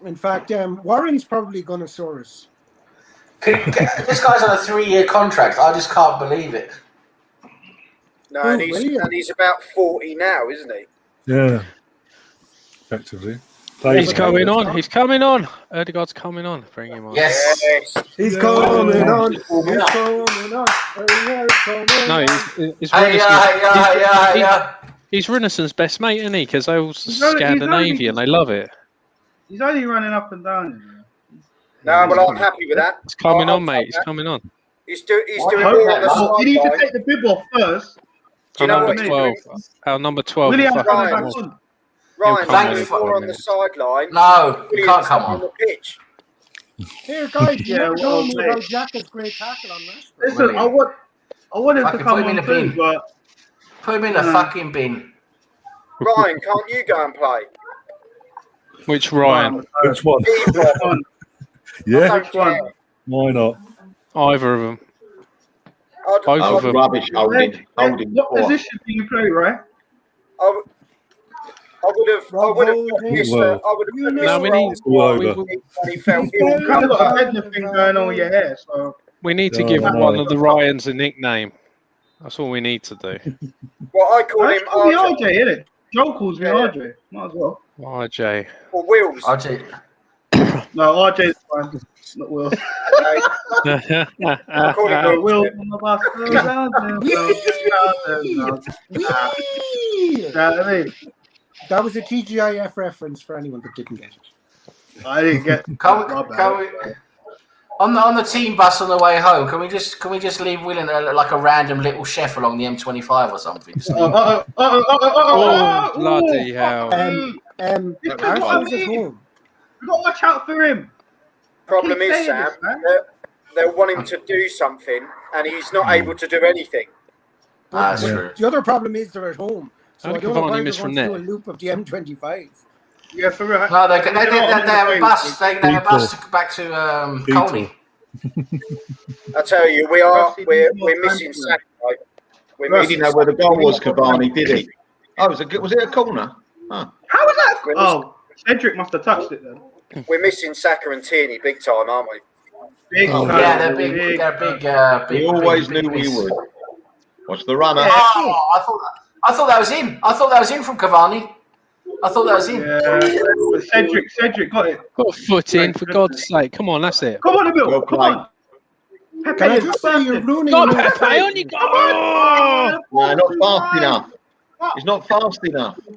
D: In fact, Warren's probably Gunnosaurus.
H: This guy's on a 3-year contract. I just can't believe it.
E: No,
D: Oh,
E: and
D: William.
E: he's about 40 now, isn't he?
A: Yeah. Effectively.
I: He's coming on. He's coming on. Odegaard's coming on. Bring him on.
H: Yes.
D: He's
A: Yeah.
D: coming on. He's
H: Yeah.
D: coming on.
I: No, he's
H: Hey, yeah.
I: he's Renaissance best mate, isn't he? Because they're all
C: He's only-
I: Scandinavian. They love it.
C: He's only running up and down.
E: No, but I'm happy with that.
I: He's coming
E: I'll
I: on, mate.
E: take
I: He's
E: that.
I: coming on.
E: He's doing
H: I
E: more
H: hope
E: on the
H: that-
C: You need to
E: sideline.
C: take the bib off first.
E: Do you
I: Our
E: know
I: number
E: what
I: 12. Our number 12.
C: William
I: fucking
C: coming
E: Ryan.
C: back
I: come
C: on.
E: Ryan,
I: He'll
H: come
E: he's
H: on
E: doing
I: in
E: more
I: a
E: on the sideline.
H: No, you
E: Williams
H: can't come
E: on
H: on.
E: the pitch.
D: Here, guys, you
C: Yeah,
D: never
C: well,
D: told me
C: mate.
D: about Xhaka's great tackle on Rashford.
C: Listen, I want him to
H: Fucking
C: come
H: put him in
C: on
H: a bin.
C: too, but
H: Put him in a fucking bin.
E: Ryan, can't you go and play?
I: Which Ryan?
A: Which one?
E: Either.
A: Yeah.
C: Which one?
A: Why not?
I: Either of them.
E: I'd,
I: Both
B: Oh,
I: of them.
B: rubbish holding.
C: What position do you play, right?
E: I would have put
A: Well.
I: No, we need.
A: Well,
E: he felt
C: You
E: ill.
C: kind of got a head thing going on with your hair, so
I: We need to
A: No,
I: give
A: no.
I: one of the Ryans a nickname. That's all we need to do.
E: Well, I call him
C: call me
E: RJ
C: RJ, innit? Joe calls me
E: Yeah.
C: RJ. Might as well.
I: RJ.
E: or Wills.
H: I'll tell you.
C: No, RJ's fine. Not Will.
E: I call him
C: Will
E: Wills.
C: on the bus. You know what I mean?
D: That was a TGIF reference for anyone that didn't get it.
C: I didn't get.
H: Can we, on the team bus on the way home, can we just leave William like a random little chef along the M25 or something?
I: Oh, bloody hell!
D: Arsenal's at home.
C: We got to watch out for him.
E: Problem is, Sam, they'll want him to do something, and he's not able to do anything.
H: That's true.
D: The other problem is they're at home, so
I: How
D: I
I: did
D: don't know why
I: Cavani
D: they're
I: miss
D: going
I: from
D: through a
I: there?
D: loop of the M25.
C: Yeah, for real.
H: No, they have a bus. They have a bus back to Colney.
E: I tell you, we're missing Saka.
B: He didn't know where the goal was, Cavani, did he? Oh, was it a corner? Huh.
C: How was that? Oh, Cedric must have touched it then.
E: We're missing Saka and Tierney big time, aren't we?
C: Big time.
H: Yeah, they're big. They're big.
B: We always knew we would. Watch the runner.
H: Oh, I thought that was in. I thought that was in from Cavani. I thought that was in.
C: Yeah, but Cedric got it.
I: Got a foot in, for God's sake. Come on, that's it.
C: Come on, Emil.
B: Well
C: Come
B: played.
C: on. Pepe,
D: Can I just say you're ruining
I: God,
D: your
I: Pepe, on you go!
C: Oh!
B: No, not fast enough. He's not fast enough.
C: No,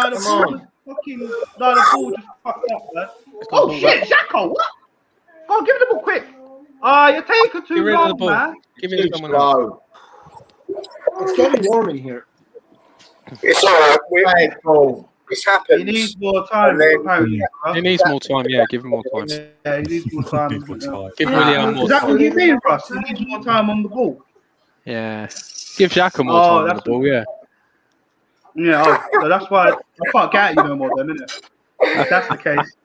C: the ball just fucking. No, the ball just fucked up, man. Oh shit, Xhaka, what? Go on, give it the ball quick. You're taking
I: Get
C: too
I: rid of the
C: long,
I: ball.
C: man.
I: Give it to
B: Too
I: someone else.
B: slow.
D: It's getting warm in here.
E: It's all right.
B: Bad ball.
E: This
C: He
E: happens.
C: needs more time.
I: He needs more time, yeah. Give him more time.
C: Yeah, he needs more time.
I: Give Willian
C: Is
I: more
C: that what
I: time.
C: you mean, Russ? He needs more time on the ball.
I: Yeah. Give Xhaka more time on the ball, yeah.
C: Yeah, so that's why I can't get at you no more then, innit? If that's the case.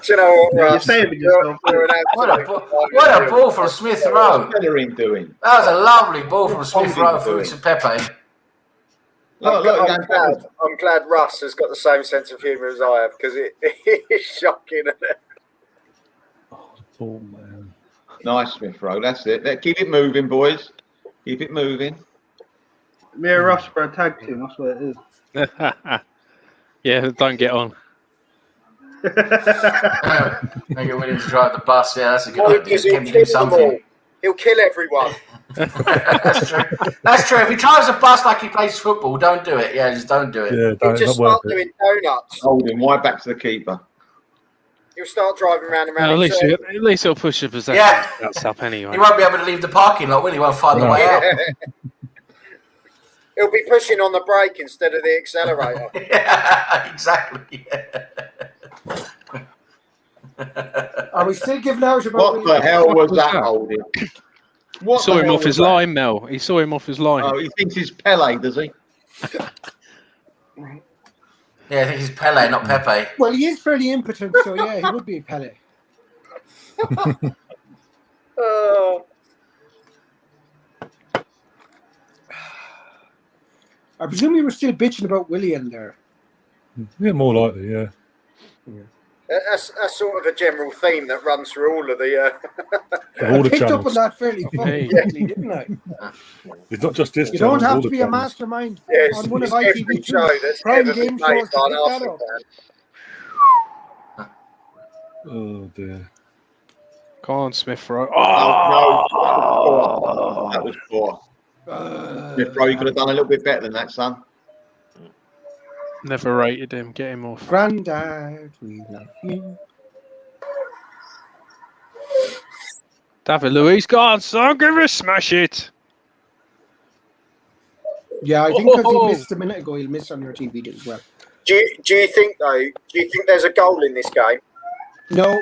E: Do you know what,
C: You're
E: Russ?
C: saving yourself.
H: What a ball from Smith Rowe.
B: What's Bellerin doing?
H: That was a lovely ball from Smith Rowe through to Pepe.
E: I'm glad Russ has got the same sense of humour as I have, because it is shocking. Isn't it?
A: Oh, man.
B: Nice, Smith Rowe. That's it. Keep it moving, boys. Keep it moving.
C: Me and Russ for a tag team, that's what it is.
I: Yeah, don't get on.
H: Make it willing to drive the bus. Yeah, that's a good idea.
E: Because
H: Can you do something?
E: He'll kill everyone.
H: That's true. That's true. If he drives a bus like he plays football, don't do it. Yeah, just don't do it.
A: Yeah,
E: He'll just start doing donuts.
B: Hold him right back to the keeper.
E: He'll start driving round and round.
I: At least he'll push the possession.
H: Yeah.
I: That's up anyway.
H: He won't be able to leave the parking lot, will he? He won't find the way out.
E: He'll be pushing on the brake instead of the accelerator.
H: Yeah, exactly.
D: Are we still giving out about
B: What the hell was that holding?
I: He saw him off his line, Mel. He saw him off his line.
B: Oh, he thinks he's Pele, does he?
H: Yeah, I think he's Pele, not Pepe.
D: Well, he is fairly impotent, so yeah, he would be Pele. I presume you were still bitching about Willian there.
A: Yeah, more likely, yeah.
E: That's sort of a general theme that runs through all of the.
A: All the
D: I picked up
A: channels.
D: on that fairly quickly, didn't I?
A: It's not just this
D: You
A: channel,
D: don't
A: all
D: have
A: the
D: to be a
A: channels.
D: mastermind
E: Yes,
D: on one of
E: every
D: ITV's
E: show that's
D: prime
E: ever
D: game
E: been made
D: shows to
E: by an
D: pick that
E: Arsenal
D: up.
E: fan.
A: Oh, dear.
I: Come on, Smith Rowe.
B: Oh, no. That was poor. Smith Rowe, you could have done a little bit better than that, son.
I: Never rated him. Get him off.
D: Grandad, we love you.
I: David Luiz, go on, son. Give it, smash it.
D: Yeah, I think because he missed a minute ago, he'll miss on your TV as well.
E: Do you think though? Do you think there's a goal in this game?
D: No.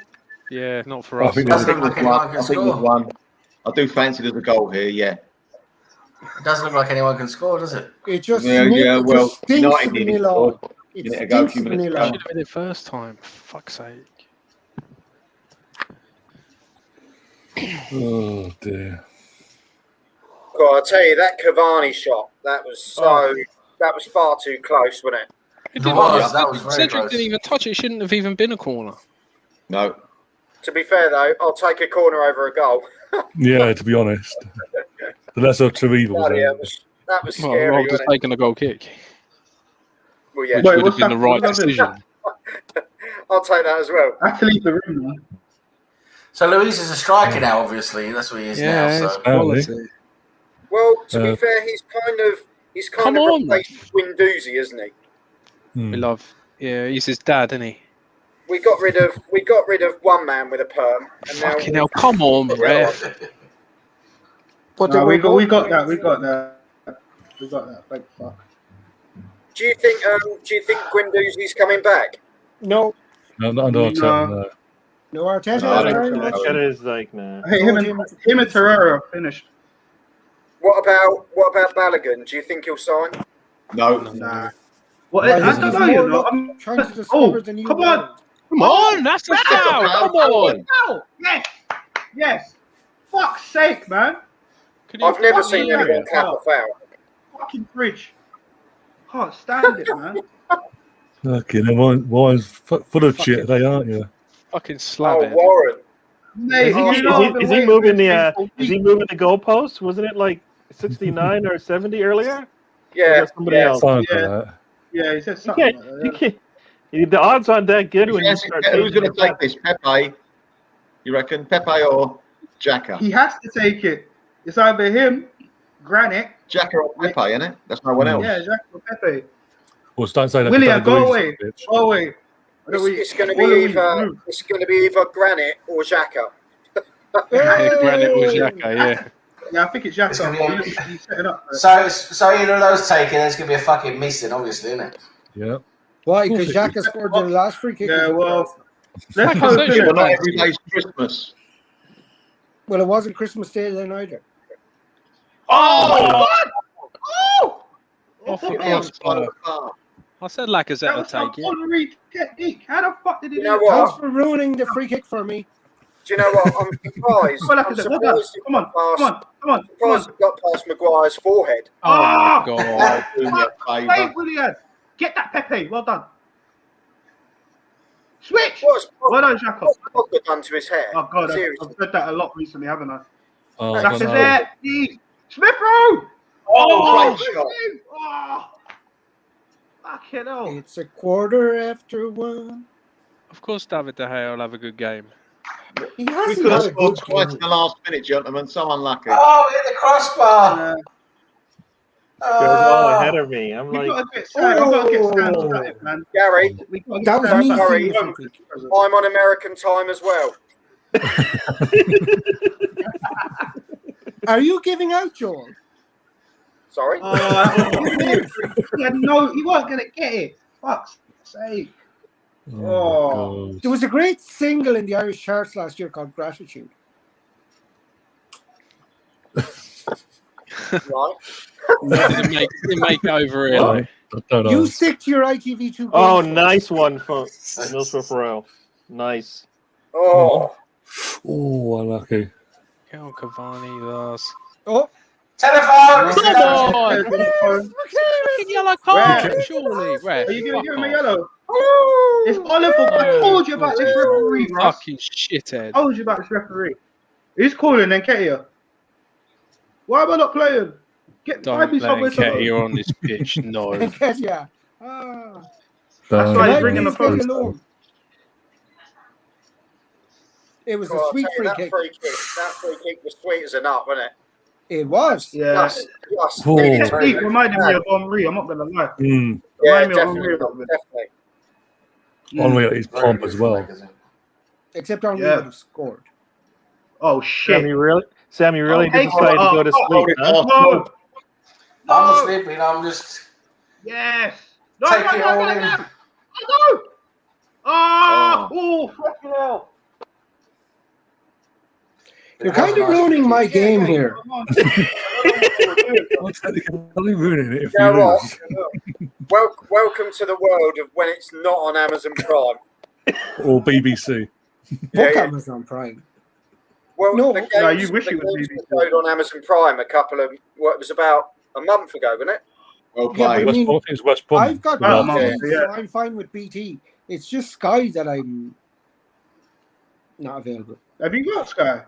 I: Yeah, not for
A: I
I: us.
A: think
H: Doesn't
B: I
H: look
B: think
H: like anyone can
B: there's
H: score.
B: one. I do fancy there's a goal here, yeah.
H: It doesn't look like anyone can score, does it?
D: It just,
B: Yeah, well,
D: stinks
B: United
D: of
B: nearly
D: vanilla.
B: scored.
D: It
B: Minute ago,
D: stinks
B: few
D: of
B: minutes
D: vanilla.
B: ago.
I: Should have been it first time. Fuck's sake.
A: Oh, dear.
E: God, I tell you, that Cavani shot, that was that was far too close, wasn't it?
I: It
H: That was very
I: Cedric
H: close.
I: didn't even touch it. It shouldn't have even been a corner.
B: No.
E: To be fair though, I'll take a corner over a goal.
A: Yeah, to be honest. The lesser of two evils.
E: Bloody hell,
A: eh?
E: that was
I: Well,
E: scary,
I: Rob just
E: wasn't it?
I: taking a goal kick,
E: Well, yeah,
I: which
C: Wait,
I: would have
C: what's
I: been the
C: that?
I: right
C: What's that?
I: decision.
E: I'll take that as well.
C: I have to leave the room now.
H: So Luis is a striker now, obviously. That's what he is
I: Yeah,
H: now.
I: it's
H: So.
I: quality.
E: Well, to be fair, he's kind
I: Come
E: of
I: on.
E: replaced Windoozy, isn't he?
I: We love. Yeah, he's his dad, isn't he?
E: We got rid of one man with a perm. And
I: Fucking
E: now
I: hell! Come on, ref.
D: But
C: No,
D: they
C: we
D: were
C: got
D: both-
C: that. We got that. Thank fuck.
E: do you think Guendouzi's coming back?
D: No,
A: No, not under Arteta, no.
D: no, Arteta
C: No,
D: is
C: I
D: very
C: don't
D: much.
C: think
G: Arteta is like, nah.
C: Hey, him and Torreira are finished.
E: What about Balogun? Do you think he'll sign?
B: No.
C: Nah. Well,
D: Well,
C: I
D: he's
C: don't know.
D: more
C: You know.
D: like trying to discover the new
C: come on.
D: world.
I: Come on, that's a foul. Come on.
C: Oh, yes. Yes. Fuck's sake, man.
E: I've never
C: fucking
E: seen anyone cap a foul.
C: Fucking fridge. Can't stand it, man.
A: Okay, then Warren's full of shit today, aren't you?
I: Fucking slap it.
E: Warren.
C: Mate,
G: Is he moving the goalpost? Wasn't it like 69 or 70 earlier?
E: Yeah.
G: Somebody else.
C: Yeah, he said something like that.
G: The odds aren't that good when you start.
B: Who's going to take this? Pepe? You reckon Pepe or Xhaka?
C: He has to take it. It's either him, Granite.
B: Xhaka or Pepe, isn't it? That's no one else.
C: Yeah, Xhaka or Pepe.
A: Well, don't say that.
C: William, go away. Go away.
E: It's going to be either Granite or Xhaka.
I: Granite or Xhaka, yeah.
C: Yeah, I think it's Xhaka. He's setting up.
H: So either of those taken, there's going to be a fucking missing, obviously, isn't it?
A: Yeah.
D: Why? Because Xhaka scored the last free kick.
C: Yeah, well,
B: let's hope it's not every day's Christmas.
D: Well, it wasn't Christmas Day then either.
C: Oh!
I: Oh, I said Lacazette to take
C: it. How the fuck did he
E: do it?
D: Thanks for ruining the free kick for me.
E: Do you know what? I'm surprised.
C: Come on.
E: Surprised it got past Maguire's forehead.
I: Oh, my God.
C: Hey, William. Get that Pepe. Well done. Switch. Well done, Xhaka.
E: What's Pogba done to his hair?
C: Oh, God.
E: Seriously.
C: I've said that a lot recently, haven't I?
A: Oh,
C: Lacazette. Smith-Rowe.
E: Great shot.
C: Oh. Fucking hell.
D: It's 1:15.
I: Of course, David De Gea will have a good game.
D: He
B: We
D: hasn't
B: could have
D: had a
B: scored
D: good
B: twice
D: game.
B: in the last minute, gentlemen. So unlucky.
H: Oh, hit the crossbar.
G: They're all ahead of me. I'm like,
C: man.
E: Gary,
D: That was me.
E: Sorry, I'm on American time as well.
D: Are you giving out, Joel?
E: Sorry.
C: He wasn't going to get it. Fuck's sake. Oh.
D: There was a great single in the Irish charts last year called Gratitude.
E: Right.
I: Didn't make it over really.
D: You stick to your ITV2.
G: oh, nice one from Middlesbrough Royal. Nice.
E: Oh.
A: Oh, unlucky.
I: Kel Cavani, thus.
D: Oh.
H: Telephone!
I: Come on! Fucking yellow card, surely. Where?
C: Are you going to give him a yellow? It's Oliver. I told you about this referee, Ross.
I: Fucking shithead.
C: I told you about this referee. Who's calling Nketiah? Why am I not playing?
I: Don't play Nketiah on this pitch, no.
D: Nketiah.
C: That's why he's ringing the phone.
D: It was a sweet free kick.
E: That free kick was sweet as a nut, wasn't it?
D: It was.
C: Yeah. It reminded me of Henri. I'm not going to lie.
E: Yeah,
C: definitely.
A: Henri at his pomp as well.
D: Except Henri would have scored.
C: Oh, shit.
G: Sammy really decided to go to sleep, huh?
C: No.
H: I'm not sleeping. I'm just...
C: Yes.
H: Take it all in.
C: No. Oh, fucking hell.
D: You're kind of ruining my game here.
A: I'll be ruining it if you lose.
E: Welcome to the world of when it's not on Amazon Prime.
A: Or BBC.
D: Book Amazon Prime.
E: Well,
D: no,
E: you wish it was BBC. On Amazon Prime it was about a month ago, wasn't it?
B: Well played.
A: It's West Brom.
D: I've got BT, so I'm fine with BT. It's just Sky that I'm not available.
C: Have you got Sky?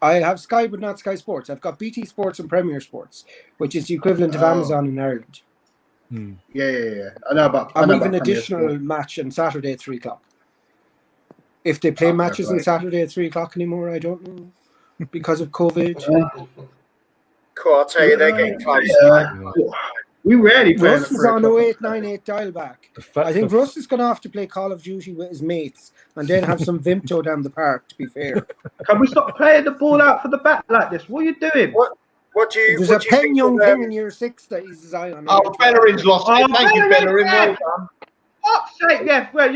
D: I have Sky, but not Sky Sports. I've got BT Sports and Premier Sports, which is the equivalent of Amazon in Ireland.
C: Yeah. I know about.
D: And we have an additional match on Saturday at 3:00. If they play matches on Saturday at 3:00 anymore, I don't know because of COVID.
E: Cool, I'll tell you, they're getting close.
C: We rarely play.
D: Russ is on 0898 dial back. I think
A: of-
D: Russ is going to have to play Call of Duty with his mates and then have some Vimto down the park, to be fair.
C: Can we stop playing the ball out for the back like this? What are you doing?
E: What do you?
D: There's
E: What
D: a
E: do you
D: pen
E: think
D: young
E: of,
D: thing in year 6 that he's his eye on.
B: Oh, Bellerin's lost it. Thank you, Bellerin. Well done.
C: Fuck's sake, yeah.
E: What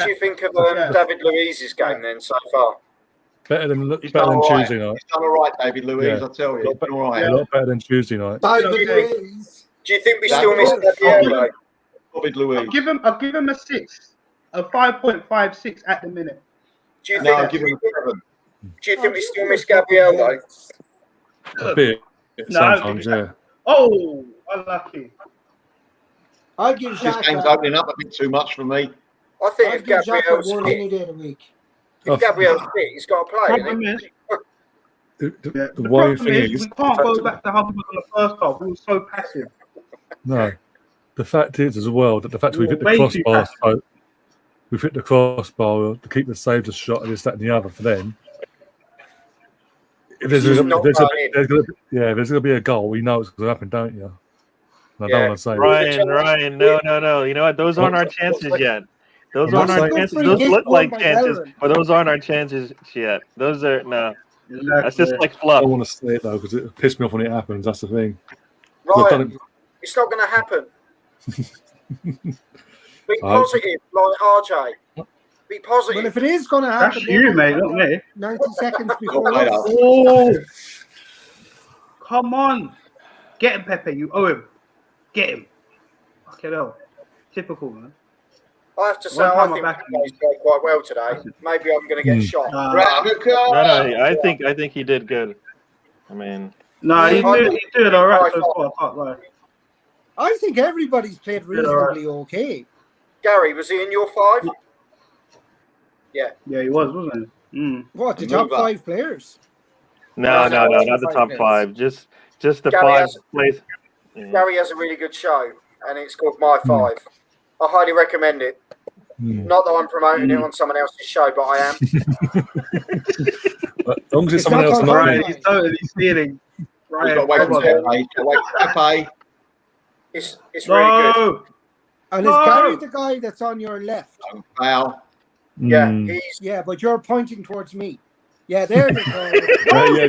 E: do you think of David Luiz's game then so far?
A: better than
B: He's done all right.
A: Tuesday night.
B: He's done all right, David Luiz.
A: Yeah.
B: I tell you, he's done all right.
A: A lot better than Tuesday night.
E: Do you think we still miss Gabriel?
B: David Luiz.
C: I'll give him a 6, a 5.56 at the minute.
E: Do you
B: No, I'll
E: think?
B: give him a 7.
E: Do you think we still miss Gabriel though?
A: A bit.
C: No,
A: Sometimes, yeah.
C: Oh, unlucky.
D: I'll give
B: This
D: Jacques
B: game's opening up a bit too much for me.
E: I think
D: I'll
E: if
D: give Jacques
E: Gabriel's
D: one
E: fit,
D: any day of the week.
E: if Gabriel's fit, he's got to play.
C: Problem
E: Isn't
C: is,
A: The
C: the
A: worrying
C: problem
A: thing
C: is
A: is,
C: we can't go back to how we were on the first half. We were so passive.
A: no. The fact is, as well, that the fact we've hit the
C: Way too
A: crossbar,
C: passive.
A: so we've hit the crossbar to keep the saves a shot and this, that, and the other for them. If there's
E: He's
A: going
E: not
A: to be a goal, we know it's going to happen, don't you? And I don't want to say that.
G: Ryan, no. You know what? Those aren't our chances yet. Those aren't our chances. Those look like chances, but those aren't our chances yet. Those are no. That's just like
A: I
G: fluff.
A: don't want to say it though because it pissed me off when it happens. That's the thing.
E: Ryan, it's not going to happen. Be positive, like RJ. Be positive.
D: Well, if it is going to happen,
C: That's you, mate, not me.
D: 90 seconds before
B: Mate,
D: us.
C: Oh, come on. Get him, Pepe. You owe him. Get him. Fucking hell. Typical, man.
E: I have to say,
C: One
E: I
C: time
E: think
C: I'm back.
E: he's played quite well today. Maybe I'm going to get shot.
G: No, I think he did good. I mean,
C: No, he's doing all right so far. I can't lie.
D: I think everybody's played reasonably okay.
E: Gary, was he in your 5? Yeah.
C: Yeah, he was, wasn't he? Mm.
D: What, the top 5 players?
G: no, not the top 5. Just the
E: Gary
G: 5
E: has-
G: plays.
E: Gary has a really good show, and it's called My 5. I highly recommend it. Not that I'm promoting it on someone else's show, but I am.
A: As long as it's someone else, not me.
C: He's totally stealing.
B: He's
C: Right,
B: got to wait for Pepe. He's got to wait for Pepe.
E: It's really good.
C: no.
D: And is Gary the guy that's on your left?
B: Don't foul.
E: Yeah, he's
D: Yeah, but you're pointing towards me. Yeah, there you go.
A: Yeah.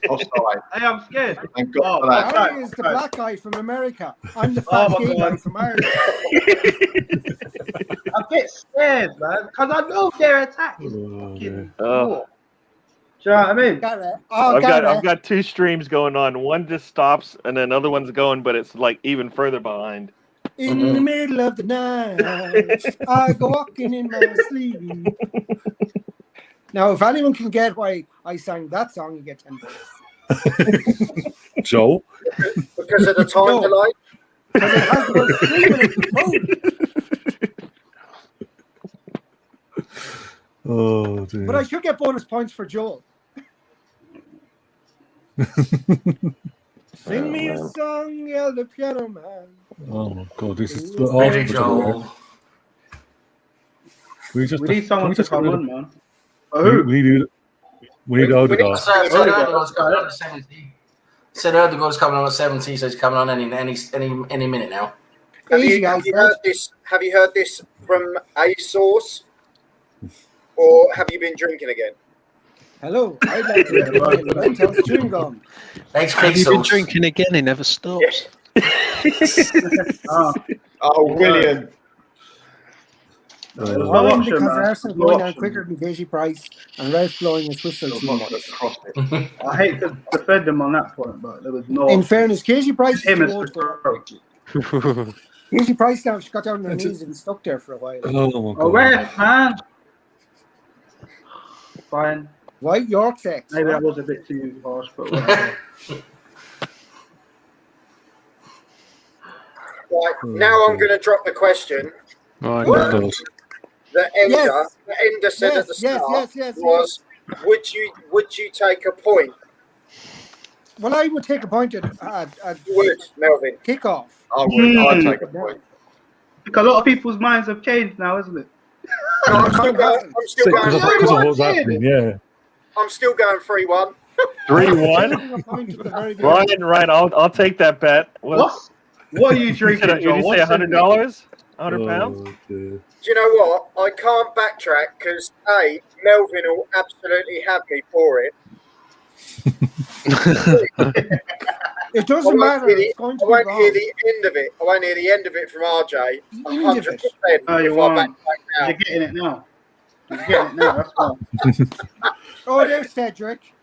B: Offside.
C: Hey, I'm scared.
B: Thank God for that.
D: Gary is the black guy from America. I'm the fat
C: my
D: gay
C: God.
D: guy from Ireland.
C: I get scared, man, because I know their attack is
A: Oh,
C: fucking
G: Oh.
C: raw. Do you know what I mean?
D: Gary. Oh,
G: I've
D: Gary.
G: got 2 streams going on. One just stops, and then another one's going, but it's like even further behind.
D: In the middle of the night, I go walking in my sleep. Now, if anyone can get why I sang that song, you get 10 points.
A: Joel.
E: because of the time
D: No.
E: delay.
D: Because it has the word screaming in the phone.
A: Oh, dear.
D: But I should get bonus points for Joel. Sing me a song, yell the piano man.
A: Oh my God, this is.
H: Billy Joel.
A: We just
C: We need someone to
A: just
C: come
A: rid of-
C: on, man. Oh,
A: We need Odegaard.
H: Said Erdogan's coming on at 70. Said Erdogan's coming on at 70, so he's coming on any minute now.
E: Have
D: Easy,
E: you
D: guys.
E: heard this from a source, or have you been drinking again?
D: Hello, I'd like to recommend Mentos chewing gum.
H: Thanks,
I: Have you been
H: Pixels.
I: drinking again? He never stops.
B: Oh, brilliant.
C: no
D: Well,
C: option,
D: because
C: man.
D: Arsenal
C: No
D: going down
C: option.
D: quicker than Casey Price and Ralph blowing his whistle too much.
C: I hate to defend him on that point, but there was no.
D: In fairness, Casey Price is
C: him
D: too
C: as
D: old for
C: the
D: that. Casey Price now, she got down on her knees and stuck there for a while.
A: Oh my God.
C: Oh, ref, man. Fine.
D: White York sex.
C: Maybe that was a bit too harsh, but whatever.
E: Right, now I'm going to drop the question
I: Right,
A: Of
I: no.
A: course.
E: that Ender said at the start was, would you take a point?
D: Well, I would take a point at
E: You would, Melvin.
D: kickoff.
B: I would. I'd take a point.
C: Because a lot of people's minds have changed now, isn't it?
E: I'm still going.
A: Because of what's happening, yeah.
E: I'm still going 3-1.
G: 3-1. Ryan, I'll take that bet.
C: What are you drinking,
G: Did you say $100? £100?
E: Do you know what? I can't backtrack because Melvin will absolutely have me for it.
D: It doesn't matter. It's going to
E: I won't
D: be
E: hear
D: wrong.
E: the end of it. I won't hear the end of it from RJ. 100%.
C: Oh, you
E: if I
C: won't.
E: backtrack now.
C: You're getting it now. You're getting it now. That's why.
D: Oh, there's Cedric.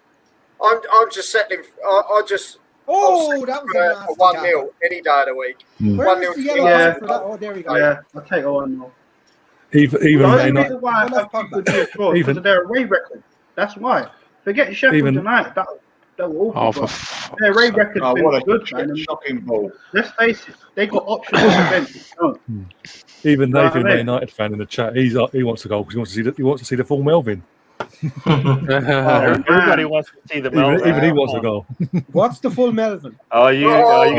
E: I'm just settling. I just.
D: Oh, that was a nasty
E: 1-0 any day of the week.
D: Where's the yellow card for that? Oh, there we go.
C: Yeah, I'll take a 1-0.
A: Even
C: The
A: Man
C: only
A: United.
C: reason why I have people do it for because of their away record. That's why. Forget Sheffield United. That will awful. Their away record's been good, man.
B: Shocking ball.
C: Let's face it, they got options on the bench.
A: Even
C: Right,
A: Nathan,
C: mate.
A: Man United fan in the chat, he wants to go because he wants to see the full Melvin.
G: Everybody wants to see the Melvin.
A: Even he wants to go.
D: What's the full Melvin?
G: Oh, you have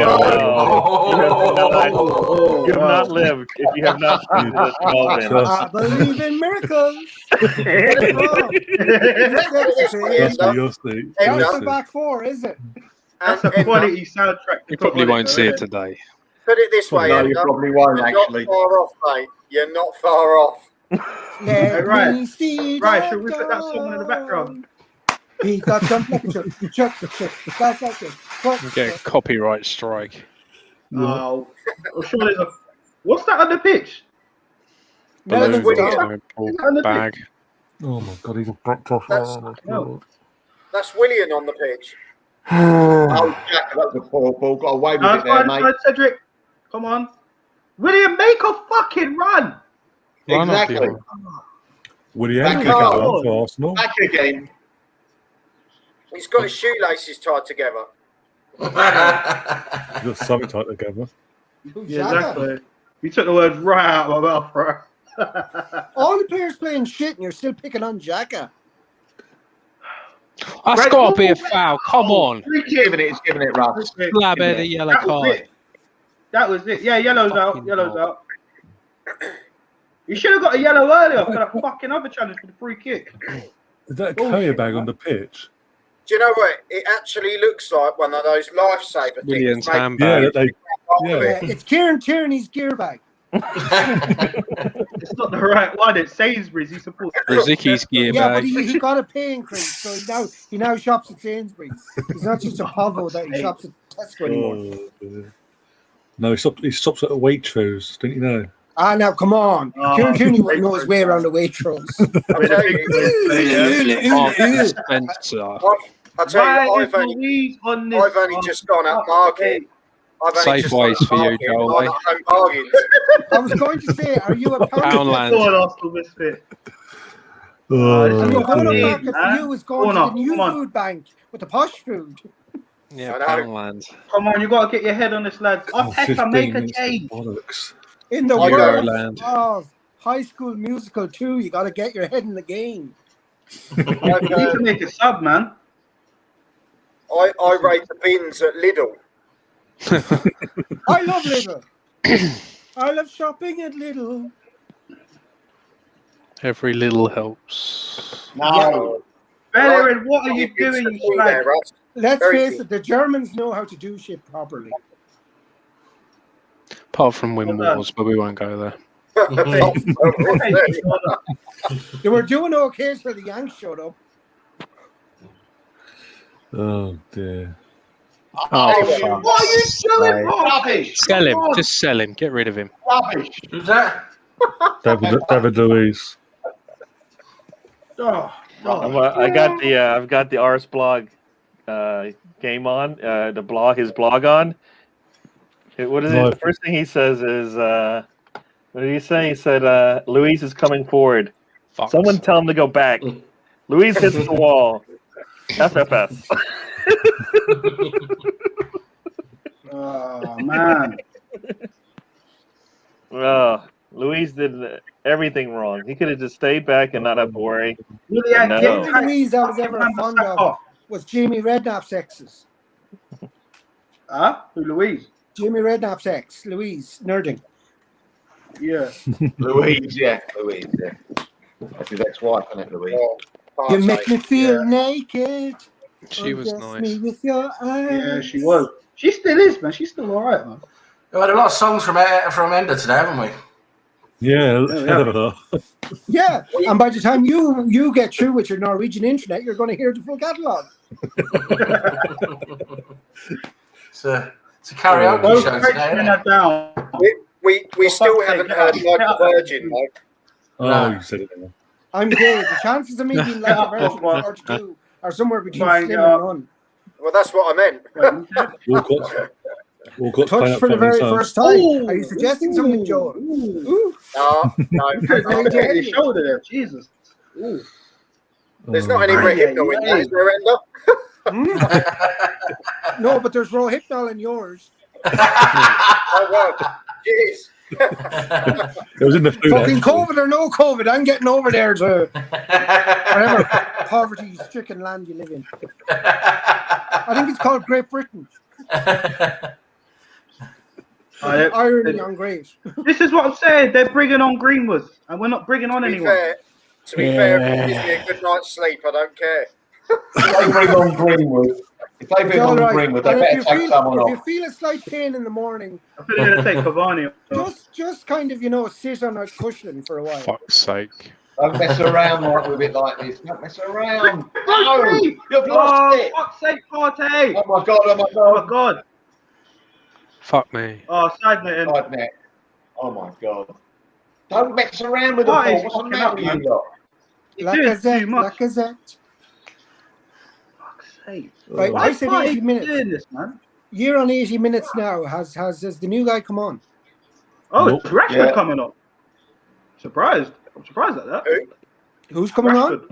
G: not lived if you have not seen this Melvin.
D: I believe in miracles.
A: You'll see.
D: That's the back four, is it?
C: That's a quality soundtrack.
I: You probably won't see it today.
E: Put it this way,
B: No, you probably won't
E: you're
B: actually.
E: not far off, mate. You're not far off.
D: Let
C: Right.
D: me see
C: Right,
D: that
C: should we put that song in the background?
D: He got some picture.
I: You get a copyright strike.
C: Oh, I'm sure there's a. What's that on the pitch?
D: Melvin's
E: William.
D: down.
I: Bag.
A: Oh my god, he's backed off.
E: That's William on the pitch.
B: Oh, Jack, that was a poor ball. Got away with it there, mate.
C: Cedric, come on. William, make a fucking run.
B: Exactly.
A: William,
B: Back
A: kick
B: again.
A: out for Arsenal.
B: Back again.
E: He's got his shoelaces tied together.
A: Got something tight together.
C: Yeah, exactly. You took the words right out of my mouth, bro.
D: All the players playing shit and you're still picking on Xhaka.
I: That's got to be a foul. Come on.
B: Giving it rough.
I: Slab head a yellow card.
C: That was it. Yeah, yellow's out. Yellow's out. You should have got a yellow earlier for that fucking other challenge for the free kick.
A: Is that a carrier bag on the pitch?
E: Do you know what? It actually looks like one of those lifesaver
I: William's
E: things.
I: handbag.
D: It's Kieran Tierney's gear bag.
C: It's not the right one. It's Sainsbury's. He supports
I: Rizicki's gear
D: Yeah, but
I: bag.
D: he got a pay increase, so he now shops at Sainsbury's. He's not just a Povo that he shops at Tesco anymore.
A: No, he stops at a Waitrose, don't you know?
D: Ah, now come on. Kieran Tierney wouldn't know his way around the Waitrose.
E: I'll tell you, I've only just gone out market.
I: Safe ways for you, Joel.
D: I was going to say, are you a
I: Poundland.
D: market for you is going to the new food bank with the posh food.
I: Yeah, Poundland.
C: Come on, you got to get your head on this, lads. Up, Hector, make a change.
D: In the
I: Ireland.
D: world of High School Musical 2, you got to get your head in the game.
C: You need to make a sub, man.
E: I rate the bins at Lidl.
D: I love Lidl. I love shopping at Lidl.
I: Every little helps.
C: No. Bellerin, what are you doing, you slag?
D: Let's face it, the Germans know how to do shit properly.
I: Apart from win wars, but we won't go there.
D: They were doing okay till the Yanks showed up.
A: Oh dear.
I: Oh, fuck.
C: What are you doing, rubbish?
I: Sell him. Just sell him. Get rid of him.
B: Rubbish. Who's that?
A: David Luiz.
G: I've got the Ars blog game on his blog on. What is it? The first thing he says is what did he say? He said Luis is coming forward.
I: Fox.
G: Someone tell him to go back. Luis hits the wall. FFS.
C: Oh man.
G: Luis did everything wrong. He could have just stayed back and not have to worry.
D: The only Louise I was ever fond of was Jamie Redknapp's exes.
C: Huh? Who, Louise?
D: Jamie Redknapp's ex, Louise Nerding.
C: Yeah.
B: Louise, yeah. That's his ex-wife, isn't it, Louise?
D: You make me feel naked.
I: She was
D: Undress
I: nice.
D: me with your eyes.
C: Yeah, she was. She still is, man. She's still all right, man.
H: We've had a lot of songs from Ender today, haven't we?
A: Yeah,
C: Yeah,
A: hell of a lot.
D: Yeah, and by the time you get through with your Norwegian internet, you're going to hear the full catalogue.
H: It's a karaoke
C: Don't
H: show
C: break
H: today, isn't
C: that
H: it?
C: down.
E: We still
C: fuck's
E: haven't
C: sake,
E: heard
C: get
E: like
C: out.
E: a virgin, though.
A: Oh,
H: No.
A: you said it then.
D: I'm gay. The chances of me being like a virgin
C: Well,
D: at 42 are somewhere between
C: Fine,
D: slim
C: yeah.
D: and none.
E: Well, that's what I meant.
A: Walcott's playing
D: Touched
A: up
D: for the
A: front
D: very
A: his own.
D: first time. Are you suggesting something, Joel? Ooh.
E: No.
C: Look at his shoulder there. Jesus. Ooh.
E: There's not any
C: Aye,
E: Rohypnol in
C: aye,
E: that, is there, Ender?
D: No, but there's Rohypnol in yours.
E: Oh, well. Jeez.
A: It was in the food.
D: Fucking
A: actually.
D: COVID or no COVID, I'm getting over there to whatever poverty-stricken land you live in. I think it's called Great Britain. Irony on great.
C: This is what I'm saying. They're bringing on Greenwood, and we're not bringing on anyone.
E: To be fair, if it gives me a good night's sleep, I don't care.
B: If they bring on Greenwood,
D: It's all right.
B: they
D: And
B: better
D: if
B: take someone
D: you
B: off.
D: feel a slight pain in the morning,
C: I think they're going to take Cavani off.
D: just kind of, sit on a cushion for a while.
I: Fuck's sake.
B: Don't mess around with it like this. Don't mess around. No, you've lost it.
C: Fuck's sake, Partey.
B: Oh my god, oh my
C: Oh
B: god.
C: my god.
I: Fuck me.
C: Oh, side netting.
B: Side net. Oh my god. Don't mess around with the ball.
C: Partey's
B: What's the
C: fucking
B: matter
C: up,
B: with
C: man.
B: you lot?
C: You're doing too much.
D: Lacazette.
C: Fuck's sake.
D: Right,
C: Why
D: I
C: is
D: said
C: Partey
D: 80 minutes.
C: doing this, man?
D: You're on 80 minutes now. Has the new guy come on?
C: Oh,
A: Nope.
C: it's Rashford
B: Yeah.
C: coming on. Surprised. I'm surprised at that.
D: Who's coming on?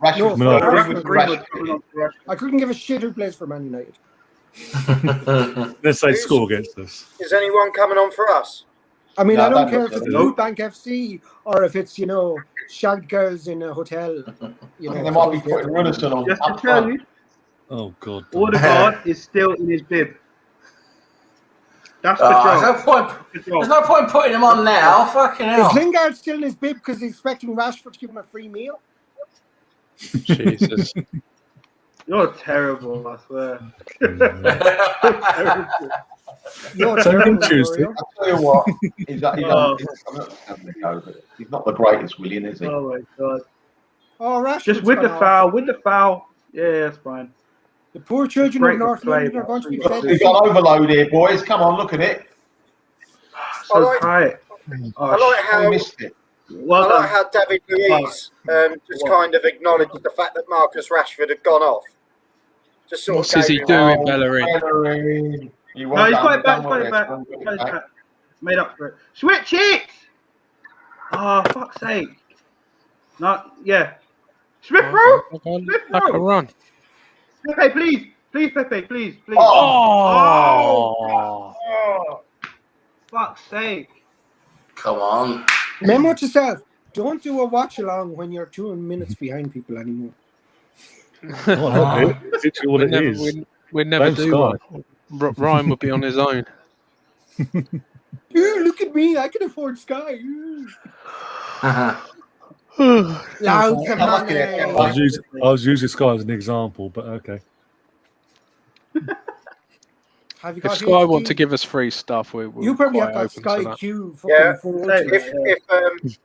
B: Rashford.
D: No,
C: Greenwood coming on for Rashford.
D: I couldn't give a shit who plays for Man United.
A: Let's say score against us.
E: Is anyone coming on for us?
D: I mean,
B: No,
D: I don't
B: that
D: care
B: looks
D: if it's
B: like
D: Food Bank FC or if it's, shagged girls in a hotel.
B: I think they might be putting Runnison on
C: Just to
B: up
C: tell
B: front.
C: you,
A: Oh god.
C: Odegaard is still in his bib. That's the
H: There's
C: job.
H: no point. There's no point putting him on now. Fucking
D: Is
H: hell.
D: Lingard still in his bib because he's expecting Rashford to give him a free meal?
I: Jesus.
C: You're terrible, I swear.
D: You're
A: So
D: terrible,
A: Tuesday.
D: Mario.
B: I'll tell you what, he's
C: Oh.
B: not the greatest William, is he?
C: Oh my god.
D: Oh, Rashford's
C: Just with the
D: gone off.
C: foul, with the foul. Yeah, that's fine.
D: The poor children
C: Great
D: of North
C: play,
D: London are going to be
C: man.
D: fed.
B: We've got overload here, boys. Come on, look at it.
C: So
E: like-
C: tight.
E: I like
B: I
E: how
B: missed it.
C: Well
E: I
C: done.
E: like how David Luiz just kind of acknowledged the fact that Marcus Rashford had gone off. Just sort
I: What's
E: of
I: is he
E: gave him
I: doing,
E: a-
I: Bellerin?
B: Bellerin. You
C: No,
B: well
C: he's
B: done,
C: got it back.
B: done
C: He's got
B: well
C: it
B: there,
C: back.
B: son.
C: He's got it back. Made up for it. Switch it! Oh, fuck's sake. Not, yeah. Smith Rowe!
I: I can run.
C: Pepe, please. Please, Pepe, please. Please.
I: Oh.
C: Oh, fuck's sake.
H: Come on.
D: Remember to yourself, don't do a watch along when you're 2 minutes behind people anymore.
A: Oh, it's literally what it
I: never,
A: is.
I: we'd never
A: Thanks,
I: do
A: God.
I: one. Ryan would be on his own.
D: Ooh, look at me, I can afford Sky. Ooh. Loud
B: Okay.
A: I was using Sky as an example, but okay.
D: Have you
I: If
D: got
I: Sky
D: HD?
I: want to give us free stuff, we're
D: You probably
I: quite
D: have got
I: open to
D: Sky
I: that.
D: Q.
E: Yeah.
D: Fucking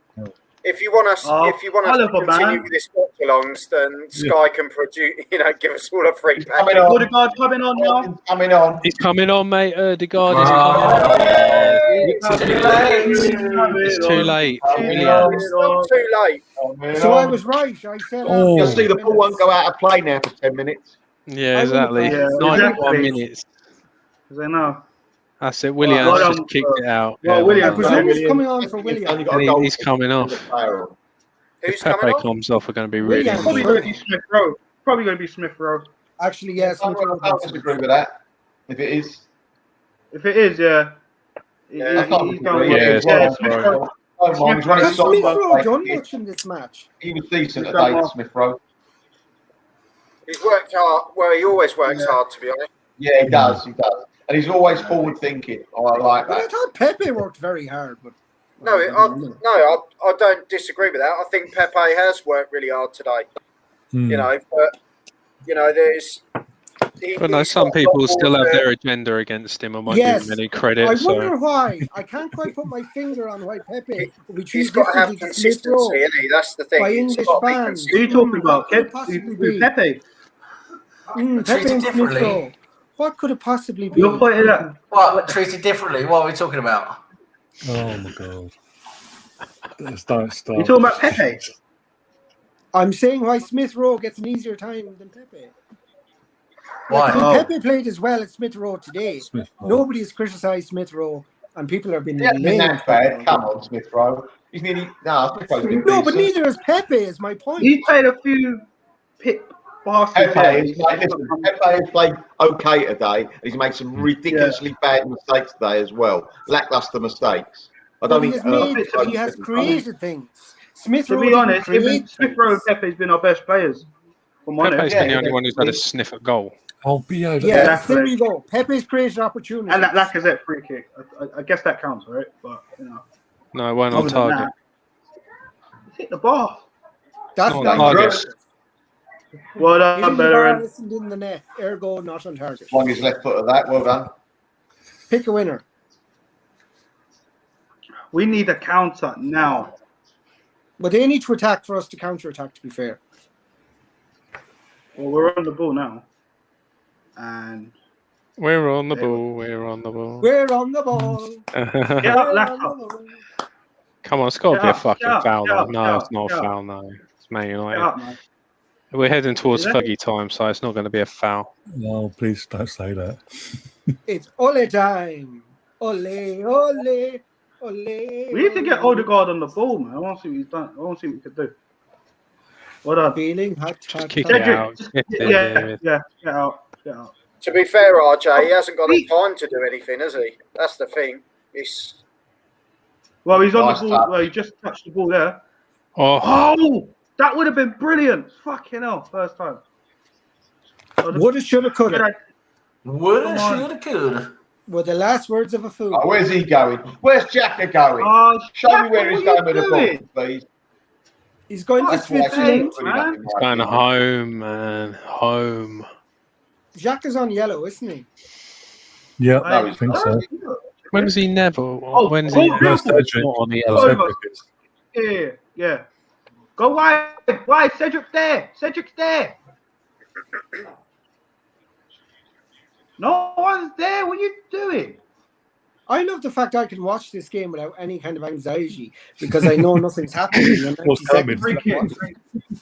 E: If you want us,
C: Oh,
E: if you want us to
C: Oliver,
E: continue
C: man.
E: with this watch-alongs, then Sky can produce, give us all a free pack.
B: Coming on.
C: Odegaard coming on now.
B: Coming on.
I: He's coming on, mate. Odegaard is It's too late. Willian.
E: It's not too late.
D: So I was right. I said.
I: Oh.
B: You'll see the ball won't go out of play now for 10 minutes.
I: Yeah, exactly.
C: Yeah,
I: 91
C: exactly.
I: minutes.
C: Because I know.
I: That's it. Williams
C: Well
I: just
C: done,
I: kicked it out.
C: well,
I: Yeah,
C: Williams,
D: I
I: well
D: presume
I: done.
D: he's coming on for William.
B: Only got a
I: And
B: goal
I: he's coming off.
E: Who's
I: If
E: coming
I: Pepe
E: on?
I: comes off, we're going to be really.
D: Williams.
C: Probably going to be Smith Rowe. Probably going to be Smith Rowe.
D: Actually, yes.
B: I don't disagree with that. If it is.
C: If it is, yeah.
B: I can't
C: He's
B: disagree.
C: going
I: Yeah,
C: yeah,
I: Smith
C: Smith
I: Rowe.
C: Rowe.
B: Oh, man, he's running
D: Has
B: shots
D: Smith
B: both
D: Rowe
B: ways.
D: done much in this match?
B: He was decent
C: He's
B: today,
C: done well.
B: Smith Rowe.
E: He's worked hard. Well, he always works hard, to be honest.
B: Yeah, he does. He does. And he's always forward thinking. Oh, I like
D: Well, I
B: that.
D: thought Pepe worked very hard, but
E: I don't disagree with that. I think Pepe has worked really hard today.
A: Hmm.
E: But You know, there's.
I: But no, some people still have their agenda against him and won't give him any credit.
D: I wonder why. I can't quite put my finger on why Pepe will be
E: He's
D: treated
E: got to have
D: differently to Smith Rowe
E: consistency, isn't he? That's the thing.
D: by
E: He's
D: English
E: got to be
D: fans.
C: Who are you talking about?
D: What could it possibly be?
C: Pepe.
D: Pepe
H: Treated
D: and Smith
H: differently.
D: Rowe. What could it possibly be?
C: You're pointing at
H: What? Treated differently? What are we talking about?
A: Oh my god. Don't stop.
C: You're talking about Pepe.
D: I'm saying why Smith Rowe gets an easier time than Pepe.
H: Why?
D: Like,
C: Oh.
D: Pepe played as well as Smith Rowe today.
A: Smith Rowe.
D: Nobody has criticised Smith Rowe, and people have been
B: He hasn't been
D: laying
B: that bad.
D: Pepe.
B: Come on, Smith Rowe. He's nearly Smith Rowe's been
D: No, but
B: decent.
D: neither is Pepe. Is my point.
C: He's played a few bastards.
B: Pepe has played okay today. He's made some ridiculously bad mistakes today as well. Lackluster mistakes. I
D: But
B: don't
D: he
B: think
D: has he has created things. Smith
C: To
D: Rowe
C: be
D: didn't
C: honest,
D: create
C: even Smith Rowe and
D: things.
C: Pepe's been our best players. From honest.
I: Pepe's been the only one who's had a sniff at goal.
A: Oh, BO.
D: Yeah,
C: that's
D: there
C: right.
D: you go. Pepe's created opportunities.
C: And that Lacazette free kick. I guess that counts, right? But you know,
I: No, it weren't on
C: other than
I: target.
C: that, hit the bar.
D: That's
I: Not
D: not
I: on
D: target.
I: target.
C: Well
D: Hitting
C: done,
D: the bar
C: veteran.
D: isn't in the net. Ergo, not on target.
B: Long his left foot of that. Well done.
D: Pick a winner.
C: We need a counter now.
D: But they need to attack for us to counter-attack, to be fair.
C: Well, we're on the ball now. And
I: We're on the ball. We're on the ball.
D: We're on the ball.
C: get
D: We're
C: up,
D: on
C: Lacazette.
D: the ball.
I: Come on, it's got to
C: Get
I: be a
C: up,
I: fucking
C: get up,
I: foul,
C: get
I: though.
C: up,
I: No,
C: get
I: it's
C: up,
I: not a
C: get up.
I: foul, no. It's Man
C: Get
I: United.
C: up, man.
I: We're heading towards
C: Is it?
I: Fergie time, so it's not going to be a foul.
A: No, please don't say that.
D: It's ole time. Ole, ole, ole.
C: We need to get Odegaard on the ball, man. I want to see what he's done. I want to see what he could do. What up?
D: Feeling hot,
I: Just
D: hot,
I: kick
D: hot.
I: it out. Get it.
C: Yeah, get out.
E: To be fair, RJ, he hasn't got the time to do anything, has he? That's the thing. It's
C: Well, he's on
B: Nice
C: the ball.
B: touch.
C: Well, he just touched the ball there.
I: Oh,
C: Oh, that would have been brilliant. Fucking hell, first time.
D: Woulda, shoulda, coulda.
H: Woulda,
C: Come on.
H: shoulda, coulda.
D: Were the last words of a fool.
B: Oh, where's he going? Where's Jacka going?
C: Oh,
B: Show me where he's going with the ball,
C: doing?
B: please.
D: He's going to
B: That's why I
D: Switzerland.
B: shouldn't have put him up in
I: going
B: my
I: home, man. Home.
D: Jacques is on yellow, isn't he?
A: Yeah,
B: No,
A: I think so.
I: When was he never?
C: Oh,
I: When's
C: oh,
I: he?
C: beautiful.
A: Cedric.
I: Not on the
C: Oh,
I: yellow.
C: Cedric. Yeah. Go wide. Cedric's there. Cedric's there. No one's there. What are you doing?
D: I love the fact I can watch this game without any kind of anxiety because I know nothing's happening. In 90
A: Well,
D: seconds.
C: Free kick.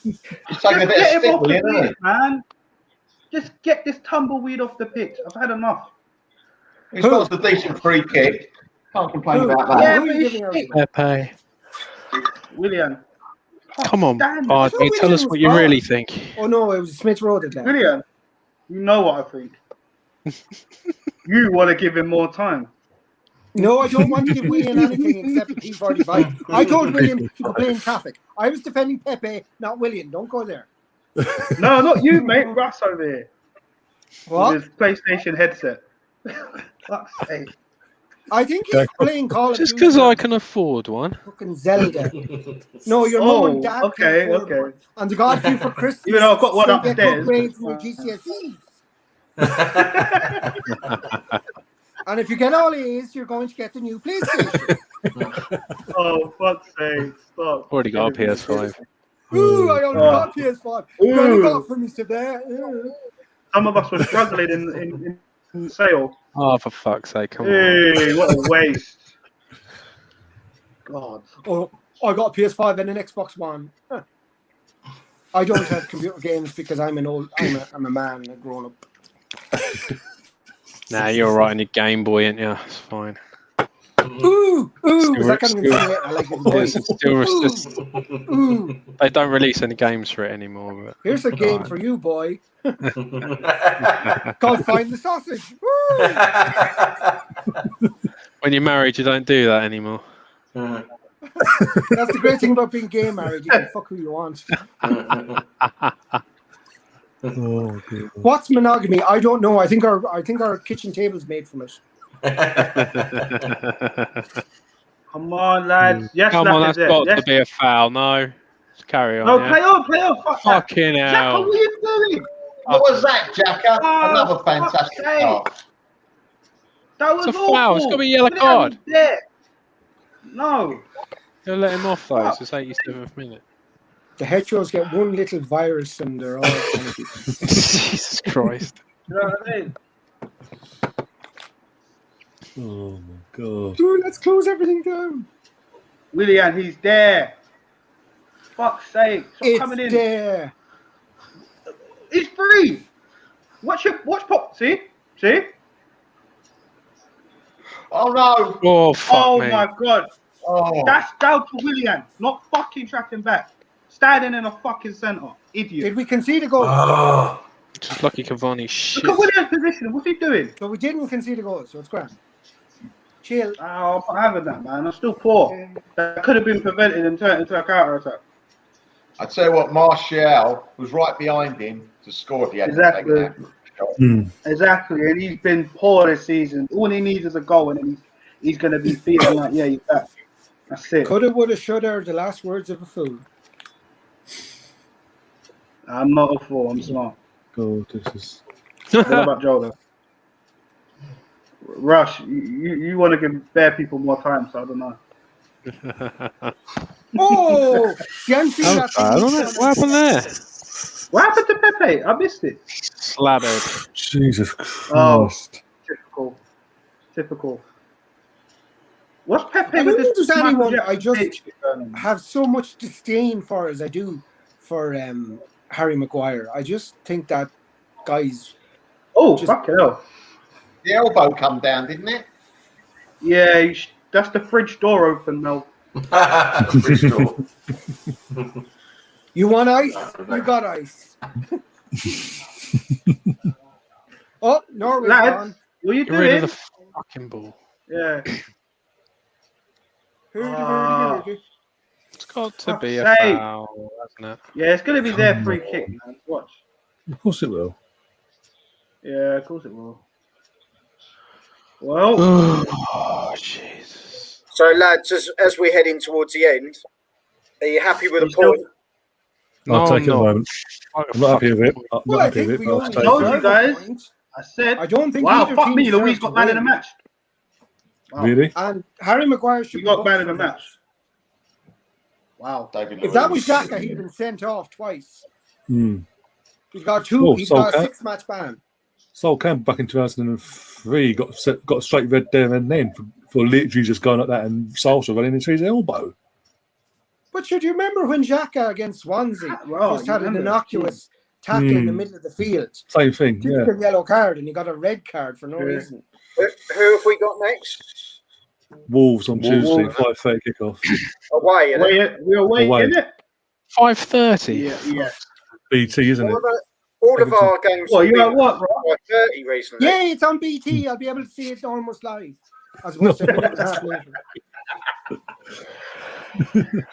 B: He's taking a bit of
C: Get him
B: stick
C: off
B: with
C: the
B: it, isn't
C: pitch, man. Just get this tumbleweed off the pitch. I've had enough.
B: he? He's got a decent free kick. Can't complain about that.
C: Yeah,
D: Who are
C: but
D: you
C: he's
D: giving out?
C: shit.
I: Pepe.
C: William.
I: Come on,
C: Damn it.
I: Bardi. Tell us what you really think.
D: Oh no, it was Smith Rowe that left.
C: William, you know what I think. You want to give him more time.
D: No, I don't want to give William anything except a P45. I told William to go play in traffic. I was defending Pepe, not William. Don't go there.
C: No, not you, mate. Russ over here.
D: What?
C: With his PlayStation headset. Fuck's sake.
D: I think he's playing Call of
I: Just
D: Duty.
I: because I can afford one.
D: Fucking Zelda. No, your mum and dad
C: okay,
D: can afford
C: okay.
D: one. And they got you for Christmas.
C: Even though I've got one
D: so you get
C: upstairs.
D: good grades in your GCSEs. And if you get all A's, you're going to get the new PlayStation.
C: Oh, fuck's sake. Stop.
I: Already got a PS5.
D: Ooh, I only got PS5. You only got for me today.
C: Some of us were struggling in sale.
I: Oh, for fuck's sake, come on.
C: Hey, what a waste. God.
D: Oh, I got a PS5 and an Xbox One. Huh. I don't have computer games because I'm a man, a grown up.
I: Nah, you're right on your Game Boy, ain't you? It's fine.
D: Ooh, is that
I: Still-
D: coming in? I like the voice.
I: It's still, it's-
D: Ooh,
I: they don't release any games for it anymore. But
D: here's a game for you, boy. Go find the sausage. Woo!
I: when you're married, you don't do that anymore.
D: That's the great thing about being gay married. You can fuck who you want.
A: Oh, good.
D: What's monogamy? I don't know. I think our kitchen table's made from it.
C: Come on, lads. Yes,
I: Come on, that's
C: Lacazette.
I: got
C: Yes.
I: to be a foul. No. Let's carry on.
C: No,
I: yeah.
C: play on. Fuck that.
I: Fucking
C: Jacko,
I: hell.
C: what are you doing?
B: What was that, Jacka?
C: Oh,
B: Another fantastic
C: fuck's
B: pass.
C: That was
I: It's a
C: awful.
I: foul. It's got to be a yellow
C: Willian was
I: card.
C: there. No.
I: They'll let him off though.
C: Fuck.
I: It's 87th minute.
D: The Hetros get one little virus and they're all funky.
I: Jesus Christ.
C: You know what I mean?
A: Oh my god.
D: Dude, let's close everything down.
C: Willian, he's there. Fuck's sake. Stop coming in.
D: It's there.
C: He's free. Watch pop. See?
B: Oh no!
I: Oh fuck
C: Oh
I: me.
C: my god.
B: Oh,
C: That's down to Willian, not fucking tracking back. Standing in a fucking centre. Idiot.
D: Did we concede a goal?
I: Just lucky Cavani shit.
C: Look at Willian's position. What's he doing?
D: So we didn't concede a goal, so it's grand. Chill.
C: Oh, I'm not having that, man. I'm still poor. That could have been prevented and turned into a counter attack.
B: I tell you what, Martial was right behind him to score if he hadn't taken that shot.
C: Exactly, and he's been poor this season. All he needs is a goal, and then he's going to be feeling like, yeah, he's back. That's it.
D: Coulda, woulda, shoulda, the last words of a fool.
C: I'm not a fool. I'm smart.
A: God, this is.
C: What about Joe, though? Rush, you want to give bare people more time, so I don't know.
D: Oh! See, I'm seeing that
I: I don't know. What happened there?
C: What happened to Pepe? I missed it.
I: Slathered.
A: Jesus
C: Oh,
A: Christ.
C: typical. What's Pepe
D: I
C: with
D: don't think
C: this?
D: there's anyone
C: Michael
D: I just
C: Jackson bitch?
D: have so much disdain for as I do for Harry Maguire. I just think that guy's...
C: Oh,
D: just-
C: fucking hell.
B: The elbow come down, didn't it?
C: Yeah, that's the fridge door open, Mel.
D: You want ice? You got ice. Oh, Norway's
C: Lads,
D: gone.
C: what are you
I: Get rid of
C: doing?
I: the fucking ball.
C: Yeah.
D: Hurdy.
I: It's got to
C: Fuck's
I: be a
C: sake.
I: foul, hasn't it?
C: Yeah, it's going to be their free kick, man. Watch.
A: Of course it will.
C: Yeah, of course it will. Well,
I: Oh, Jesus.
E: So, lads, as we're heading towards the end, are you happy with a point?
A: I'll take it at the
I: no.
A: moment. I'm not happy with it. I'm
D: Well,
A: not
D: I
A: happy
D: think
A: with it.
D: we
A: But I'll
D: only
A: take
C: told
A: it.
C: you
D: deserve
C: guys.
D: a point.
C: I said,
D: I don't think
C: wow,
D: either
C: fuck
D: team
C: me, Louise
D: deserves
C: got
D: to
C: man in the
D: win.
C: match. Wow.
A: Really?
D: And Harry Maguire should
C: You got
D: be
C: man
D: booked
C: in the
D: for that.
C: match. Wow.
B: David
D: If that
B: Luiz.
D: was Xhaka, he'd been sent off twice.
A: Hmm.
D: He's got two.
A: Oh,
D: He's
A: so
D: got a
A: can-
D: 6-match ban.
A: Sol Campbell back in 2003 got a straight red there and then for literally just going like that and Salsa running into his elbow.
D: But should you remember when Xhaka against Swansea
C: Well,
D: just had an
C: remember.
D: innocuous tackle in the middle of the field?
A: Same thing, yeah.
D: Typical yellow card, and he got a red card for no
C: Yeah.
D: reason.
E: Who have we got next?
A: Wolves on Tuesday,
C: Wolves.
A: 5:30 kickoff.
E: Away, innit?
C: We're away,
A: Away.
C: innit?
I: 5:30.
C: Yeah.
A: BT, isn't it?
E: All of our games
C: Well,
E: have
C: you
E: been
C: know what, bro?
E: 5:30 recently.
D: Yeah, it's on BT. I'll be able to see it almost live. As opposed to a minute and a half later.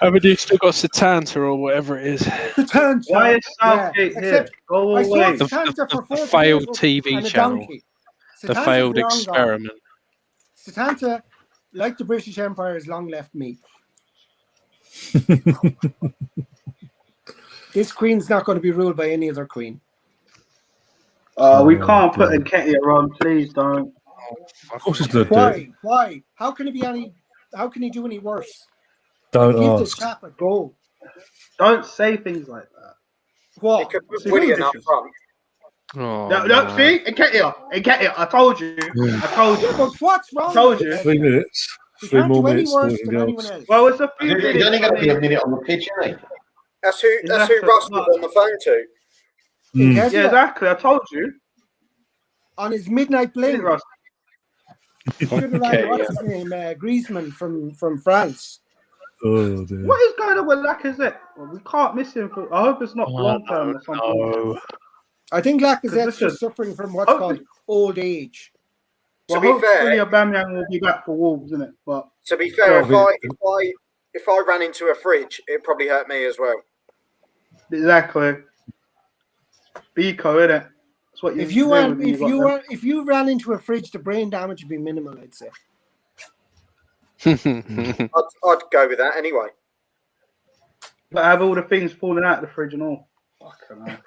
I: Haven't you still got Satanta or whatever it is?
D: Return to
C: Why is Southgate
D: yeah.
C: here?
D: Except
C: Go
D: I
C: away.
D: saw Satanta for 4
I: failed
D: years
I: TV
D: and a
I: channel.
D: donkey.
I: The
D: Satanta's
I: failed
D: long gone.
I: experiment.
D: Satanta, like the British Empire, has long left me. This queen's not going to be ruled by any other queen.
C: We can't put Nketiah on, please don't.
A: Of course he's going to do it.
D: Why? How can he be any? How can he do any worse?
A: Don't
D: Give the
A: ask.
D: chap a go.
C: Don't say things like that.
E: They
D: What?
E: could put
C: See,
E: Willian
C: what
E: up
C: is
E: front.
I: Oh,
C: No,
I: no.
C: see? Nketiah. I told you. I told
D: Yeah,
C: you.
D: but what's wrong?
C: Told
D: with
C: you.
D: it?
A: 3 minutes.
D: He
A: 3
D: can't
A: more
D: do any
A: minutes.
D: worse
A: boys and
D: than anyone
A: girls.
D: else.
C: Well, it's a few
B: He's
C: minutes.
B: only going to be a
C: I mean,
B: minute on the pitch, isn't he?
E: That's who
C: Exactly.
E: Russ was on the phone to.
A: Mm.
D: Nketiah,
C: yeah, exactly. I told you.
D: on his midnight
C: Didn't
D: bling,
C: Russ?
D: he should have rang, what's his name, Griezmann from France.
A: Oh, dear.
C: What is going on with Lacazette? Well, we can't miss him. I hope it's not long term or something.
I: No.
D: I think Lacazette's
C: Listen,
D: just suffering from what's
C: hopefully-
D: called old age.
C: Well,
E: To be fair-
C: hopefully Aubameyang will be back for Wolves, isn't it? But
E: To be fair,
A: Well,
E: if I ran into a fridge, it probably hurt me as well.
C: exactly. Beco, innit? That's what you
D: If you
C: do
D: ran,
C: when got them.
D: if you ran into a fridge, the brain damage would be minimal, I'd say.
E: I'd go with that anyway.
C: But have all the things falling out of the fridge and all. Fucking hell.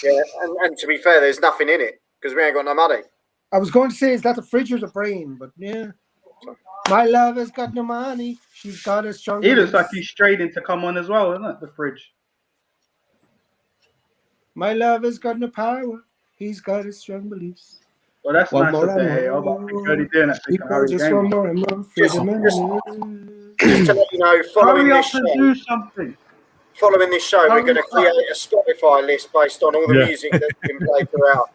E: Yeah, and to be fair, there's nothing in it because we ain't got no money.
D: I was going to say, is that the fridge or the brain? But yeah. My love has got no money. She's got a strong.
C: He looks like he's straining to come on as well, isn't it? The fridge.
D: My love has got no power. He's got his strong beliefs.
C: Well, that's
D: One
C: nice
D: more
C: of
D: and
C: there.
D: more.
C: I'm already doing that.
D: Just one more and more.
E: Just to let you know, following
C: Hurry
E: this
C: up and
E: show,
C: do something.
E: following this show, we're going to create a Spotify list based on all the
A: Yeah.
E: music that's been played throughout.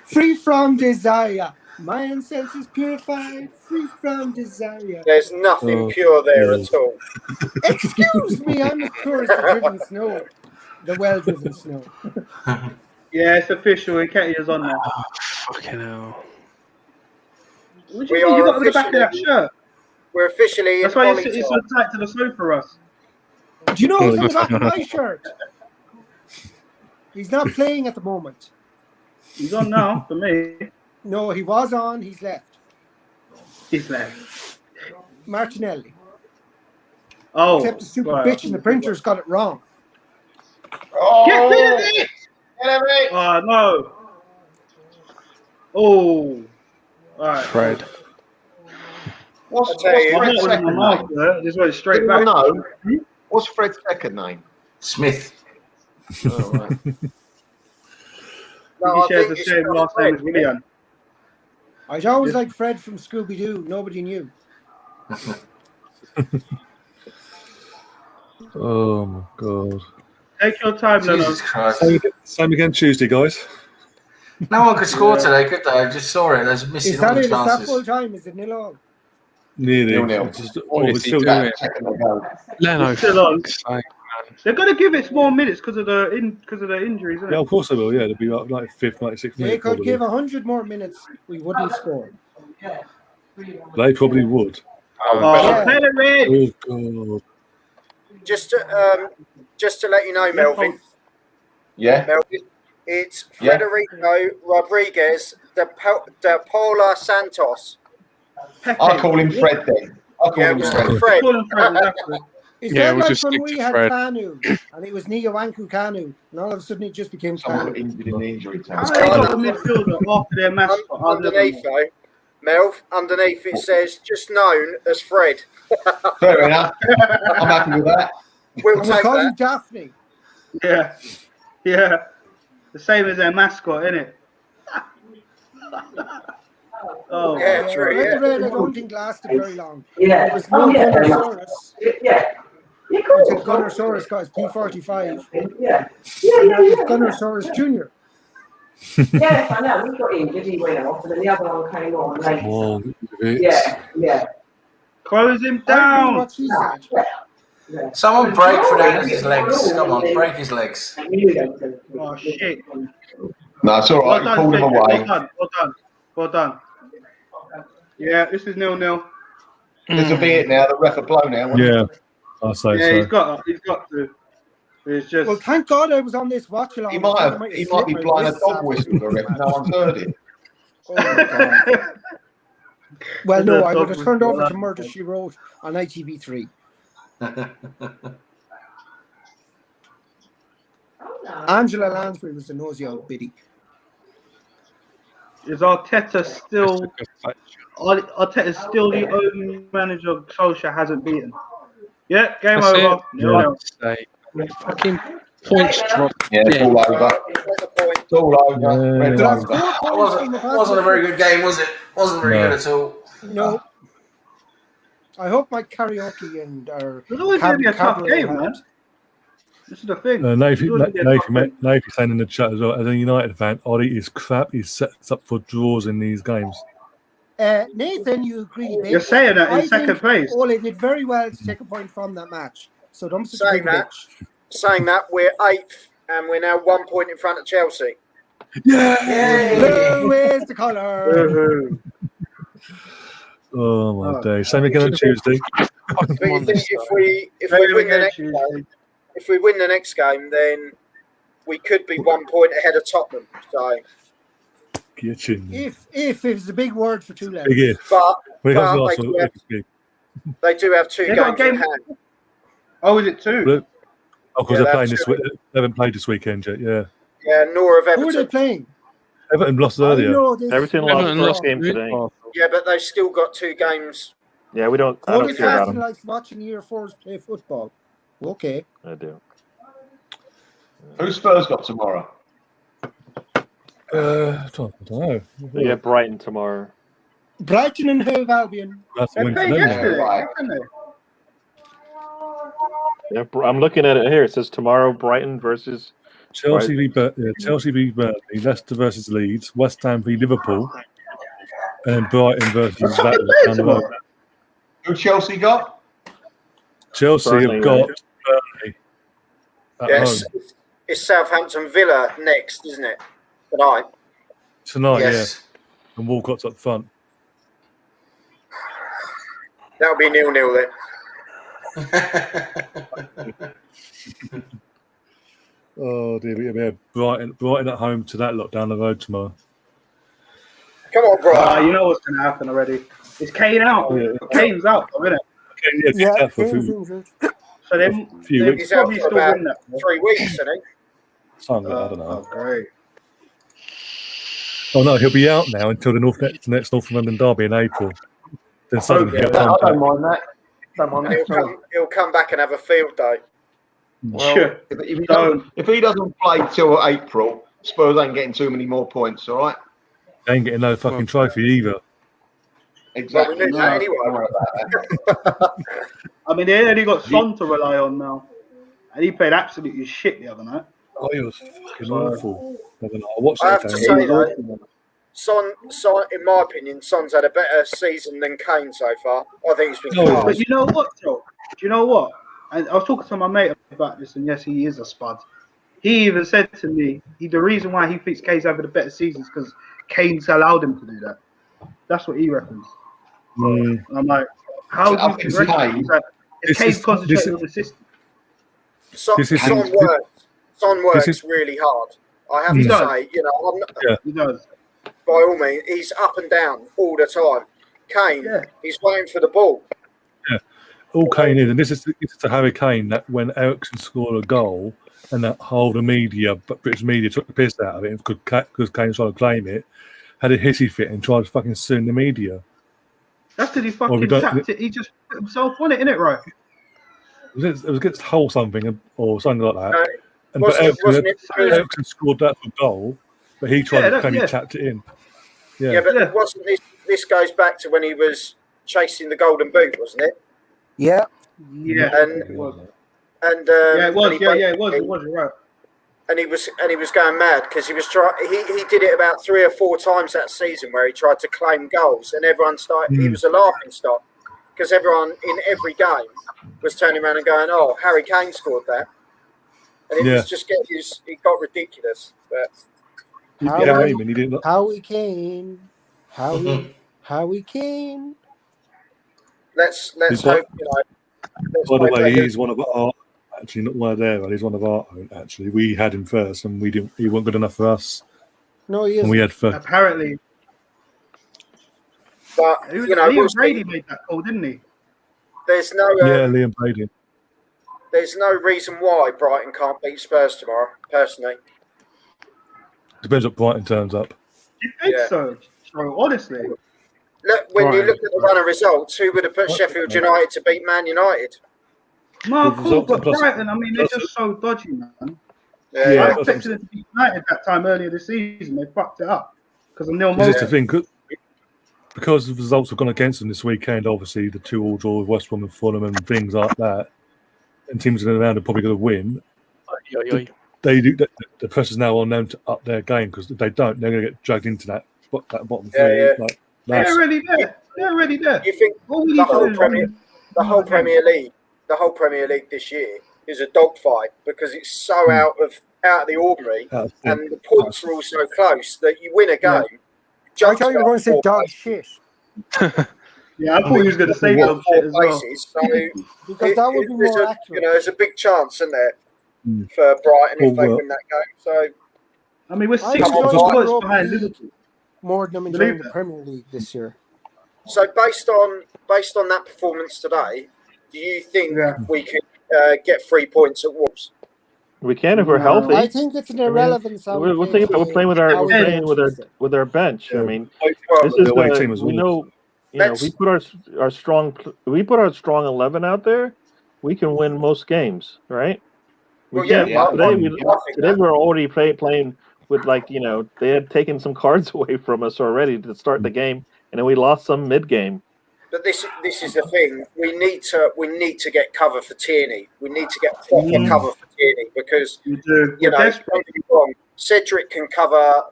D: Free from desire. My senses purified. Free from desire.
E: There's nothing pure there at all.
D: Excuse me, I'm as pure as the driven snow. The well-driven snow.
C: Yeah, it's official. Ketty's on now.
I: Fucking hell.
C: What do you mean? You got to the back of that shirt.
E: We're officially
C: That's
E: in
C: why
E: Ollie
C: it's so
E: time.
C: tight to the sofa for us.
D: Do you know who's in the back of my shirt? He's not playing at the moment.
C: He's on now for me.
D: No, he was on. He's left.
C: He's left.
D: Martinelli.
C: Oh,
D: Except the stupid
C: right.
D: bitch and the printer's got it wrong.
C: Get rid of it! Oh, no. Oh. All right.
I: Fred.
B: What's
E: tell you,
B: Fred's second name?
C: Just went straight back.
B: No. What's Fred's second name?
H: Smith.
B: Oh, right.
E: No,
C: He shares the
E: it's
C: same
E: not
C: last
E: Fred.
C: name as William.
D: I'd always like Fred from Scooby-Doo. Nobody knew.
A: Oh my god.
C: Take your time,
H: Jesus
C: Leonard.
H: Christ.
A: Same again Tuesday, guys.
H: No one could score today, could they? I just saw it. There's missing
D: Is
H: all
D: that
H: the
D: it? Is that
H: chances.
D: full time? Is it 0-0?
A: Nearly.
B: 0-0.
A: Just,
B: We're
A: we're still
B: still second ago.
I: Leno,
C: Still on.
I: fuck's sake.
C: They're going to give it more minutes because of the injuries, isn't
A: Yeah,
C: it?
A: of course they will. Yeah, they'll be up like 5th, 96th
D: They
A: minute.
D: could
A: Probably.
D: give 100 more minutes. We wouldn't score.
A: They probably would.
C: Oh, play the red.
A: Oh god.
E: Just to let you know, Melvin.
B: Yeah.
E: Melvin, it's
B: Yeah.
E: Federico Rodriguez de Paula Santos.
B: I'll call him Fred then. I'll call
E: Yeah,
B: him
E: we'll
B: Fred.
E: stick Fred.
C: Call him Fred, exactly.
D: Is
I: Yeah,
D: that
I: we'll
D: like
I: just
D: when
I: stick
D: we
I: to
D: had
I: Fred.
D: Kanu and it was Niyawanku Kanu and all of a sudden it just became
B: Someone got
D: Kanu?
B: injured in the injury
C: How
B: time.
C: they got a midfielder after their mascot?
E: Underneath though, Melv, underneath it says just known as Fred.
B: Fair enough. I'm happy with that.
E: We'll
D: And we
E: take
D: call you
E: that.
D: Daphne.
C: Yeah. Yeah. The same as their mascot, innit? Oh,
E: Yeah, true.
D: Red
E: Yeah.
D: Red, I don't think lasted very long.
J: Yeah.
D: There was no Gunnersaurus
J: Yeah. Yeah,
D: until
J: cool.
D: Gunnersaurus got his P45.
J: Yeah.
D: And that was Gunnersaurus Jr.
J: Yes, I know. We got injured, he went off, and then the other one came on later.
A: Whoa,
J: Yeah.
C: close him
D: I agree
C: down.
D: what she said.
J: Yeah.
H: Someone break Fernandez's legs. Come on, break his legs.
C: Oh, shit.
B: No, it's all right.
C: Well
B: You pulled him
C: done,
B: away.
C: well done. Well done. Well done. Yeah, this is 0-0.
B: There's a bit now. The ref a blow now.
A: Yeah, I'll say
C: Yeah,
A: so.
C: he's got to. It's just.
D: Well, thank God I was on this watch along.
B: He might be blowing a dog whistle to the ref. No one's heard it.
D: Oh my God. Well, no, I would have turned over to
C: Well,
D: Murder, She Wrote on ITV3. Angela Lansbury was the nosy old biddy.
C: Is Arteta still? Arteta's still the only manager Solskjaer hasn't beaten. Yeah, game
I: That's
C: over.
I: it.
C: 0-0.
I: Fucking points dropped.
B: Yeah, it's all over. It's all over. Red's
A: Yeah.
B: over.
H: Wasn't a very good game, was it? Wasn't very
A: No.
H: good at all.
D: No. I hope my karaoke and our
C: It's always going to be a tough
D: cabaret
C: game, man.
D: helped.
C: This is the thing.
A: Nathan saying in the chat as well, as a United fan, Ollie is crap. He sets up for draws in these games.
D: Nathan, you agree, babe?
C: You're saying that in
D: I
C: second
D: think
C: place.
D: Ole did very well to take a point from that match. So don't such a
E: Saying
D: big
E: that,
D: bitch.
E: saying that, we're 8th and we're now 1 point in front of Chelsea.
D: Blue is the colour.
C: Woohoo.
A: Oh my
C: Oh.
A: day! Same again on Tuesday.
E: But you think if we
C: Very
E: win the
C: good,
E: next
C: Tuesday.
E: game, if we win the next game, then we could be 1 point ahead of Tottenham. So,
A: Kitchen.
D: If it's a big word for two letters.
A: Big if.
E: but
A: When it comes to
E: but
A: Arsenal,
E: they
A: it's big.
E: do have 2
C: They got
E: games
C: a
E: in
C: game-
E: hand.
C: Oh, is it 2?
A: Look, Oh, because they're playing this week. They haven't played this weekend yet. Yeah.
E: Yeah, nor have
D: Who are they
E: Everton.
D: playing?
A: Everton lost
D: I
A: earlier.
D: know this.
G: Everton lost first game today.
E: Yeah, but they've still got 2 games.
G: Yeah, we don't. I don't care about them.
D: Likes watching year 4s play football. Okay.
G: I do.
B: Who's Spurs got tomorrow?
A: I don't know.
G: We get Brighton tomorrow.
D: Brighton and Hove Albion.
A: That's a
C: They
A: win for
C: played
A: them.
C: yesterday, didn't they?
G: Yeah, I'm looking at it here. It says tomorrow Brighton versus
A: Chelsea v Burnley, Leicester versus Leeds, West Ham v Liverpool, and then Brighton versus that down the road.
B: Who Chelsea got?
A: Chelsea
G: Burnley,
A: have got Burnley at
E: Yes,
A: home
E: it's Southampton Villa next, isn't it? Tonight.
A: tonight.
H: Yes.
A: Yeah, and Walcott's up front.
E: That'll be 0-0 then.
A: Oh dear, yeah, Brighton at home to that lot down the road tomorrow.
E: Come on, Brighton.
C: You know what's going to happen already. Is Kane out?
A: Oh, yeah.
C: Kane's out, isn't it?
A: Okay, yeah,
D: Yeah,
A: for a
D: Kane's
A: few,
D: injured.
C: So they
A: few
C: they
A: weeks.
E: He's out
C: probably
E: for
C: still
E: about
C: win that.
E: 3 weeks, isn't he?
A: Something, I don't know.
C: Oh, great.
A: Oh no, he'll be out now until the next North London derby in April. Then suddenly he'll come
B: I don't
A: back.
B: mind that. Don't mind
E: And
B: that.
E: he'll come back and have a field day.
B: Well,
C: Sure.
B: if he doesn't play till April, Spurs ain't getting too many more points. All right.
A: They ain't getting no fucking trophy either.
E: Well, we
B: Exactly.
E: knew that anyway.
B: Don't worry about that.
C: I mean, they only got Son to rely on now. And he played absolutely shit the other night.
A: Oh, he was fucking awful. I don't know. I watched
E: I
A: that
E: have to
A: game.
E: say, though, Son, in my opinion, Son's had a better season than Kane so far. I think he's been
A: Oh,
E: class.
C: But you know what, Joe? Do you know what? And I was talking to my mate about this, and yes, he is a spud. He even said to me, the reason why he thinks Kane's having a better season is because Kane's allowed him to do that. That's what he reckons. And I'm like, how
B: I
C: do you
B: think
C: reckon? He's like, is Kane's concentrating on the system?
E: Son works really hard. I have to say, you know, I'm not,
C: He does.
E: by all means, he's up and down all the time. Kane, he's waiting for the ball.
A: Yeah, all Kane is, and this is the Harry Kane that when Ericsson scored a goal and that whole British media took the piss out of it because Kane tried to claim it, had a hissy fit and tried to fucking sue the media.
C: That's because he fucking tapped it. He just put himself on it, innit, right?
A: It was against Hull something or something like that.
E: Wasn't it
A: Ericsson scored that for goal, but he tried to claim he tapped it in.
E: Yeah, but wasn't this goes back to when he was chasing the golden boot, wasn't it?
D: Yeah.
C: Yeah.
E: And
C: it was.
E: And
C: it was.
E: and
C: It was. You're right.
E: And he was going mad because he was trying. He did it about 3 or 4 times that season where he tried to claim goals, and everyone started. He was a laughing stock because everyone in every game was turning around and going, "Oh, Harry Kane scored that," and it was just it got ridiculous. But
D: Howie Kane. Howie Kane.
E: Let's hope, you know.
A: By the way, he's one of our. Actually, not one of their. He's one of our own. Actually, we had him first, and we didn't. He wasn't good enough for us.
D: No, he is.
A: And we had first.
C: Apparently.
E: But you know,
C: Liam Brady made that call, didn't he?
E: There's no.
A: Liam Brady.
E: There's no reason why Brighton can't beat Spurs tomorrow. Personally,
A: Depends what Brighton turns up.
C: You think so? Honestly.
E: Look, when you look at the run of results, who would have put Sheffield United to beat Man United?
C: No, cool, but Brighton, I mean, they're just so dodgy, man.
E: Yeah,
C: I expected them to beat United that time earlier this season. They fucked it up because of Neil
A: This is
C: Moore.
A: the thing, because the results have gone against them this weekend. Obviously, the 2-2 draw with West Brom and Fulham and things like that, and teams in and around are probably going to win. The press is now on them to up their game because if they don't, they're going to get dragged into that bottom three.
E: Yeah.
A: Like,
C: They're already there. They're already there.
E: You think the whole Premier League this year is a dogfight because it's so out of the ordinary, and the points are all so close that you win a game.
D: I thought you were going to say dog shit.
C: Yeah, I thought he was going to say dog shit as well.
E: So
D: because that would be more accurate.
E: You know, there's a big chance, isn't there, for Brighton if they win that game. So
C: I mean, we're 6
D: enjoyed
C: points
D: the
C: behind
D: League
C: Liverpool.
D: more than I'm enjoying the Premier League this year.
E: So based on that performance today, do you think we could get 3 points at Wolves?
G: We can if we're healthy.
D: I think it's an irrelevance.
G: We're playing with our bench.
A: Yeah.
G: I mean,
A: This
G: this is
A: the away team as
G: we
A: well.
G: know, we put our strong 11 out there, we can win most games, right? We can't. Today we're already playing with they had taken some cards away from us already to start the game, and then we lost some mid game.
E: But this is the thing. We need to get cover for Tierney. We need to get proper cover for Tierney because don't get me wrong, Cedric can cover.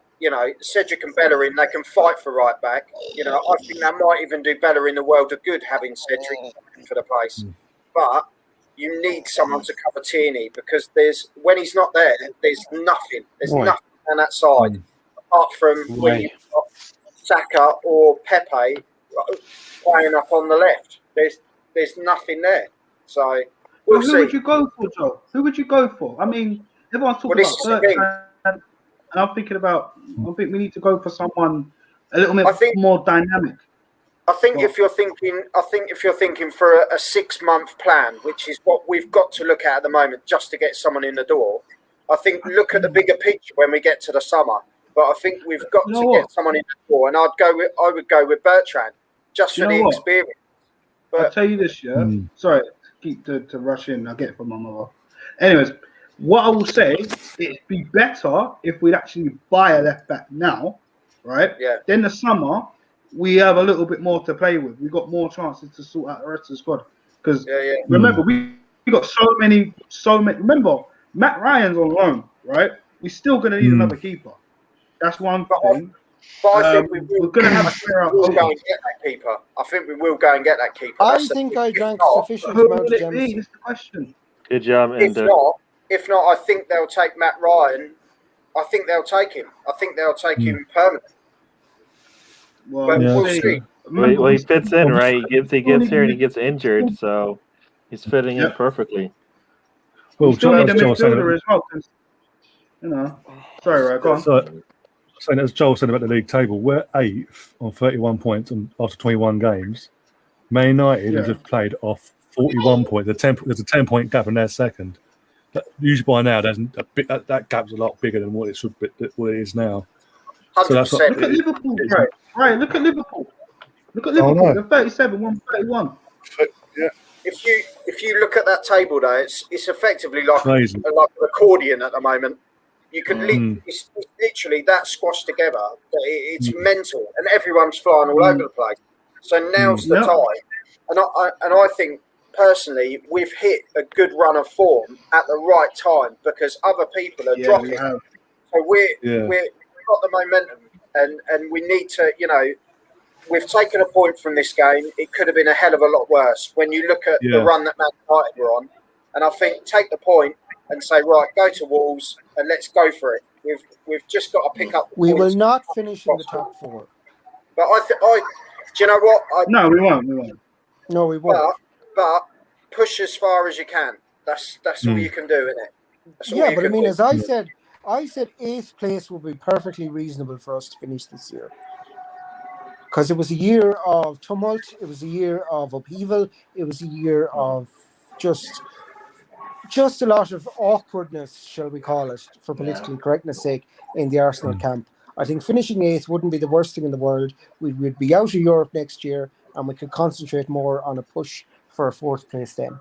E: Cedric and Bellerin, they can fight for right back. I think that might even do Bellerin the world of good having Cedric for the place. But you need someone to cover Tierney because when he's not there, there's nothing. There's nothing on that side apart from when you've got Saka or Pepe playing up on the left. There's nothing there. So
C: who would you go for, Joe? Who would you go for? I mean, everyone's talking about Bertrand, and I think we need to go for someone a little bit more dynamic.
E: I think if you're thinking for a 6-month plan, which is what we've got to look at the moment, just to get someone in the door, I think look at the bigger picture when we get to the summer. But I think we've got to get someone in the door, and I would go with Bertrand just for the experience. But
C: I'll tell you this, sorry, to rush in. I get it from my mother. Anyways, what I will say, it'd be better if we'd actually buy a left back now, right?
E: Yeah.
C: Then the summer, we have a little bit more to play with. We've got more chances to sort out the rest of the squad. Because remember, we got so many. Remember, Matt Ryan's on loan, right? We're still going to need another keeper. That's one thing.
E: But I think we're
C: going to have to clear out.
E: We'll go and get that keeper. I think we will go and get that keeper.
D: I think I drank sufficient amount of gems.
C: That's the question.
G: Good job.
E: If not, I think they'll take Matt Ryan. I think they'll take him. I think they'll take him permanently.
C: Well,
E: we'll see.
G: Well, he fits in, right? He gets here and he gets injured, so he's fitting in perfectly.
C: Well, we still need a midfielder as well, because sorry, right, go on.
A: Saying as Joel said about the league table, we're 8th on 31 points after 21 games. Man United have just played off 41 points. There's a 10-point gap, and they're second. Usually by now, that gap's a lot bigger than what it should be, what it is now.
E: 100%.
A: So that's
C: look at Liverpool, right? Look at Liverpool. They're 37, 131.
A: Yeah.
E: If you look at that table, though, it's effectively like
A: Crazy.
E: Like an accordion at the moment. You can it's literally that squashed together. It's mental, and everyone's flying all over the place. So now's the time, and I think personally we've hit a good run of form at the right time because other people are dropping. So we've got the momentum, and we need to, we've taken a point from this game. It could have been a hell of a lot worse when you look at the run that Man United were on. And I think take the point and say, right, go to Wolves and let's go for it. We've just got to pick up.
D: We will not finish in the top 4.
E: But do you know what?
C: No, we won't.
D: No, we won't.
E: But push as far as you can. That's all you can do, isn't it?
D: Yeah, but I mean, as I said 8th place would be perfectly reasonable for us to finish this year. Because it was a year of tumult, it was a year of upheaval, it was a year of just a lot of awkwardness, shall we call it, for political correctness' sake, in the Arsenal camp. I think finishing 8th wouldn't be the worst thing in the world. We'd be out of Europe next year, and we could concentrate more on a push for a 4th place then.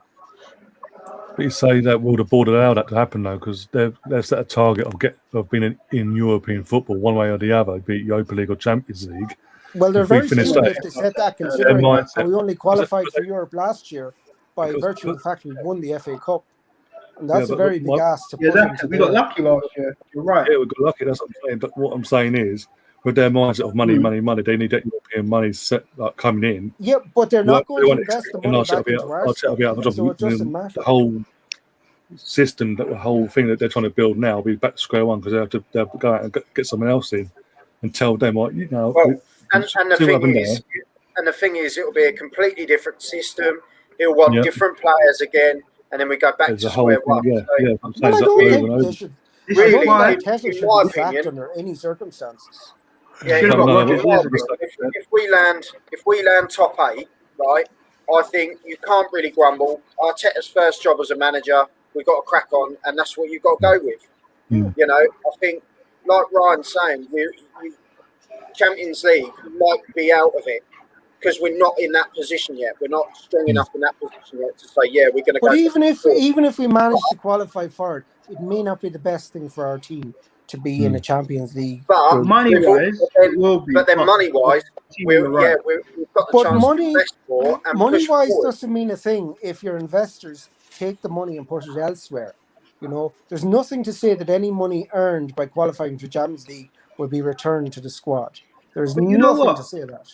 A: But you say that would have board allowed that to happen though, because they've set a target of being in European football one way or the other, be it Europa League or Champions League.
D: Well, they're very stupid if they said that, considering we only qualified for Europe last year by virtue of the fact we won the FA Cup. And that's a very big ask to put into.
C: We got lucky last year. You're right.
A: Yeah, we got lucky. That's what I'm saying. But what I'm saying is, with their mindset of money, they need that European money coming in.
D: Yeah, but they're not going to invest the money back into Arsenal. So it doesn't matter.
A: The whole system, the whole thing that they're trying to build now will be back to square one because they'll go out and get someone else in and tell them,
E: and the thing is, it'll be a completely different system. He'll want different players again, and then we go back to square one.
D: I don't think they should. Really, Arteta should be sacked under any circumstances.
E: Yeah, if we land top 8, right, I think you can't really grumble. Arteta's first job as a manager, we've got to crack on, and that's what you've got to go with. You know, I think, like Ryan's saying, Champions League might be out of it because we're not in that position yet. We're not strong enough in that position yet to say, yeah, we're going to go.
D: But even if we manage to qualify for it, it may not be the best thing for our team to be in a Champions League.
E: But
C: money-wise, it will be.
E: But then money-wise, we've got the chance to invest more. And
D: money-wise doesn't mean a thing if your investors take the money and put it elsewhere. You know, there's nothing to say that any money earned by qualifying for Champions League will be returned to the squad. There's nothing to say that.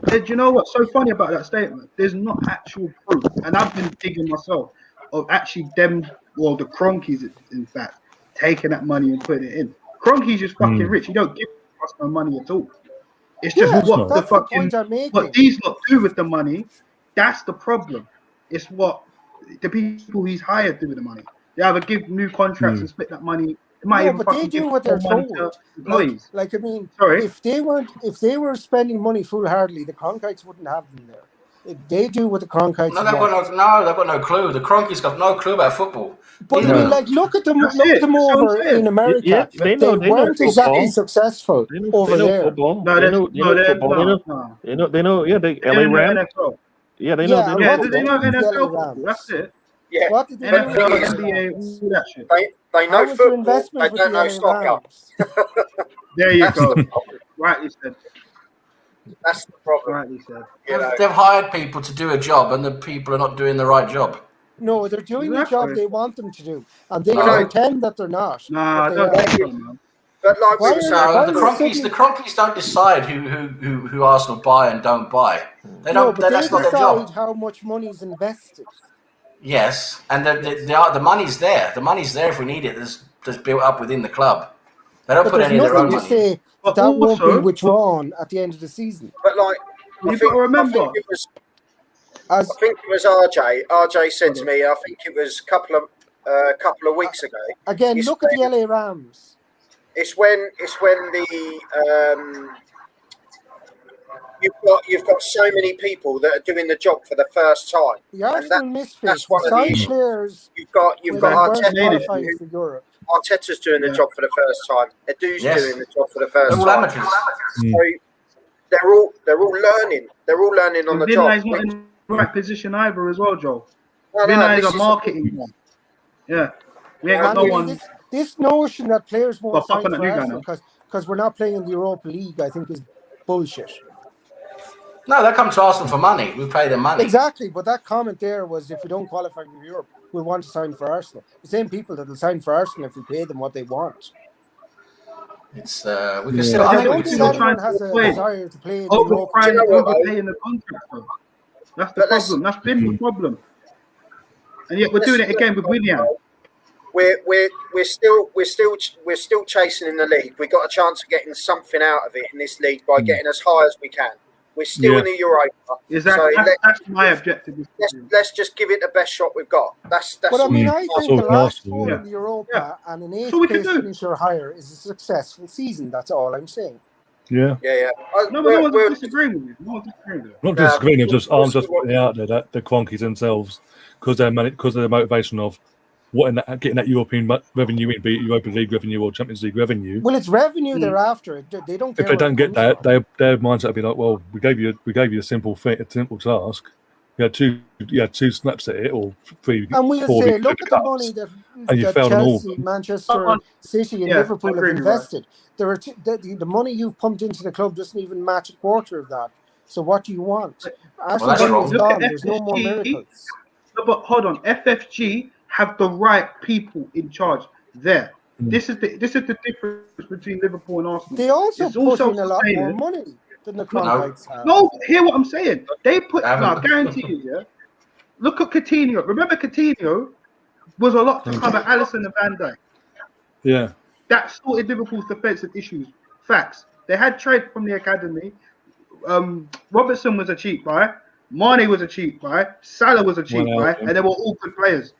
C: Do you know what's so funny about that statement? There's not actual proof, and I've been digging myself, of actually them, or the Cronkies, in fact, taking that money and putting it in. Cronky's just fucking rich. He don't give us no money at all. It's just what these lot do with the money. That's the problem. It's what the people he's hired do with the money. They either give new contracts and split that money.
D: But they do what they're told. Like I mean, if they were spending money foolhardily, the Cronkites wouldn't have them there. They do what the Cronkites
H: they've got no clue. The Cronkies got no clue about football.
D: But I mean, like, look at them over in America.
G: Yeah, they
D: weren't exactly successful over there.
G: Football. They know football. They know. Yeah, the LA Rams. Yeah, they know.
C: They know NFL. That's it.
E: Yeah.
D: What did they do?
C: NBA, that shit.
E: They know football. They don't know soccer.
C: There you go. Rightly said.
E: That's the problem.
C: Rightly said.
H: They've hired people to do a job, and the people are not doing the right job.
D: No, they're doing the job they want them to do, and they pretend that they're not.
C: Nah, don't think so, man.
E: But like
H: the Cronkies don't decide who Arsenal buy and don't buy. They don't.
D: But
H: that's
D: they
H: not their job.
D: decide how much money's invested.
H: Yes, and the money's there. The money's there if we need it. There's built up within the club. They don't put any of their own money.
D: Say that won't be withdrawn at the end of the season.
E: But like, I think it was RJ. RJ said to me, I think it was a couple of weeks ago.
D: Again, look at the LA Rams.
E: It's when the you've got so many people that are doing the job for the first time.
D: The Arsenal misfits. That's one of the
E: issues. You've got Arteta.
D: For Europe.
E: Arteta's doing the job for the first time. Edu's doing the job for the first time. So they're all learning. They're all learning on the job.
C: He's not in the right position either, as well, Joe. Vinay is a marketing one. Yeah, we ain't got no one.
D: This notion that players won't sign for Arsenal because we're not playing in the Europa League, I think, is bullshit.
H: No, they come to Arsenal for money. We pay them money.
D: Exactly, but that comment there was if we don't qualify for Europe, we'll want to sign for Arsenal. The same people that will sign for Arsenal if we pay them what they want.
H: It's we can still. I think
D: everyone has a desire to play in Europe.
C: Overpaying the contract, though. That's the problem. That's been the problem. And yet we're doing it again with William.
E: We're still chasing in the league. We got a chance of getting something out of it in this league by getting as high as we can. We're still in the Europa.
C: That's my objective.
E: Let's just give it the best shot we've got. That's
D: but I mean, I think the last four in the Europa and an 8th place finish or higher is a successful season. That's all I'm saying.
A: Yeah.
C: No, but no one's disagreeing with you.
A: Not disagreeing. I'm just putting it out there that the Cronkies themselves, because of their motivation of getting that European revenue in, be it Europa League revenue or Champions League revenue.
D: Well, it's revenue they're after. They don't.
A: If they don't get that, their mindset will be like, well, we gave you a simple task. You had two snaps at it, or 3.
D: And we'll say, look at the money that Chelsea, Manchester City, and Liverpool have invested. The money you've pumped into the club doesn't even match a quarter of that. So what do you want? Arsenal is gone. There's no more miracles.
C: No, but hold on, FFG have the right people in charge there. This is the difference between Liverpool and Arsenal.
D: They also put in a lot more money than the Cronkites have.
C: No, hear what I'm saying. They put, I guarantee you, look at Coutinho. Remember Coutinho was a lot to cover Alisson and Van Dijk.
A: Yeah.
C: That sorted Liverpool's defensive issues. Facts. They had trade from the academy. Robertson was a cheap buy. Mane was a cheap buy. Salah was a cheap buy. And they were all good players.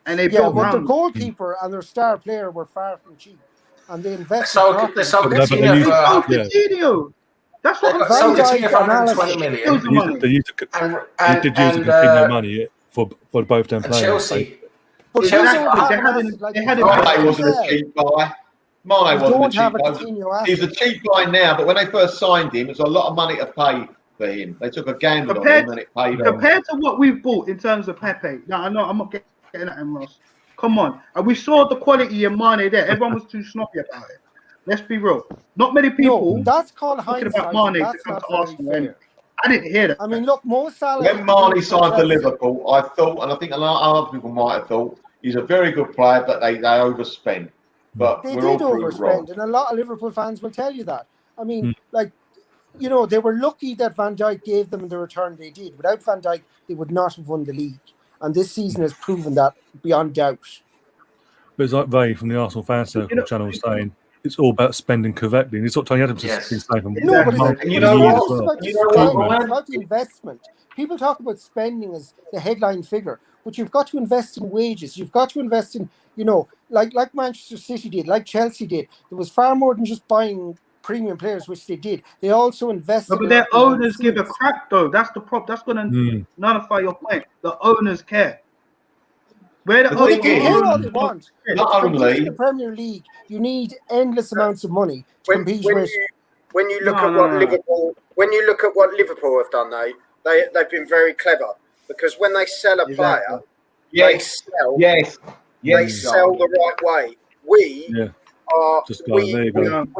C: And they built
D: but
C: around
D: their goalkeeper and their star player were far from cheap. And they invested.
H: So
C: Coutinho. That's what I'm saying.
H: So Coutinho for 120 million.
A: They used to continue money for both them players.
H: Chelsea.
D: But
B: Exactly.
D: you don't have
C: They
D: an
C: had
D: asset like
B: Mane wasn't a
D: Coutinho.
B: cheap buy. Mane
D: You
B: wasn't a
D: don't
B: cheap
D: have a
B: buy.
D: Coutinho
B: He's a
D: asset.
B: cheap buy now, but when they first signed him, it was a lot of money to pay for him. They took a gamble on him and it paid off.
C: Compared to what we've bought in terms of Pepe, now I know I'm not getting at him, Ross. Come on, and we saw the quality in Mane there. Everyone was too snobby about it. Let's be real. Not many people
D: No, that's called
C: talking
D: hindsight,
C: about
D: and
C: Mane to
D: that's
C: come
D: not
C: to
D: very
C: Arsenal.
D: fair.
C: I didn't hear that.
D: I mean, look, Mo Salah.
B: When Mane signed for Liverpool, I thought, and I think a lot of other people might have thought, he's a very good player, but they overspent. But
D: They
B: we're
D: did
B: all proved wrong.
D: overspend, and a lot of Liverpool fans will tell you that. I mean, like, you know, they were lucky that Van Dijk gave them the return they did. Without Van Dijk, they would not have won the league. And this season has proven that beyond doubt.
A: But it's like Ray from the Arsenal Fan Circle channel was saying, it's all about spending correctly. And it's what Tony Adams has been saying.
D: No, but
B: You know what?
D: it's about the
B: You know
D: spend,
B: what,
D: it's about the investment. People talk about spending as the headline figure, but you've got to invest in wages. You've got to invest in, you know, like Manchester City did, like Chelsea did. There was far more than just buying premium players, which they did. They also invested.
C: No, but their owners give a crap, though. That's the prop. That's going to nullify your point. The owners care. Where the
D: They
C: owners
D: can care all they want.
B: Not
D: But to compete in
B: only
D: the Premier League, you need endless amounts of money to compete with.
E: When you look at what Liverpool have done, they've been very clever, because when they sell a player, they sell the right way. We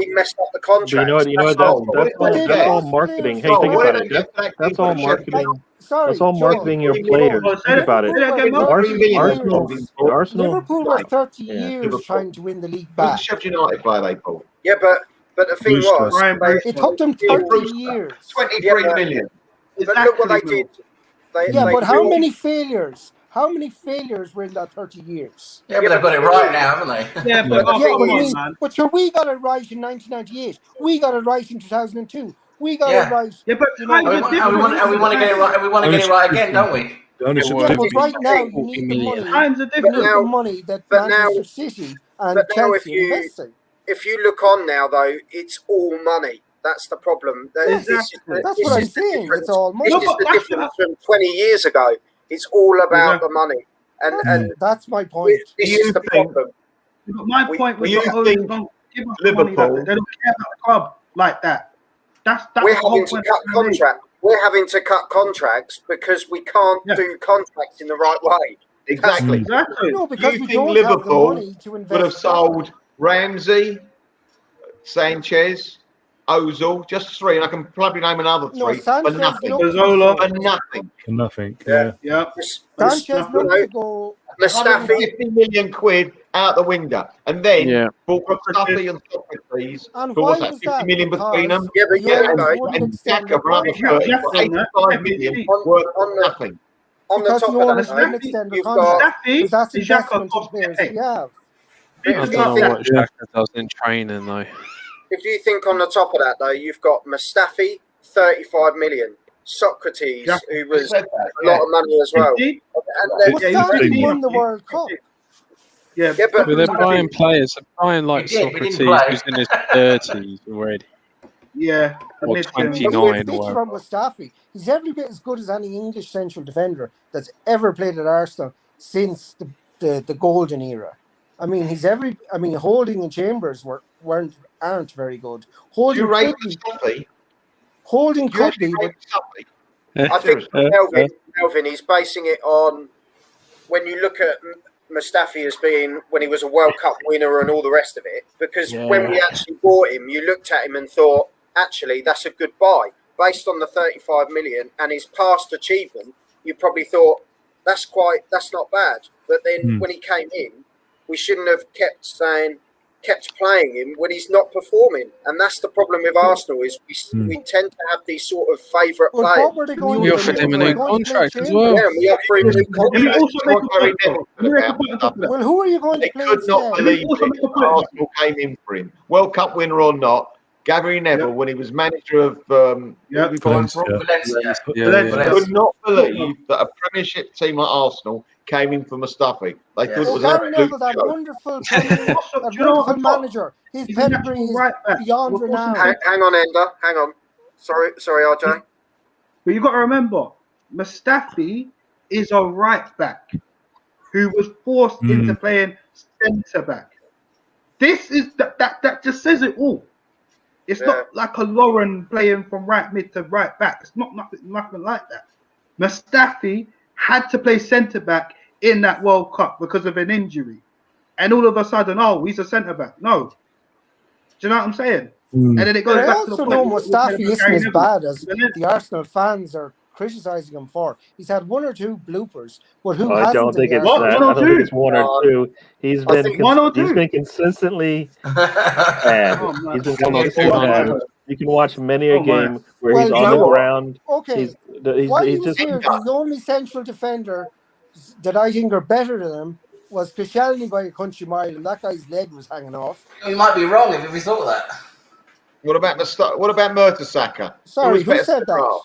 E: messed up the contract.
G: That's all marketing. Hey, think about it. That's all marketing. That's all marketing your players. Think about it. Arsenal.
D: Liverpool were 30 years trying to win the league back.
B: Sheffield United player they bought.
E: Yeah, but the thing was,
D: it took them 30 years.
B: 23 million.
E: But look what they did.
D: But how many failures? How many failures were in that 30 years?
H: Yeah, but they've got it right now, haven't they?
C: Yeah, but
D: but sure, we got it right in 1998. We got it right in 2002. We got it right.
C: Yeah, but
H: we want to get it right. And we want to get it right again, don't we?
D: But right now you need the money.
C: Times are
D: You need the money that Manchester City and Chelsea are investing.
E: If you look on now, though, it's all money. That's the problem.
D: That's what I'm saying. It's all money.
E: This is the difference from 20 years ago. It's all about the money, and
D: that's my point.
E: This is the problem.
C: My point was the owners don't give us the money. They don't care about the club like that. That's
E: we're having to cut contracts. We're having to cut contracts because we can't do contracts in the right way.
B: Exactly.
D: No, because
B: you
D: we
B: think
D: don't
B: Liverpool
D: have the money to invest.
B: would have sold Ramsey, Sanchez, Ozil, just three, and I can probably name another three for nothing. For nothing.
C: Yeah.
D: Sanchez looks to go.
B: £150 million out the window, and then bought Mustafi and Socrates.
D: And
B: who
D: why
B: was that? 50 million between them.
E: Yeah, but
B: and Xhaka for another 85 million worth nothing.
E: On the top of that, you've got
D: that's investment in players. Yeah.
I: I don't know what Xhaka does in training though.
E: If you think on the top of that, though, you've got Mustafi, 35 million. Socrates, who was a lot of money as well.
D: Mustafi won the World Cup.
C: Yeah,
E: but
I: they're buying players. They're buying like Socrates, who's in his 30s already.
C: Yeah.
I: Or 29 or whatever.
D: Mustafi. He's every bit as good as any English central defender that's ever played at Arsenal since the golden era. I mean, Holding and Chambers aren't very good. Holding could be, but
E: I think Melvin, he's basing it on when you look at Mustafi as being when he was a World Cup winner and all the rest of it. Because when we actually bought him, you looked at him and thought, actually, that's a good buy. Based on the 35 million and his past achievement, you probably thought that's not bad. But then when he came in, we shouldn't have kept playing him when he's not performing, and that's the problem with Arsenal is we tend to have these sort of favourite players.
I: We offered him a new contract as well.
E: Yeah, we offered him a new contract.
D: Well, who are you going to play?
B: Could not believe it. Arsenal came in for him, World Cup winner or not. Gary Neville, when he was manager of Valencia. Could not believe that a Premiership team like Arsenal came in for Mustafi. They thought it was an absolute
D: that wonderful manager. His pedigree is beyond renown.
E: Hang on, Ender. Hang on. Sorry, RJ.
C: But you got to remember, Mustafi is a right back. who was forced into playing centre back. This is that just says it all. It's not like a Lauren playing from right mid to right back. It's not nothing like that. Mustafi had to play centre back in that World Cup because of an injury, and all of a sudden, oh, he's a centre back. No, do you know what I'm saying? And then it goes
K: I
C: back to the
K: also
C: point.
K: know Mustafi isn't as bad as the Arsenal fans are criticising him for. He's had 1 or 2 bloopers, but who hasn't?
G: I don't think it's
C: Arsenal?
G: that. I don't think it's 1 or 2. He's been consistently bad. He's been consistently bad. You can watch many a game where he's on the ground.
K: Okay, while he was here, the only central defender that I think are better than him was Koscielny by a country mile, and that guy's leg was hanging off.
H: You might be wrong if we thought that.
B: What about Mertesacker?
K: Sorry, who said that?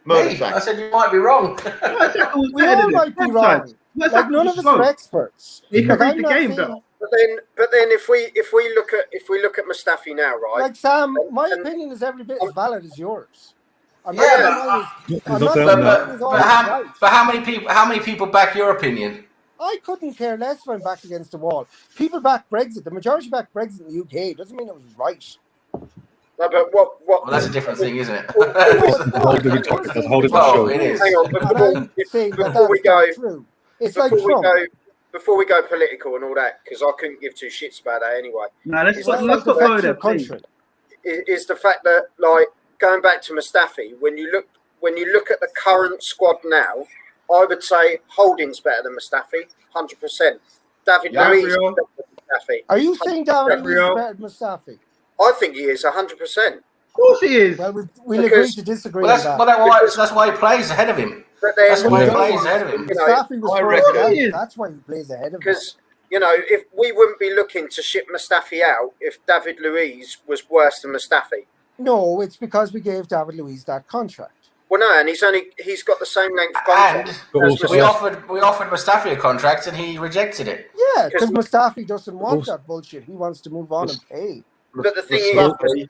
B: Mertesacker.
H: I said you might be wrong.
K: We all might be wrong. Like none of us are experts.
C: He can read the game though.
E: But then, if we look at Mustafi now, right?
K: Like Sam, my opinion is every bit as valid as yours.
H: But how many people back your opinion?
K: I couldn't care less if I'm back against the wall. People back Brexit. The majority back Brexit in the UK. Doesn't mean it was right.
E: No, but what?
H: Well, that's a different thing, isn't it?
E: It is. Hang on, before we go, before we go political and all that, because I couldn't give 2 shits about that anyway.
C: No, let's not go there.
E: Is the fact that, like, going back to Mustafi, when you look at the current squad now, I would say Holding's better than Mustafi, 100%. David Luiz is better than Mustafi.
K: Are you saying David Luiz is better than Mustafi?
E: I think he is 100%.
C: Of course he is.
K: Well, we'll agree to disagree on that.
H: That's why he plays ahead of him. That's why he plays ahead of him.
K: Mustafi was first out. That's why he plays ahead of him.
E: Because, if we wouldn't be looking to ship Mustafi out if David Luiz was worse than Mustafi.
K: No, it's because we gave David Luiz that contract.
E: Well, no, and he's got the same length contract.
H: And we offered Mustafi a contract and he rejected it.
K: Yeah, because Mustafi doesn't want that bullshit. He wants to move on and pay.
E: But the thing is,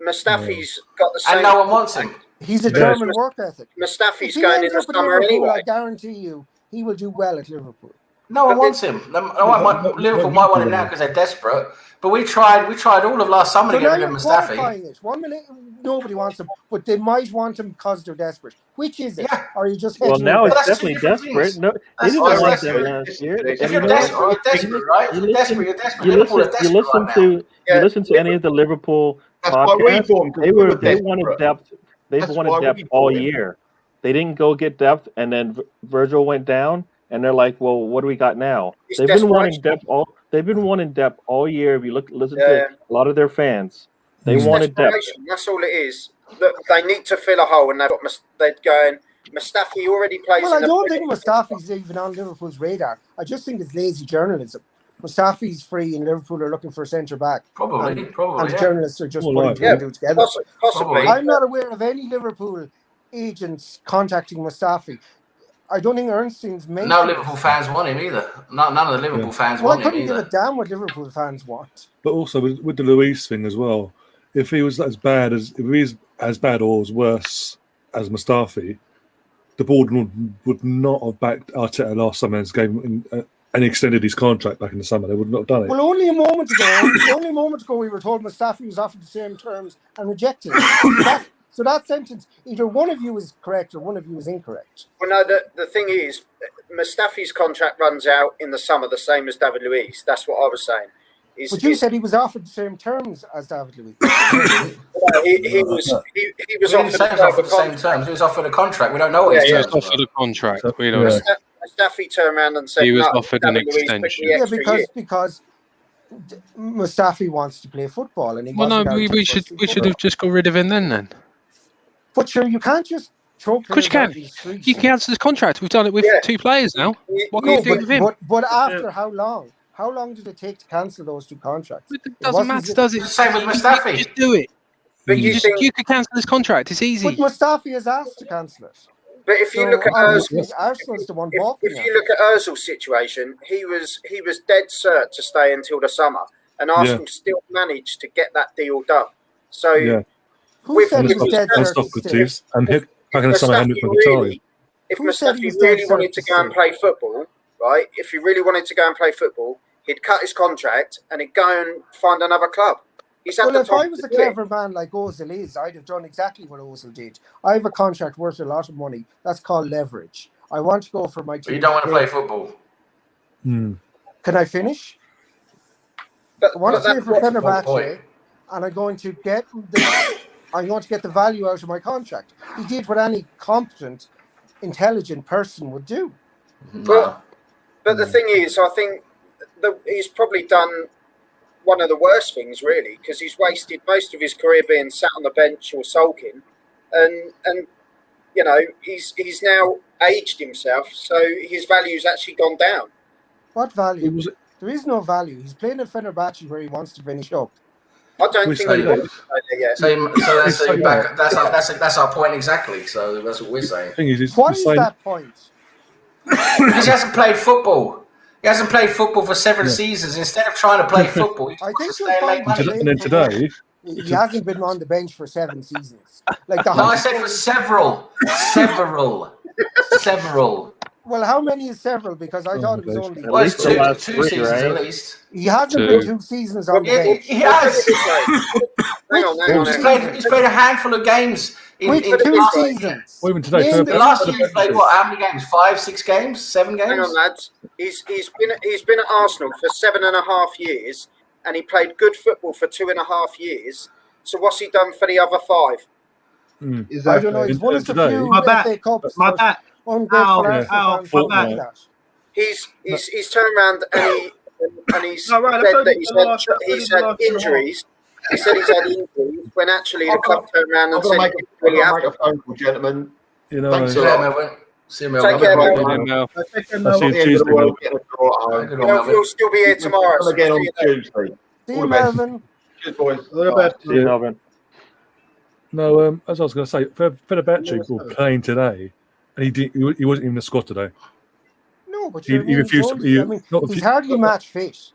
E: Mustafi's got the same.
H: And no one wants him.
K: He's a German work ethic.
E: Mustafi's going in the summer anyway.
K: I guarantee you, he will do well at Liverpool.
H: No one wants him. Liverpool might want him now because they're desperate. But we tried all of last summer to get rid of Mustafi.
K: 1 minute, nobody wants him, but they might want him because they're desperate. Which is it?
H: Yeah.
K: Or are you just
G: now it's definitely desperate. No, they didn't want them last year.
H: If you're desperate, right? If you're desperate, you're desperate.
G: You listen to any of the Liverpool podcasts. They wanted depth. They've wanted depth all year. They didn't go get depth, and then Virgil went down, and they're like, "Well, what do we got now?" They've been wanting depth all. They've been wanting depth all year. If you listen to a lot of their fans, they wanted depth.
E: That's all it is. Look, they need to fill a hole, and they're going. Mustafi already plays.
K: Well, I don't think Mustafi's even on Liverpool's radar. I just think it's lazy journalism. Mustafi's free, and Liverpool are looking for a centre back.
H: Probably.
K: And the journalists are just putting 2 and 2 together.
E: Possibly.
K: I'm not aware of any Liverpool agents contacting Mustafi. I don't think Ernstein's made.
H: No Liverpool fans want him either. None of the Liverpool fans want him either.
K: I couldn't give a damn what Liverpool fans want.
A: But also with the Luiz thing as well, if he was as bad or as worse as Mustafi, the board would not have backed Arteta last summer's game and extended his contract back in the summer. They would not have done it.
K: Well, only a moment ago, we were told Mustafi was offered the same terms and rejected it. So that sentence, either one of you is correct or one of you is incorrect.
E: Well, no, the thing is, Mustafi's contract runs out in the summer, the same as David Luiz. That's what I was saying.
K: But you said he was offered the same terms as David Luiz.
E: He was offered
H: the same terms. He was offered a contract. We don't know what
I: he was offered a contract. We don't know.
E: Mustafi turned around and said
I: he was offered an extension.
K: Yeah, because Mustafi wants to play football, and
I: we should have just got rid of him then.
K: But sure, you can't just throw.
I: Of course you can. You can cancel his contract. We've done it with 2 players now. What can you do with him?
K: But after how long? How long did it take to cancel those 2 contracts?
I: It doesn't matter, does it?
H: Same with Mustafi.
I: Just do it. But you could cancel his contract. It's easy.
K: But Mustafi has asked to cancel it.
E: But if you look at
K: Arsenal's the one balking.
E: If you look at Ozil's situation, he was dead cert to stay until the summer, and Arsenal still managed to get that deal done. So.
K: Who said he was dead cert?
A: And back in the summer, Henrik
E: if Mustafi really wanted to go and play football, right, if he really wanted to go and play football, he'd cut his contract and he'd go and find another club. He's had
K: Well,
E: the
K: if
E: time
K: I was
E: to
K: a
E: do it.
K: clever man like Ozil is, I'd have done exactly what Ozil did. I have a contract worth a lot of money. That's called leverage. I want to go for my team.
H: But you don't want to play football.
K: Can I finish?
E: But
K: I want to play for
H: point.
K: Fenerbahce, and I'm going to get the value out of my contract. He did what any competent, intelligent person would do.
E: But the thing is, I think he's probably done one of the worst things, really, because he's wasted most of his career being sat on the bench or sulking, and you know he's now aged himself, so his value's actually gone down.
K: What value? There is no value. He's playing at Fenerbahce where he wants to finish up.
E: I don't think he wants to play there yet.
H: That's our point exactly. So that's what we're saying.
K: What is that point?
H: Because he hasn't played football. He hasn't played football for 7 seasons. Instead of trying to play football, he wants to stay and make money.
A: And then today,
K: he hasn't been on the bench for 7 seasons. Like
H: I said for several.
K: Well, how many is several? Because I thought it was only
H: well, it's two seasons at least.
K: He hasn't been 2 seasons on the bench.
H: He has.
E: Hang on.
H: He's played a handful of games. In
K: 2 seasons.
A: Well, even today,
H: the last year he played what? How many games? 5, 6 games? 7 games?
E: Hang on, lads. He's been at Arsenal for 7.5 years, and he played good football for 2.5 years. So what's he done for the other 5?
K: I don't know. He's won us a few FA Cups.
E: He's turned around and he's said that he's had injuries. He said he's had injuries when actually the club turned around and said it really happened.
B: A phone call, gentlemen.
A: you know,
B: Thanks a lot.
H: See you, Mel.
E: Take care,
H: Mel.
E: Mel.
A: I'll see you Tuesday.
E: We'll still be here tomorrow.
B: Again on Tuesday.
K: See you, Melvin.
B: Cheers, boys.
G: See you, Melvin.
A: No, as I was going to say, Fenerbahce were playing today, and he wasn't even in the squad today.
K: No, but
A: he refused.
K: He's hardly match fit.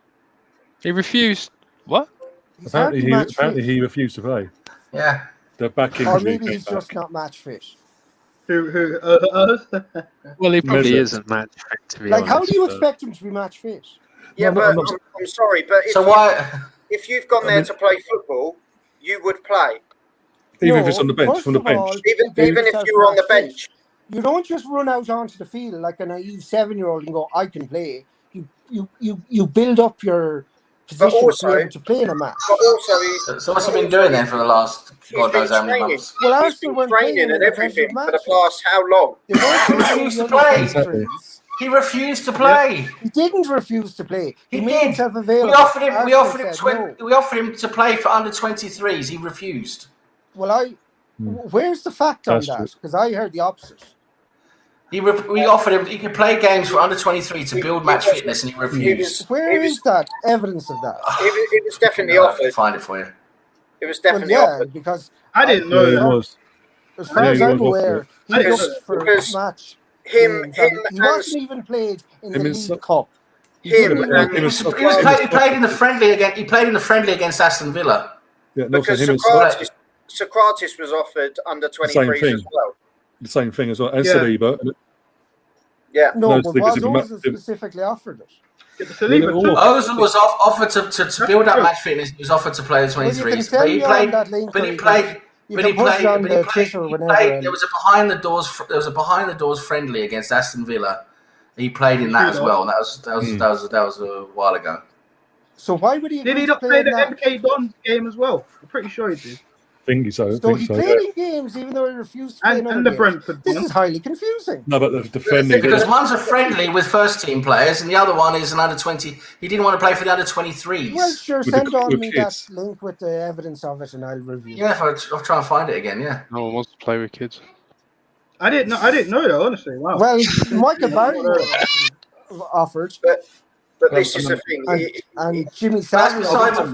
I: He refused. What?
A: Apparently, he refused to play.
H: Yeah.
A: The back
K: or maybe he's just not match fit.
C: Who?
I: Well, he probably isn't match fit, to be honest.
K: How do you expect him to be match fit?
E: Yeah, but I'm sorry, but if you've gone there to play football, you would play.
A: Even if it's on the bench, from the bench.
E: Even if you were on the bench.
K: You don't just run out onto the field like a naive 7-year-old and go, I can play. You build up your position to be able to play in a match.
E: But also,
H: so what's he been doing then for the last God knows how many months?
K: Well,
E: he's
K: Arsenal
E: been
K: weren't
E: training and everything for the past how long?
H: He refused to play. He refused to play.
K: He didn't refuse to play.
H: He
K: made
H: did.
K: himself available.
H: We offered him to play for under 23s. He refused.
K: Well, where's the fact on that? Because I heard the opposite.
H: We offered him. He could play games for under 23 to build match fitness, and he refused.
K: Where is that evidence of that?
E: It was definitely offered.
H: I'll find it for you.
E: It was definitely offered.
K: Because
C: I didn't know
A: it was.
K: As far as I'm aware, he looked for a match. He wasn't even played in the League Cup.
H: He played in the friendly against. He played in the friendly against Aston Villa.
A: Yeah,
E: because Socrates was offered under 23s as well.
A: The same thing as well, and Saliba.
E: Yeah.
K: No, but Ozil specifically offered it.
H: Ozil was offered to build up match fitness. He was offered to play the 23s, but he played. There was a behind the doors friendly against Aston Villa. He played in that as well. And that was a while ago.
K: So why would he?
C: Did he not play the MK Dons game as well? I'm pretty sure he did.
K: So he played in games even though he refused to play in the
C: Brentford.
K: This is highly confusing.
A: No, but the defending
H: because one's a friendly with first team players, and the other one is an under 20. He didn't want to play for the under 23s.
K: Well, sure, send on me that link with the evidence of it, and I'll review.
H: Yeah, I'll try and find it again. Yeah.
I: No one wants to play with kids.
C: I didn't know that, honestly. Wow.
K: Well, Michael Barry offered.
E: But this is the thing.
K: And Jimmy Savile.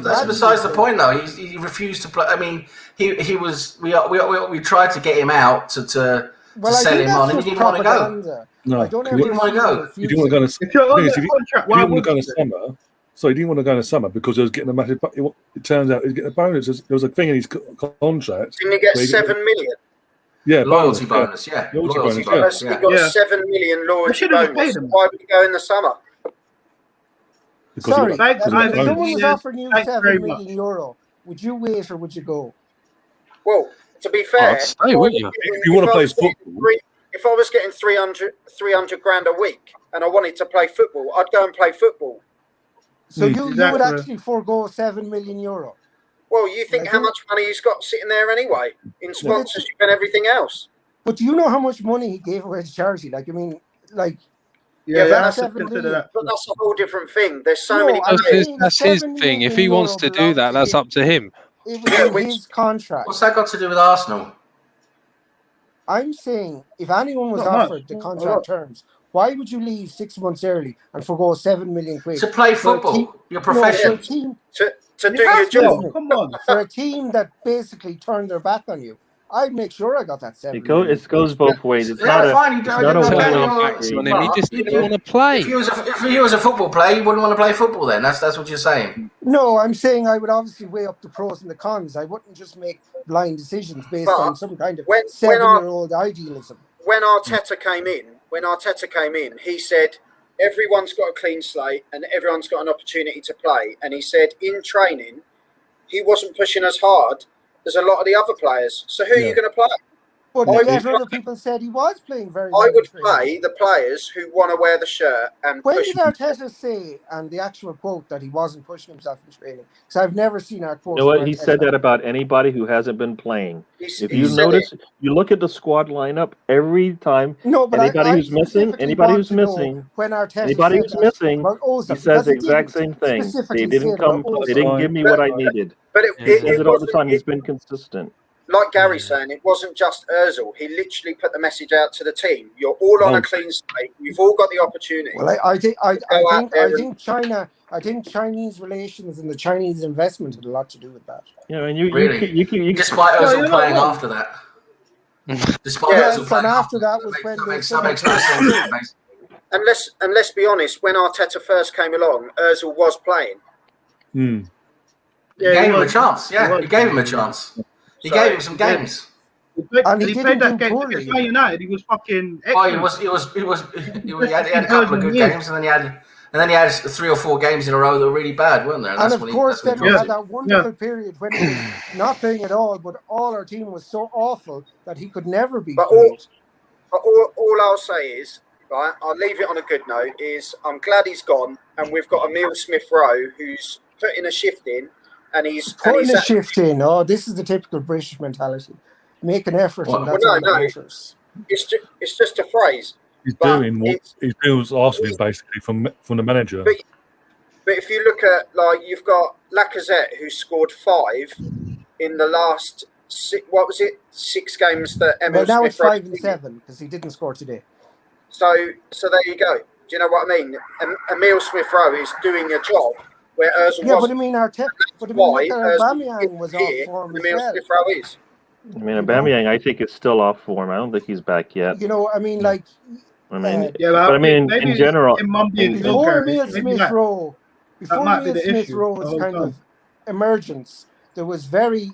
H: That's besides the point, though. He refused to play. I mean, he was. We tried to get him out to sell him on, and he didn't want to go.
A: No,
K: he
H: didn't want to go.
A: He didn't want to go in the So he didn't want to go in the summer because he was getting a massive. It turns out he's getting a bonus. There was a thing in his contract.
E: Didn't he get 7 million?
A: Yeah,
H: loyalty bonus. Yeah,
A: loyalty bonus.
H: bonus.
E: He got a 7 million loyalty bonus. Why would he go in the summer?
K: Sorry, if someone
A: bonus.
K: was offering you €7 million, would you wait or would you go?
E: Well, to be fair,
A: If you want to play football,
E: if I was getting 300 grand a week and I wanted to play football, I'd go and play football.
K: So you would actually forego €7 million?
E: Well, you think how much money he's got sitting there anyway in sponsorship and everything else.
K: But do you know how much money he gave away to charity? Like, I mean, like.
E: Yeah, but that's a whole different thing. There's so many.
I: That's his thing. If he wants to do that, that's up to him.
K: It was in his contract.
H: What's that got to do with Arsenal?
K: I'm saying if anyone was offered the contract terms, why would you leave 6 months early and forgo £7 million
H: to play football? Your profession.
E: To do your job.
K: Come on. For a team that basically turned their back on you, I'd make sure I got that 7 million.
G: It goes both ways. It's not a
I: He just didn't want to play.
H: If he was a football player, he wouldn't want to play football then. That's what you're saying.
K: No, I'm saying I would obviously weigh up the pros and the cons. I wouldn't just make blind decisions based on some kind of 7-year-old idealism.
E: When Arteta came in, he said everyone's got a clean slate and everyone's got an opportunity to play. And he said in training, he wasn't pushing as hard as a lot of the other players. So who are you going to play?
K: But other people said he was playing very well.
E: I would play the players who want to wear the shirt and
K: when
E: push.
K: Did Arteta say, and the actual quote, that he wasn't pushing himself in training? Because I've never seen our quote.
G: You know what? He said that about anybody who hasn't been playing. If you notice, you look at the squad lineup every time.
K: No, but
G: anybody who's missing, he says the exact same thing. They didn't come. They didn't give me what I needed.
E: But
G: he says it all the time. He's been consistent.
E: Like Gary's saying, it wasn't just Ozil. He literally put the message out to the team. You're all on a clean slate. You've all got the opportunity.
K: Well, I think Chinese relations and the Chinese investment had a lot to do with that.
G: Yeah, and you
H: despite Ozil playing after that. Despite Ozil playing
K: after that was when
H: that makes no sense.
E: And let's be honest, when Arteta first came along, Ozil was playing.
H: He gave him a chance. Yeah, he gave him a chance. He gave him some games.
C: He played that game against Man United. He was fucking excellent.
H: He had a couple of good games, and then he had 3 or 4 games in a row that were really bad, weren't there?
K: And of course, then we had that wonderful period when he was not playing at all, but all our team was so awful that he could never be.
E: But all I'll say is, right, I'll leave it on a good note, is I'm glad he's gone, and we've got Emile Smith-Rowe who's putting a shift in. And he's
K: putting a shift in. Oh, this is the typical British mentality. Make an effort, and that's all that matters.
E: It's just a phrase.
A: He's doing what Arsenal is basically from the manager.
E: But if you look at, like, you've got Lacazette who scored 5 in the last 6 games that Emile
K: Smith-Rowe. Now it's 5 and 7 because he didn't score today.
E: So there you go. Do you know what I mean? Emile Smith-Rowe is doing a job. Where Ozil
K: but I mean, Aubameyang was off form as well.
G: I mean, Aubameyang, I think, is still off form. I don't think he's back yet.
K: You know, I mean, like.
G: In general,
K: before Emile Smith-Rowe's kind of emergence, there was very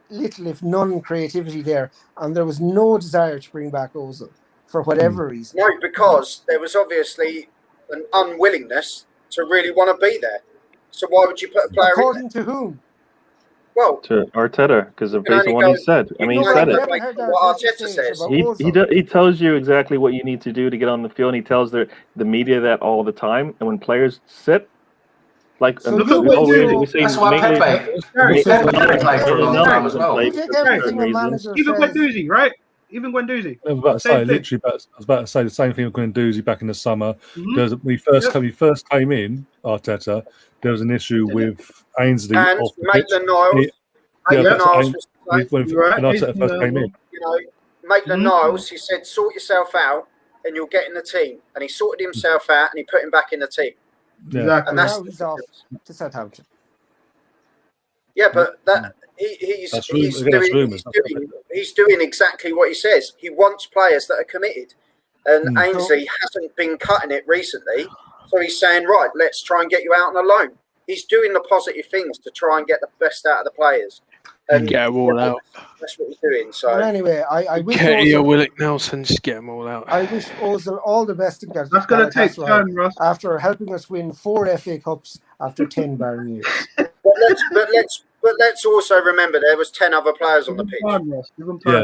K: little, if none, creativity there, and there was no desire to bring back Ozil for whatever reason.
E: No, because there was obviously an unwillingness to really want to be there. So why would you put a player
K: according
E: in
K: to whom?
E: Well,
G: to Arteta, because based on what he said. I mean, he said it.
E: What Arteta says.
G: He tells you exactly what you need to do to get on the field. And he tells the media that all the time. And when players sit, like
K: we say,
H: that's why Pepe played for a long time as well.
C: Even Guendouzi, right? Even Guendouzi.
A: I was about to say the same thing with Guendouzi back in the summer. When he first came in, Arteta, there was an issue with Ainsley
E: and
A: off the
E: pitch.
A: When Arteta first came in.
E: You know, Maitland-Niles, he said, sort yourself out and you'll get in the team. And he sorted himself out and he put him back in the team.
A: Yeah.
K: Exactly.
E: And that's
K: he's off to Southampton.
E: Yeah, but he's doing exactly what he says. He wants players that are committed. And Ainsley hasn't been cutting it recently. So he's saying, right, let's try and get you out on a loan. He's doing the positive things to try and get the best out of the players. And
I: Get them all out.
E: That's what he's doing. So
K: Well, anyway, I wish
I: Katie or
K: Ozil,
I: Willick Nelson, just get them all out.
K: I wish Ozil all the best in
C: That's going to take time, Russ.
K: after helping us win 4 FA Cups after 10 barren years.
E: But let's also remember there was 10 other players on the pitch.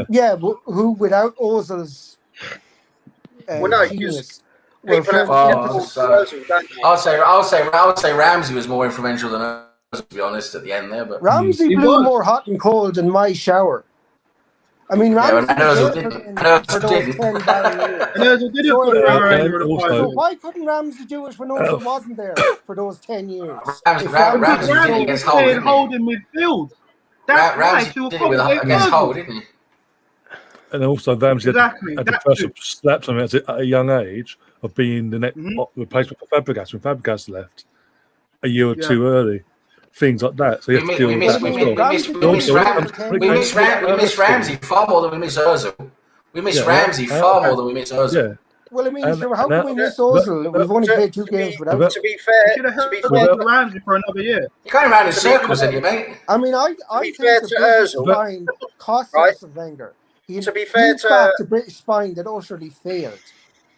K: Yeah, who without Ozil's genius.
H: I'll say Ramsey was more influential than us, to be honest, at the end there. But
K: Ramsey blew more hot and cold than my shower. I mean, Ramsey for those 10 barren years. So why couldn't Ramsey do it when Ozil wasn't there for those 10 years?
H: Ramsey did it against Hull, didn't he?
C: Holding midfield.
H: Ramsey did it against Hull, didn't he?
A: And also, Ramsey had the first slaps on him at a young age of being the next replacement for Fabregas when Fabregas left a year or two early. Things like that. So you have to deal with that.
H: We miss Ramsey far more than we miss Ozil. We miss Ramsey far more than we miss Ozil.
A: Yeah.
K: Well, I mean, how can we miss Ozil? We've only played 2 games without him.
E: To be fair,
C: Ramsey for another year.
H: You're going around in circles, aren't you, mate?
K: I mean, I think the British spine cost us of Wenger.
E: To be fair
K: to British spine that utterly failed.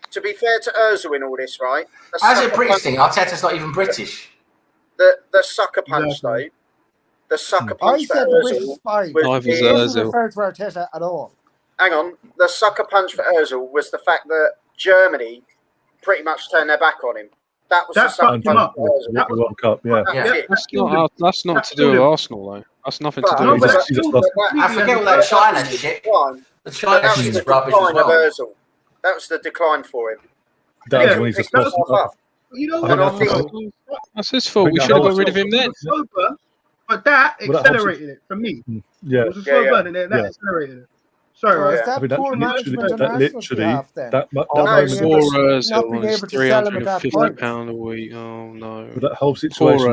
E: To be fair to Ozil in all this, right?
H: How's it British thing? Arteta's not even British.
E: The sucker punch, though. The sucker punch.
K: I said the British spine. It doesn't refer to Arteta at all.
E: Hang on. The sucker punch for Ozil was the fact that Germany pretty much turned their back on him. That was the sucker punch for Ozil.
A: The World Cup, yeah.
I: That's not to do with Arsenal, though. That's nothing to do with
H: I forget all that China shit. The China shit's rubbish as well.
E: That was the decline for him.
A: That was when he just lost
E: up.
C: You know
I: that's his fault. We should have got rid of him then.
C: But that accelerated it for me.
A: Yeah.
C: It was a slow burn, and that accelerated it. Sorry, right?
A: That literally, that
I: not being able to sell him at that point. £350 a week. Oh no!
A: But that whole situation,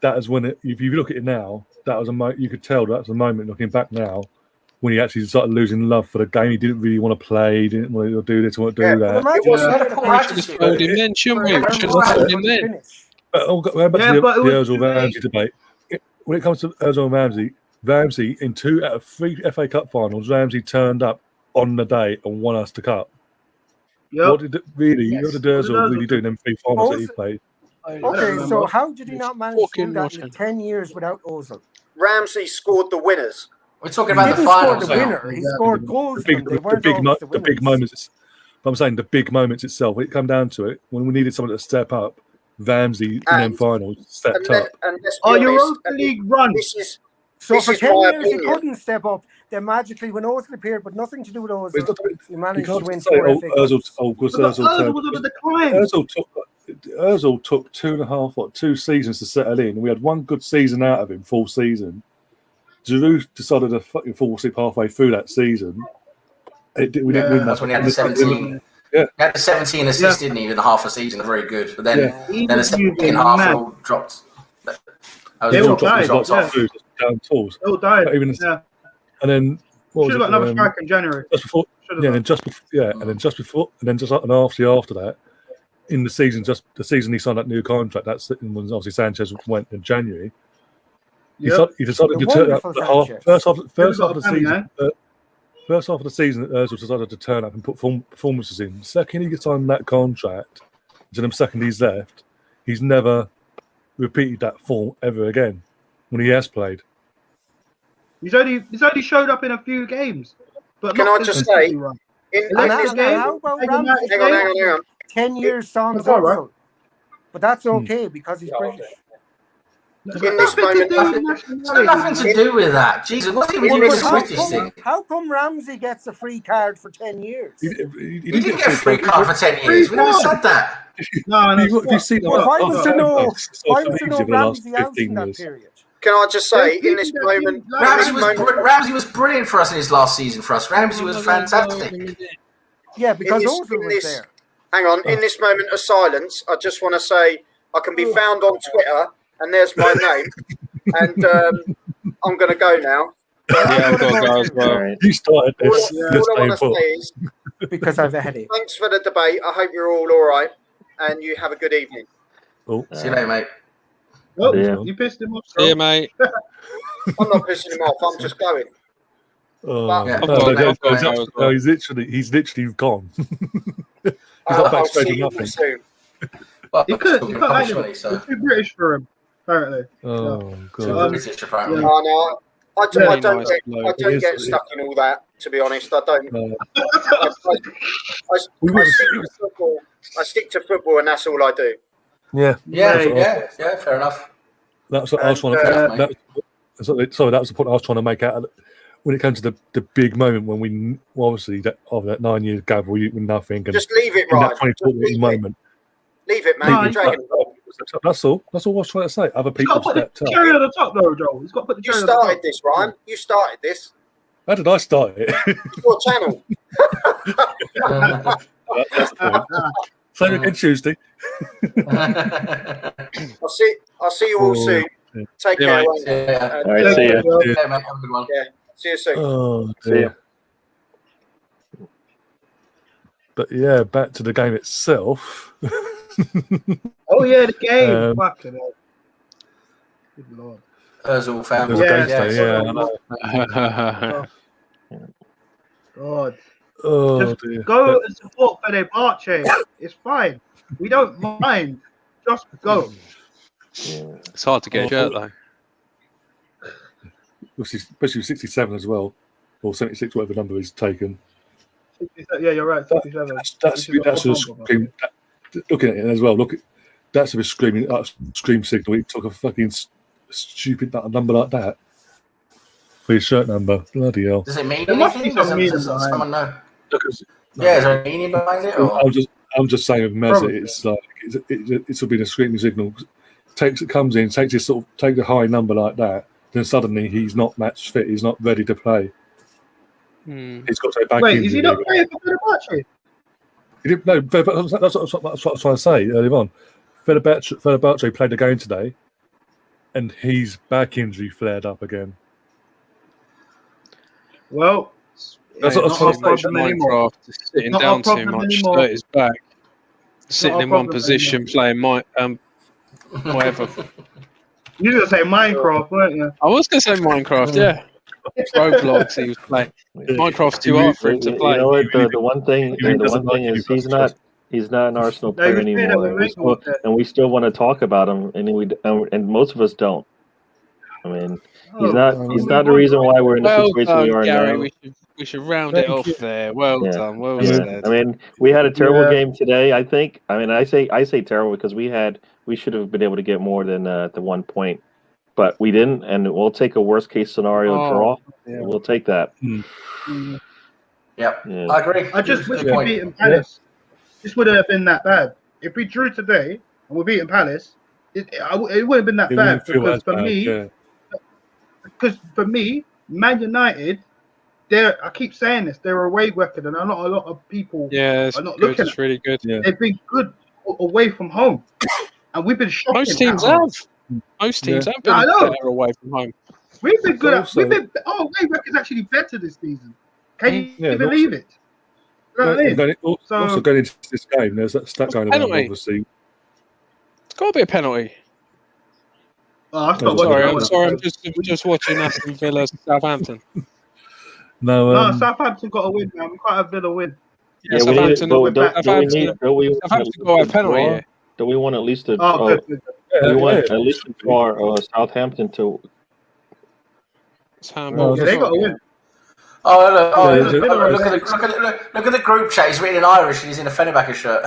A: that is when it. If you look at it now, that was you could tell that's the moment. Looking back now, when he actually started losing love for the game, he didn't really want to play. He didn't want to do this, want to do that.
I: We should have told him then, shouldn't we? We should have told him then.
A: Going back to the Ozil Ramsey debate. When it comes to Ozil Ramsey in 2 out of 3 FA Cup finals, Ramsey turned up on the day and won us the cup.
C: Yep.
A: What did Ozil really do in them 3 finals that he played?
K: Okay, so how did he not manage to do that in 10 years without Ozil?
E: Ramsey scored the winners.
H: We're talking about the finals.
K: He scored goals.
A: The big moments. I'm saying the big moments itself. When it come down to it, when we needed someone to step up, Ramsey in them finals stepped up.
C: Our Europa League run.
K: So for 10 years he couldn't step up. Then magically, when Ozil appeared, but nothing to do with Ozil, he managed to win 4 FA Cups.
A: Ozil took 2 seasons to settle in. We had 1 good season out of him, full season. Giroud decided to fucking fall asleep halfway through that season. We didn't win.
H: That's when he had the 17.
A: Yeah.
H: He had the 17 assists, didn't he, in the half a season? Very good. But then the second half it all dropped.
C: They all died.
A: Down tools.
C: They all died.
A: And then
C: should have got another strike in January.
A: Just before, and then after that, in the season, the season he signed that new contract. That's when obviously Sanchez went in January. He decided to turn up the first half of the season. First half of the season, Ozil decided to turn up and put performances in. Second, he signed that contract. And then second, he's left. He's never repeated that form ever again when he has played.
C: He's only showed up in a few games. But
E: can I just say,
K: how about Ramsey?
E: Hang on.
K: 10 years sans Ozil, but that's okay because he's British.
E: In this moment,
H: it's got nothing to do with that. Jesus, what's even doing with this British thing?
K: How come Ramsey gets a free card for 10 years?
H: He didn't get a free card for 10 years. We never said that.
K: Why was to know Ramsey out in that period?
E: Can I just say, in this moment,
H: Ramsey was brilliant for us in his last season. For us, Ramsey was fantastic.
K: Yeah, because Ozil was there.
E: Hang on, in this moment of silence, I just want to say I can be found on Twitter. And there's my name. And I'm going to go now.
I: Yeah, I've got to go as well.
A: You started this.
E: All I want to say is,
K: because I have a headache.
E: Thanks for the debate. I hope you're all right. And you have a good evening.
A: Oh.
H: See you later, mate.
C: Oh,
G: Yeah.
C: you pissed him off.
I: See you, mate.
E: I'm not pissing him off. I'm just going.
A: Oh,
H: Yeah.
A: no, he's literally gone. He's not
E: I'll
A: backstage
E: see
A: or
E: you
A: nothing.
E: soon.
H: Well,
C: He could. He
H: talking
C: can't
H: rubbish,
C: like
H: wasn't he?
C: it.
H: So
C: It's too British for him, apparently.
A: Oh
H: too
A: god.
H: British apparently.
C: Yeah.
E: Oh, no. I
I: Very
E: don't
I: nice
E: get,
I: bloke.
E: I
A: It
E: don't
A: is,
E: get
A: it
E: stuck in all that, to be honest. I don't.
A: Uh,
E: I stick to football, and that's all I do.
A: yeah.
H: Yeah, fair enough.
A: That's what I was trying to. Sorry, that was the point I was trying to make out of it. When it comes to the big moment when we obviously that 9 years ago we were nothing. And
E: Just leave it,
A: in
E: Ryan.
A: that 2014 moment.
E: Leave it, man. You're dragging it on.
A: That's all. That's all I was trying to say. Other
C: He's got
A: people
C: to put
A: stepped
C: the
A: up.
C: cherry on the top, though, Joel. He's got to put the
E: You
C: cherry on the top.
E: started this, Ryan. You started this.
A: How did I start it?
E: It's your channel.
A: That's the point. Same again Tuesday.
E: I'll see you all soon.
A: Yeah.
E: Take
I: Yeah,
E: care.
I: mate.
E: Ryan.
H: Yeah.
G: All right, see you.
H: Yeah, mate, have a good one.
E: Yeah. See you soon.
A: Oh,
G: See ya.
A: But yeah, back to the game itself.
C: Oh, yeah, the game.
A: Um,
C: Fucking hell. Good Lord.
H: Ozil family.
A: There's a
C: Yeah,
A: game
C: yeah,
A: day, I know.
C: God.
A: Oh,
C: Just
A: dear.
C: go and support Fenerbahce. It's fine. We don't mind. Just go.
I: It's hard to get a shirt though.
A: Especially 67 as well, or 76, whatever number is taken.
C: Yeah, you're right. 67.
A: That's a scream. Looking at it as well. That's a screaming scream signal. He took a fucking stupid number like that for his shirt number. Bloody hell!
H: Does it mean
C: There must be
H: anything?
C: some meaning
H: Does
C: behind
H: someone know?
A: Because,
H: Yeah, is there a meaning behind it? Or?
A: I'm just saying with Meza,
C: Probably.
A: it's like it's been a screaming signal. Comes in, takes a high number like that, then suddenly he's not match fit. He's not ready to play. He's got to go back.
C: Wait, is he not playing for Fenerbahce?
A: He didn't, no, that's what I was trying to say earlier on. Fenerbahce played the game today, and his back injury flared up again.
C: Well,
A: That's what I was trying to say.
I: Minecraft is sitting
C: Not
I: down
C: our
I: too
C: problem
I: much.
C: anymore.
I: Hurt his back. Sitting
C: our
I: in one
C: problem
I: position, playing whatever.
C: You were going to say Minecraft, weren't you?
I: I was going to say Minecraft, yeah. Roblox, he was playing. Minecraft's too hard for him to play.
G: You know what? The one thing is he's not an Arsenal
C: No, you
G: player
C: say that
G: anymore,
C: when
G: we still want to talk about him, and most of us don't. I mean, he's not the reason why we're in the
I: Well
G: situation we
I: done,
G: are
I: Gary.
G: now.
I: We should round it off there. Well done. Well
G: Yeah.
I: said.
G: I mean, we had a terrible game today. I think. I mean, I say terrible because we should have been able to get more than the 1 point, but we didn't, and we'll take a worst case scenario draw.
I: Yeah.
G: We'll take that.
H: Yep,
G: Yeah.
H: I agree.
C: I just wish
H: Good
C: we
H: point.
C: beaten Palace. This wouldn't have been that bad. If we drew today and we beaten Palace, it wouldn't have been that
A: It
C: bad
A: wouldn't feel
C: because
A: as
C: for
A: bad,
C: me,
A: yeah.
C: Man United, I keep saying this, they're a away record, and not a lot of people
I: Yeah, it's
C: are not
I: good.
C: looking
I: It's
C: at
I: really good.
A: Yeah.
C: They've been good away from home, and we've been shocking.
I: Most teams
C: at home.
I: have. Most teams
A: Yeah.
I: have been
C: I know.
I: better away from home.
C: We've been good.
A: Also-
C: Our away record's actually better this season. Can you
A: Yeah,
C: believe it? You know what I mean?
A: Also going into this game, there's that stat going around,
I: Penalty.
A: obviously.
I: It's got to be a penalty.
C: Oh, I stopped
I: Sorry,
C: watching
I: I'm
C: that
I: sorry.
C: one.
I: I'm just watching Aston Villa Southampton.
A: No,
C: No, Southampton got a win, man. We can't have Villa win.
I: Yeah,
G: we need.
I: Southampton.
G: Don't we
I: Southampton got a penalty here.
G: Do we want at least a?
C: Oh, good, good.
G: Do we want at least for Southampton to?
C: Yeah, they got a win.
H: Look at the group chat. He's written in Irish and he's in a Fenerbahce shirt.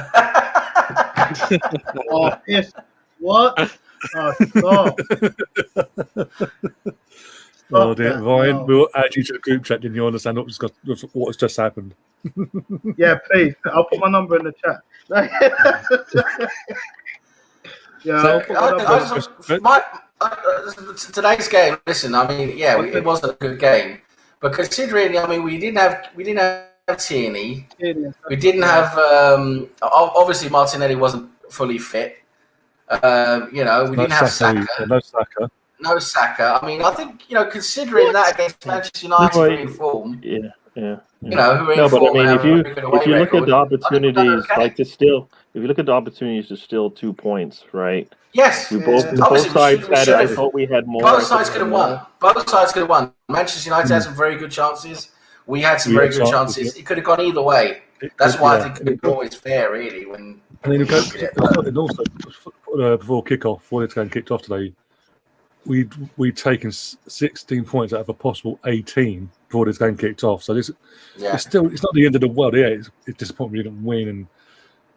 C: Oh, yes. What? Oh, stop.
A: Oh dear,
C: that.
A: Ryan,
C: No.
A: we'll add you to the group chat. Didn't you understand what's just happened?
C: Yeah, please. I'll put my number in the chat. Yeah, I'll put my number.
H: Today's game. Listen, I mean, yeah, it wasn't a good game, but considering, I mean, we didn't have Tierney, we didn't have. Obviously, Martinelli wasn't fully fit. You know, we didn't have Saka.
A: No Saka.
H: No Saka. I mean, I think, you know, considering that against Manchester United who are in form,
G: yeah.
H: you know, who are in
G: No, but I
H: form
G: mean,
H: and
G: if
H: have a
G: you
H: very good away
G: look at
H: record,
G: the
H: I think we've done
G: opportunities,
H: okay.
G: like to still, if you look at the opportunities to steal 2 points, right?
H: Yes.
G: Both sides had it. I thought we had more.
H: Both sides could have won. Both sides could have won. Manchester United had some very good chances. We had some very good chances. It could have gone either way. That's why I think it's always fair, really. And then
A: also before kickoff, before this game kicked off today, we'd taken 16 points out of a possible 18 before this game kicked off. So it's not the end of the world. Yeah, it's disappointing we didn't win, and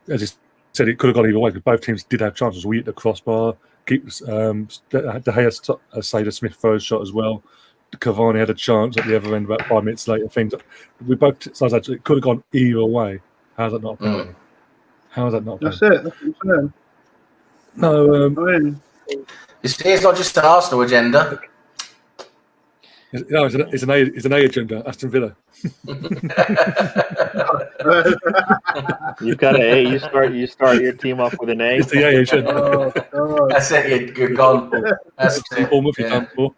A: as you said, it could have gone either way because both teams did have chances. We hit the crossbar. De Gea saved a Smith throw shot as well. Cavani had a chance at the other end about 5 minutes later. Things we both sides actually could have gone either way. How's that not a penalty? How is that not a penalty?
C: That's it. That's what I'm saying.
A: No,
H: it's not just an Arsenal agenda.
A: No, it's an A agenda. Aston Villa.
G: You've got an A. You start your team off with an A.
A: It's the A agenda.
H: That's it. You're gone. That's it.
A: Bournemouth you've done for.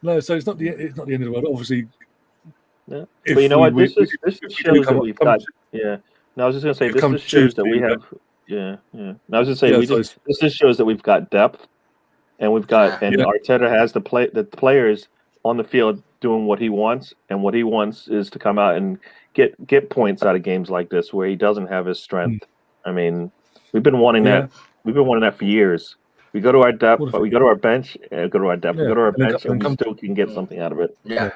A: No, so it's not the end of the world. Obviously,
G: but you know what? This shows that we've got. Yeah. No, I was just going to say this just shows that we have. Yeah. No, I was just saying this just shows that we've got depth, and we've got Arteta has the players on the field doing what he wants, and what he wants is to come out and get points out of games like this where he doesn't have his strength. I mean, we've been wanting that. We've been wanting that for years. We go to our depth, but we go to our bench. We go to our bench, and we still can get something out of it.
H: Yeah.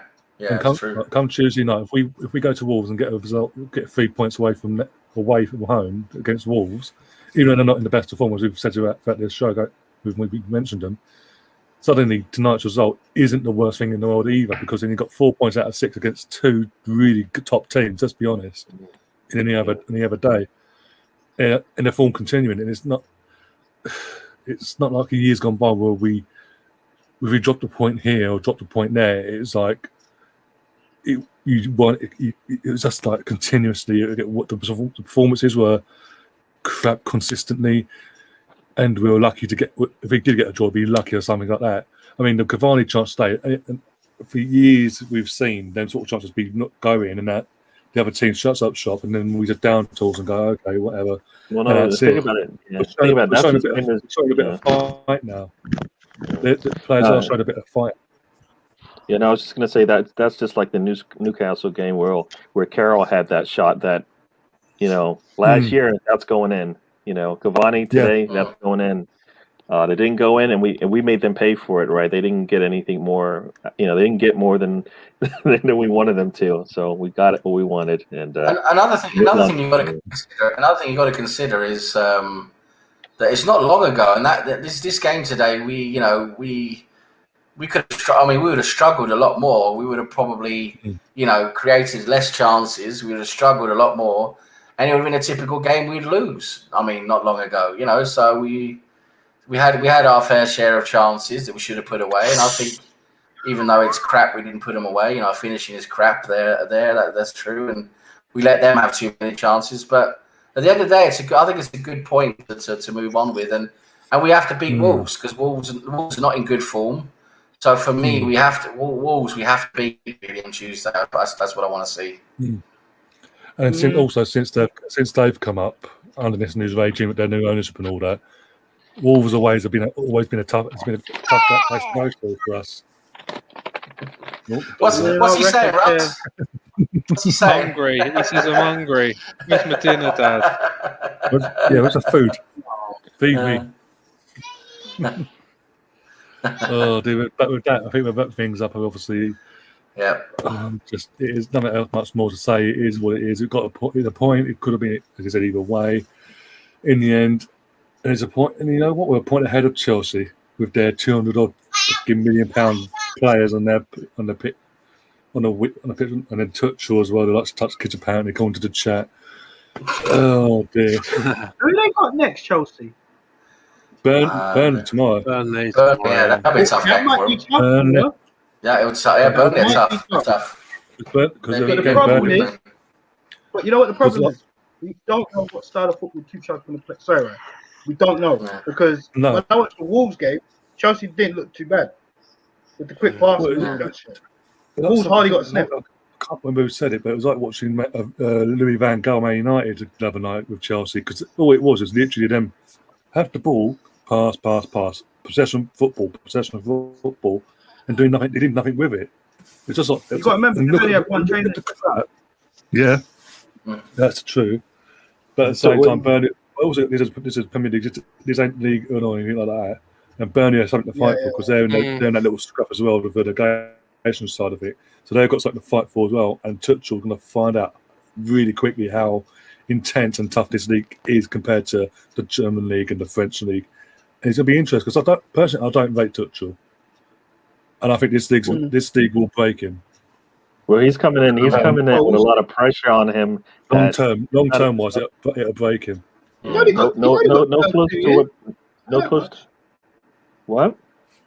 A: Come Tuesday night, if we go to Wolves and get a result, get 3 points away from home against Wolves, even though they're not in the best of form, as we've said throughout this show, we mentioned them. Suddenly, tonight's result isn't the worst thing in the world either, because then you got 4 points out of 6 against 2 really good top teams. Let's be honest. In any other day, and the form continuing, and it's not like a year's gone by where we dropped a point here or dropped a point there. It's like it was just like continuously what the performances were crap consistently, and we were lucky to get, if we did get a draw, be lucky or something like that. I mean, the Cavani chance today, and for years we've seen them sort of chances be not going, and that the other team shuts up shop, and then we just down tools and go, okay, whatever.
G: Well, no, think about it. Yeah, think about
A: that. We're showing a bit of fight now. The players are showing a bit of fight.
G: Yeah, no, I was just going to say that's just like the Newcastle game where Carroll had that shot that, last year, that's going in. Cavani today, that's going in. They didn't go in, and we made them pay for it, right? They didn't get anything more. They didn't get more than we wanted them to. So we got it what we wanted. And
H: another thing you got to consider is that it's not long ago, and that this game today, we could have. We would have struggled a lot more. We would have probably created less chances. We would have struggled a lot more, and it would have been a typical game we'd lose. Not long ago, So we had our fair share of chances that we should have put away, and I think even though it's crap, we didn't put them away. Our finishing is crap. That's true, and we let them have too many chances. But at the end of the day, I think it's a good point to move on with, and we have to beat Wolves, because Wolves are not in good form. So for me, we have to beat really on Tuesday. That's what I want to see.
A: And since they've come up under this new regime with their new ownership and all that, Wolves always been a tough place to go for us.
H: What's he saying, Russ? What's he saying?
I: Hungry. He says I'm hungry. Where's my dinner, Dad?
A: Where's the food? Feed me. Oh, dude, but with that, I think we've wrapped things up. Obviously, it is nothing else much more to say. It is what it is. It got a point. It could have been, as I said, either way. In the end, there's a point, and you know what? We're a point ahead of Chelsea with their £200 million players on the pitch, and then Tuchel as well. They like to touch kids apparently, according to the chat. Oh dear.
C: Who they got next, Chelsea?
A: Burnley tomorrow.
I: Burnley.
H: Yeah, that'll be a tough game for them. Yeah, it would. Burnley are tough.
A: Because
C: the problem is, but you know what the problem is? We don't know what style of football Tuchel's going to play. Sorry, we don't know because when I watched the Wolves game, Chelsea didn't look too bad with the quick passes and all that shit. Wolves hardly got a sniff.
A: can't remember who said it, but it was like watching Louis van Gaal Man United the other night with Chelsea, because all it was literally them have the ball, pass, possession football, and doing nothing. They did nothing with it. It's just like
C: You got to remember, they only have one trainer.
A: Yeah, that's true. But at the same time, Burnley also this is Premier League. This ain't League or anything like that. And Burnley have something to fight for because they're in that little scrap as well with the relegation side of it. So they've got something to fight for as well. And Tuchel's going to find out really quickly how intense and tough this league is compared to the German league and the French league. And it's going to be interesting because I don't rate Tuchel, and I think this league will break him.
G: Well, he's coming in. He's coming in with a lot of pressure on him.
A: Long term wise, it'll break him.
G: No close to it. No close. What?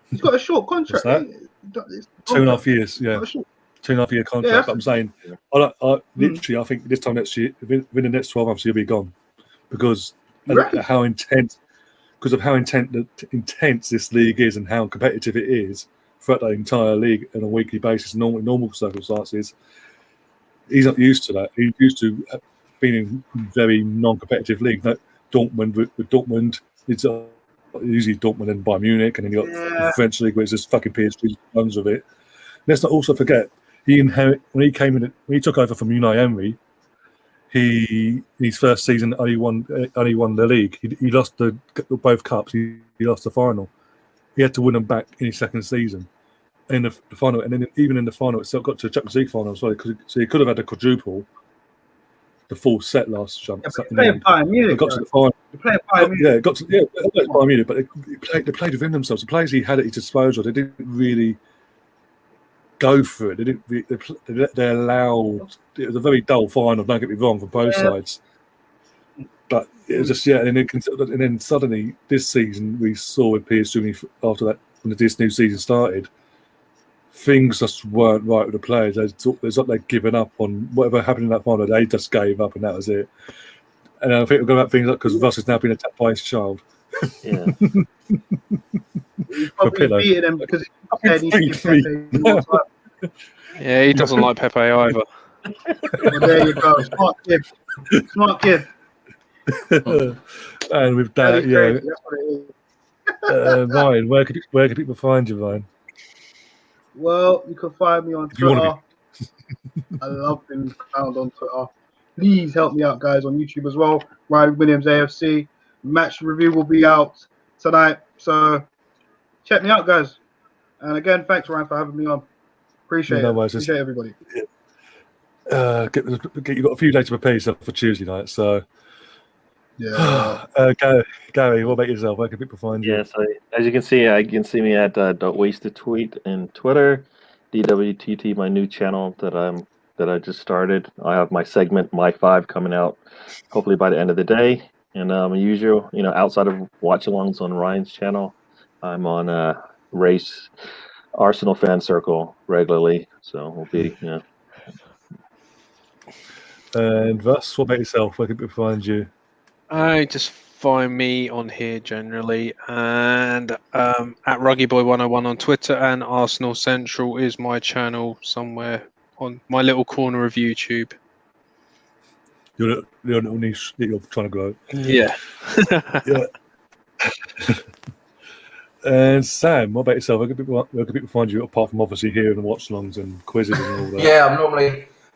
C: He's got a short contract.
A: What's that? 2.5 years. Yeah, 2.5 year contract. Yeah, but I'm saying, literally, I think this time next year, within the next 12 months, he'll be gone because of how intense this league is and how competitive it is throughout the entire league on a weekly basis. Normal circumstances, he's not used to that. He's used to being in very non-competitive league. Like Dortmund, it's usually Dortmund and Bayern Munich, and then you got the French league, where it's just fucking PSG runs of it. Let's not also forget when he took over from Unai Emery. His first season only won the league. He lost both cups. He lost the final. He had to win them back in his second season. In the final, and then even in the final itself, got to the Champions League final as well. So he could have had a quadruple, the full set last jump.
C: Playing Bayern Munich.
A: Got to the final. Got to Bayern Munich, but they played within themselves. The players he had at his disposal, they didn't really go for it. They allowed. It was a very dull final. Don't get me wrong, from both sides. But it was just and then suddenly this season we saw with PSG after that when this new season started, things just weren't right with the players. It's like they'd given up on whatever happened in that final. They just gave up and that was it. And I think we're going to have things like because Russ has now been attacked by his child.
G: Yeah.
C: He's probably beating him because
I: yeah, he doesn't like Pepe either.
C: Well, there you go. Smart kid.
A: And with that, Ryan, where can people find you, Ryan?
C: Well, you can find me on Twitter. I love being found on Twitter. Please help me out, guys, on YouTube as well. Ryan Williams AFC. Match review will be out tonight, so check me out, guys. And again, thanks, Ryan, for having me on. Appreciate it. Appreciate everybody.
A: You've got a few days to prepare yourself for Tuesday night, so.
C: Yeah.
A: Gary, what about yourself? Where can people find you?
G: Yeah, so as you can see me at Don't Waste a Tweet in Twitter, DWTT, my new channel that I just started. I have my segment, My Five, coming out hopefully by the end of the day. And usual, outside of watch-alongs on Ryan's channel, I'm on Race Arsenal Fan Circle regularly. So we'll be,
A: And Russ, what about yourself? Where can people find you?
I: Just find me on here generally, and at RuggyBoy101 on Twitter, and Arsenal Central is my channel somewhere on my little corner of YouTube.
A: Your little niche that you're trying to grow.
I: Yeah.
A: Yeah. And Sam, what about yourself? Where can people find you apart from obviously here in the watch-alongs and quizzes and all that?
H: Yeah, I'm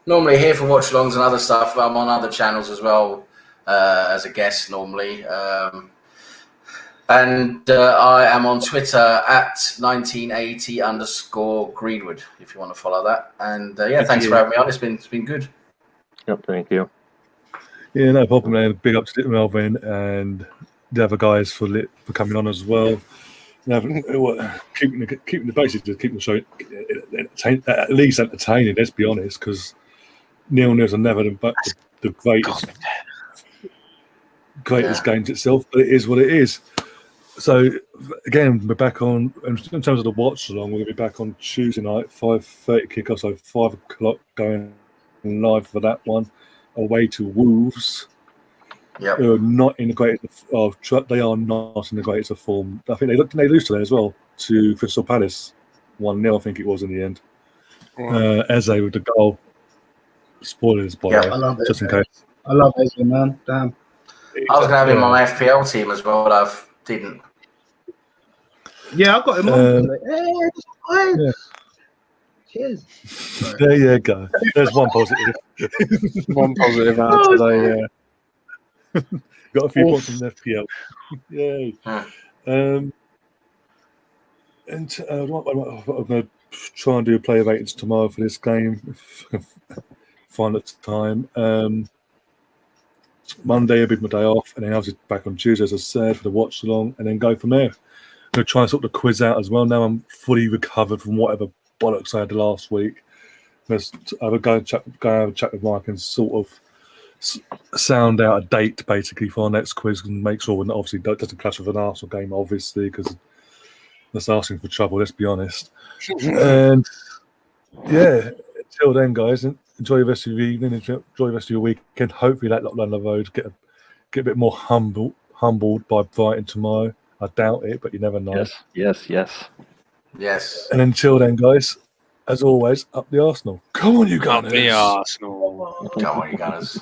H: normally here for watch-alongs and other stuff. I'm on other channels as well. As a guest normally, and I am on Twitter at 1980_Greenwood if you want to follow that. And thanks for having me on. It's been good.
G: Yep, thank you.
A: Yeah, no problem, man. Big up to Melvin and the other guys for coming on as well. Keeping the basics, just keeping the show at least entertaining. Let's be honest, because 0-0s are never the greatest games itself, but it is what it is. So again, we're back on in terms of the watch along. We're going to be back on Tuesday night, 5:30 kickoff, so 5 o'clock going live for that one. Away to Wolves.
H: Yeah,
A: they are not in the greatest of form. I think they lose today as well to Crystal Palace, 1-0. I think it was in the end. Eze with the goal. spoilers, by
C: Yeah,
A: the way,
C: I love it.
A: just in case.
C: I love Eze, man. Damn.
H: I was going to have him on my FPL team as well, but I didn't.
C: Yeah, I got him on.
A: Yeah.
C: Cheers.
A: There you go. There's one positive.
I: One positive out today, yeah.
A: Got a few points in the FPL. Yay. And I'm going to try and do a play of 8s tomorrow for this game. If I can find the time. Monday will be my day off, and then I was back on Tuesday, as I said, for the watch along, and then go from there. I'm going to try and sort the quiz out as well. Now I'm fully recovered from whatever bollocks I had last week. I would go and have a chat with Mike and sort of sound out a date basically for our next quiz and make sure it obviously doesn't clash with an Arsenal game, obviously, because that's asking for trouble, let's be honest. And yeah, until then, guys, enjoy the rest of your evening, enjoy the rest of your weekend. Hopefully that lot down the road get a bit more humbled by Brighton tomorrow. I doubt it, but you never know.
H: Yes.
A: And until then, guys, as always, up the Arsenal. Come on, you Gunners.
I: Up the Arsenal.
H: Come on, you Gunners.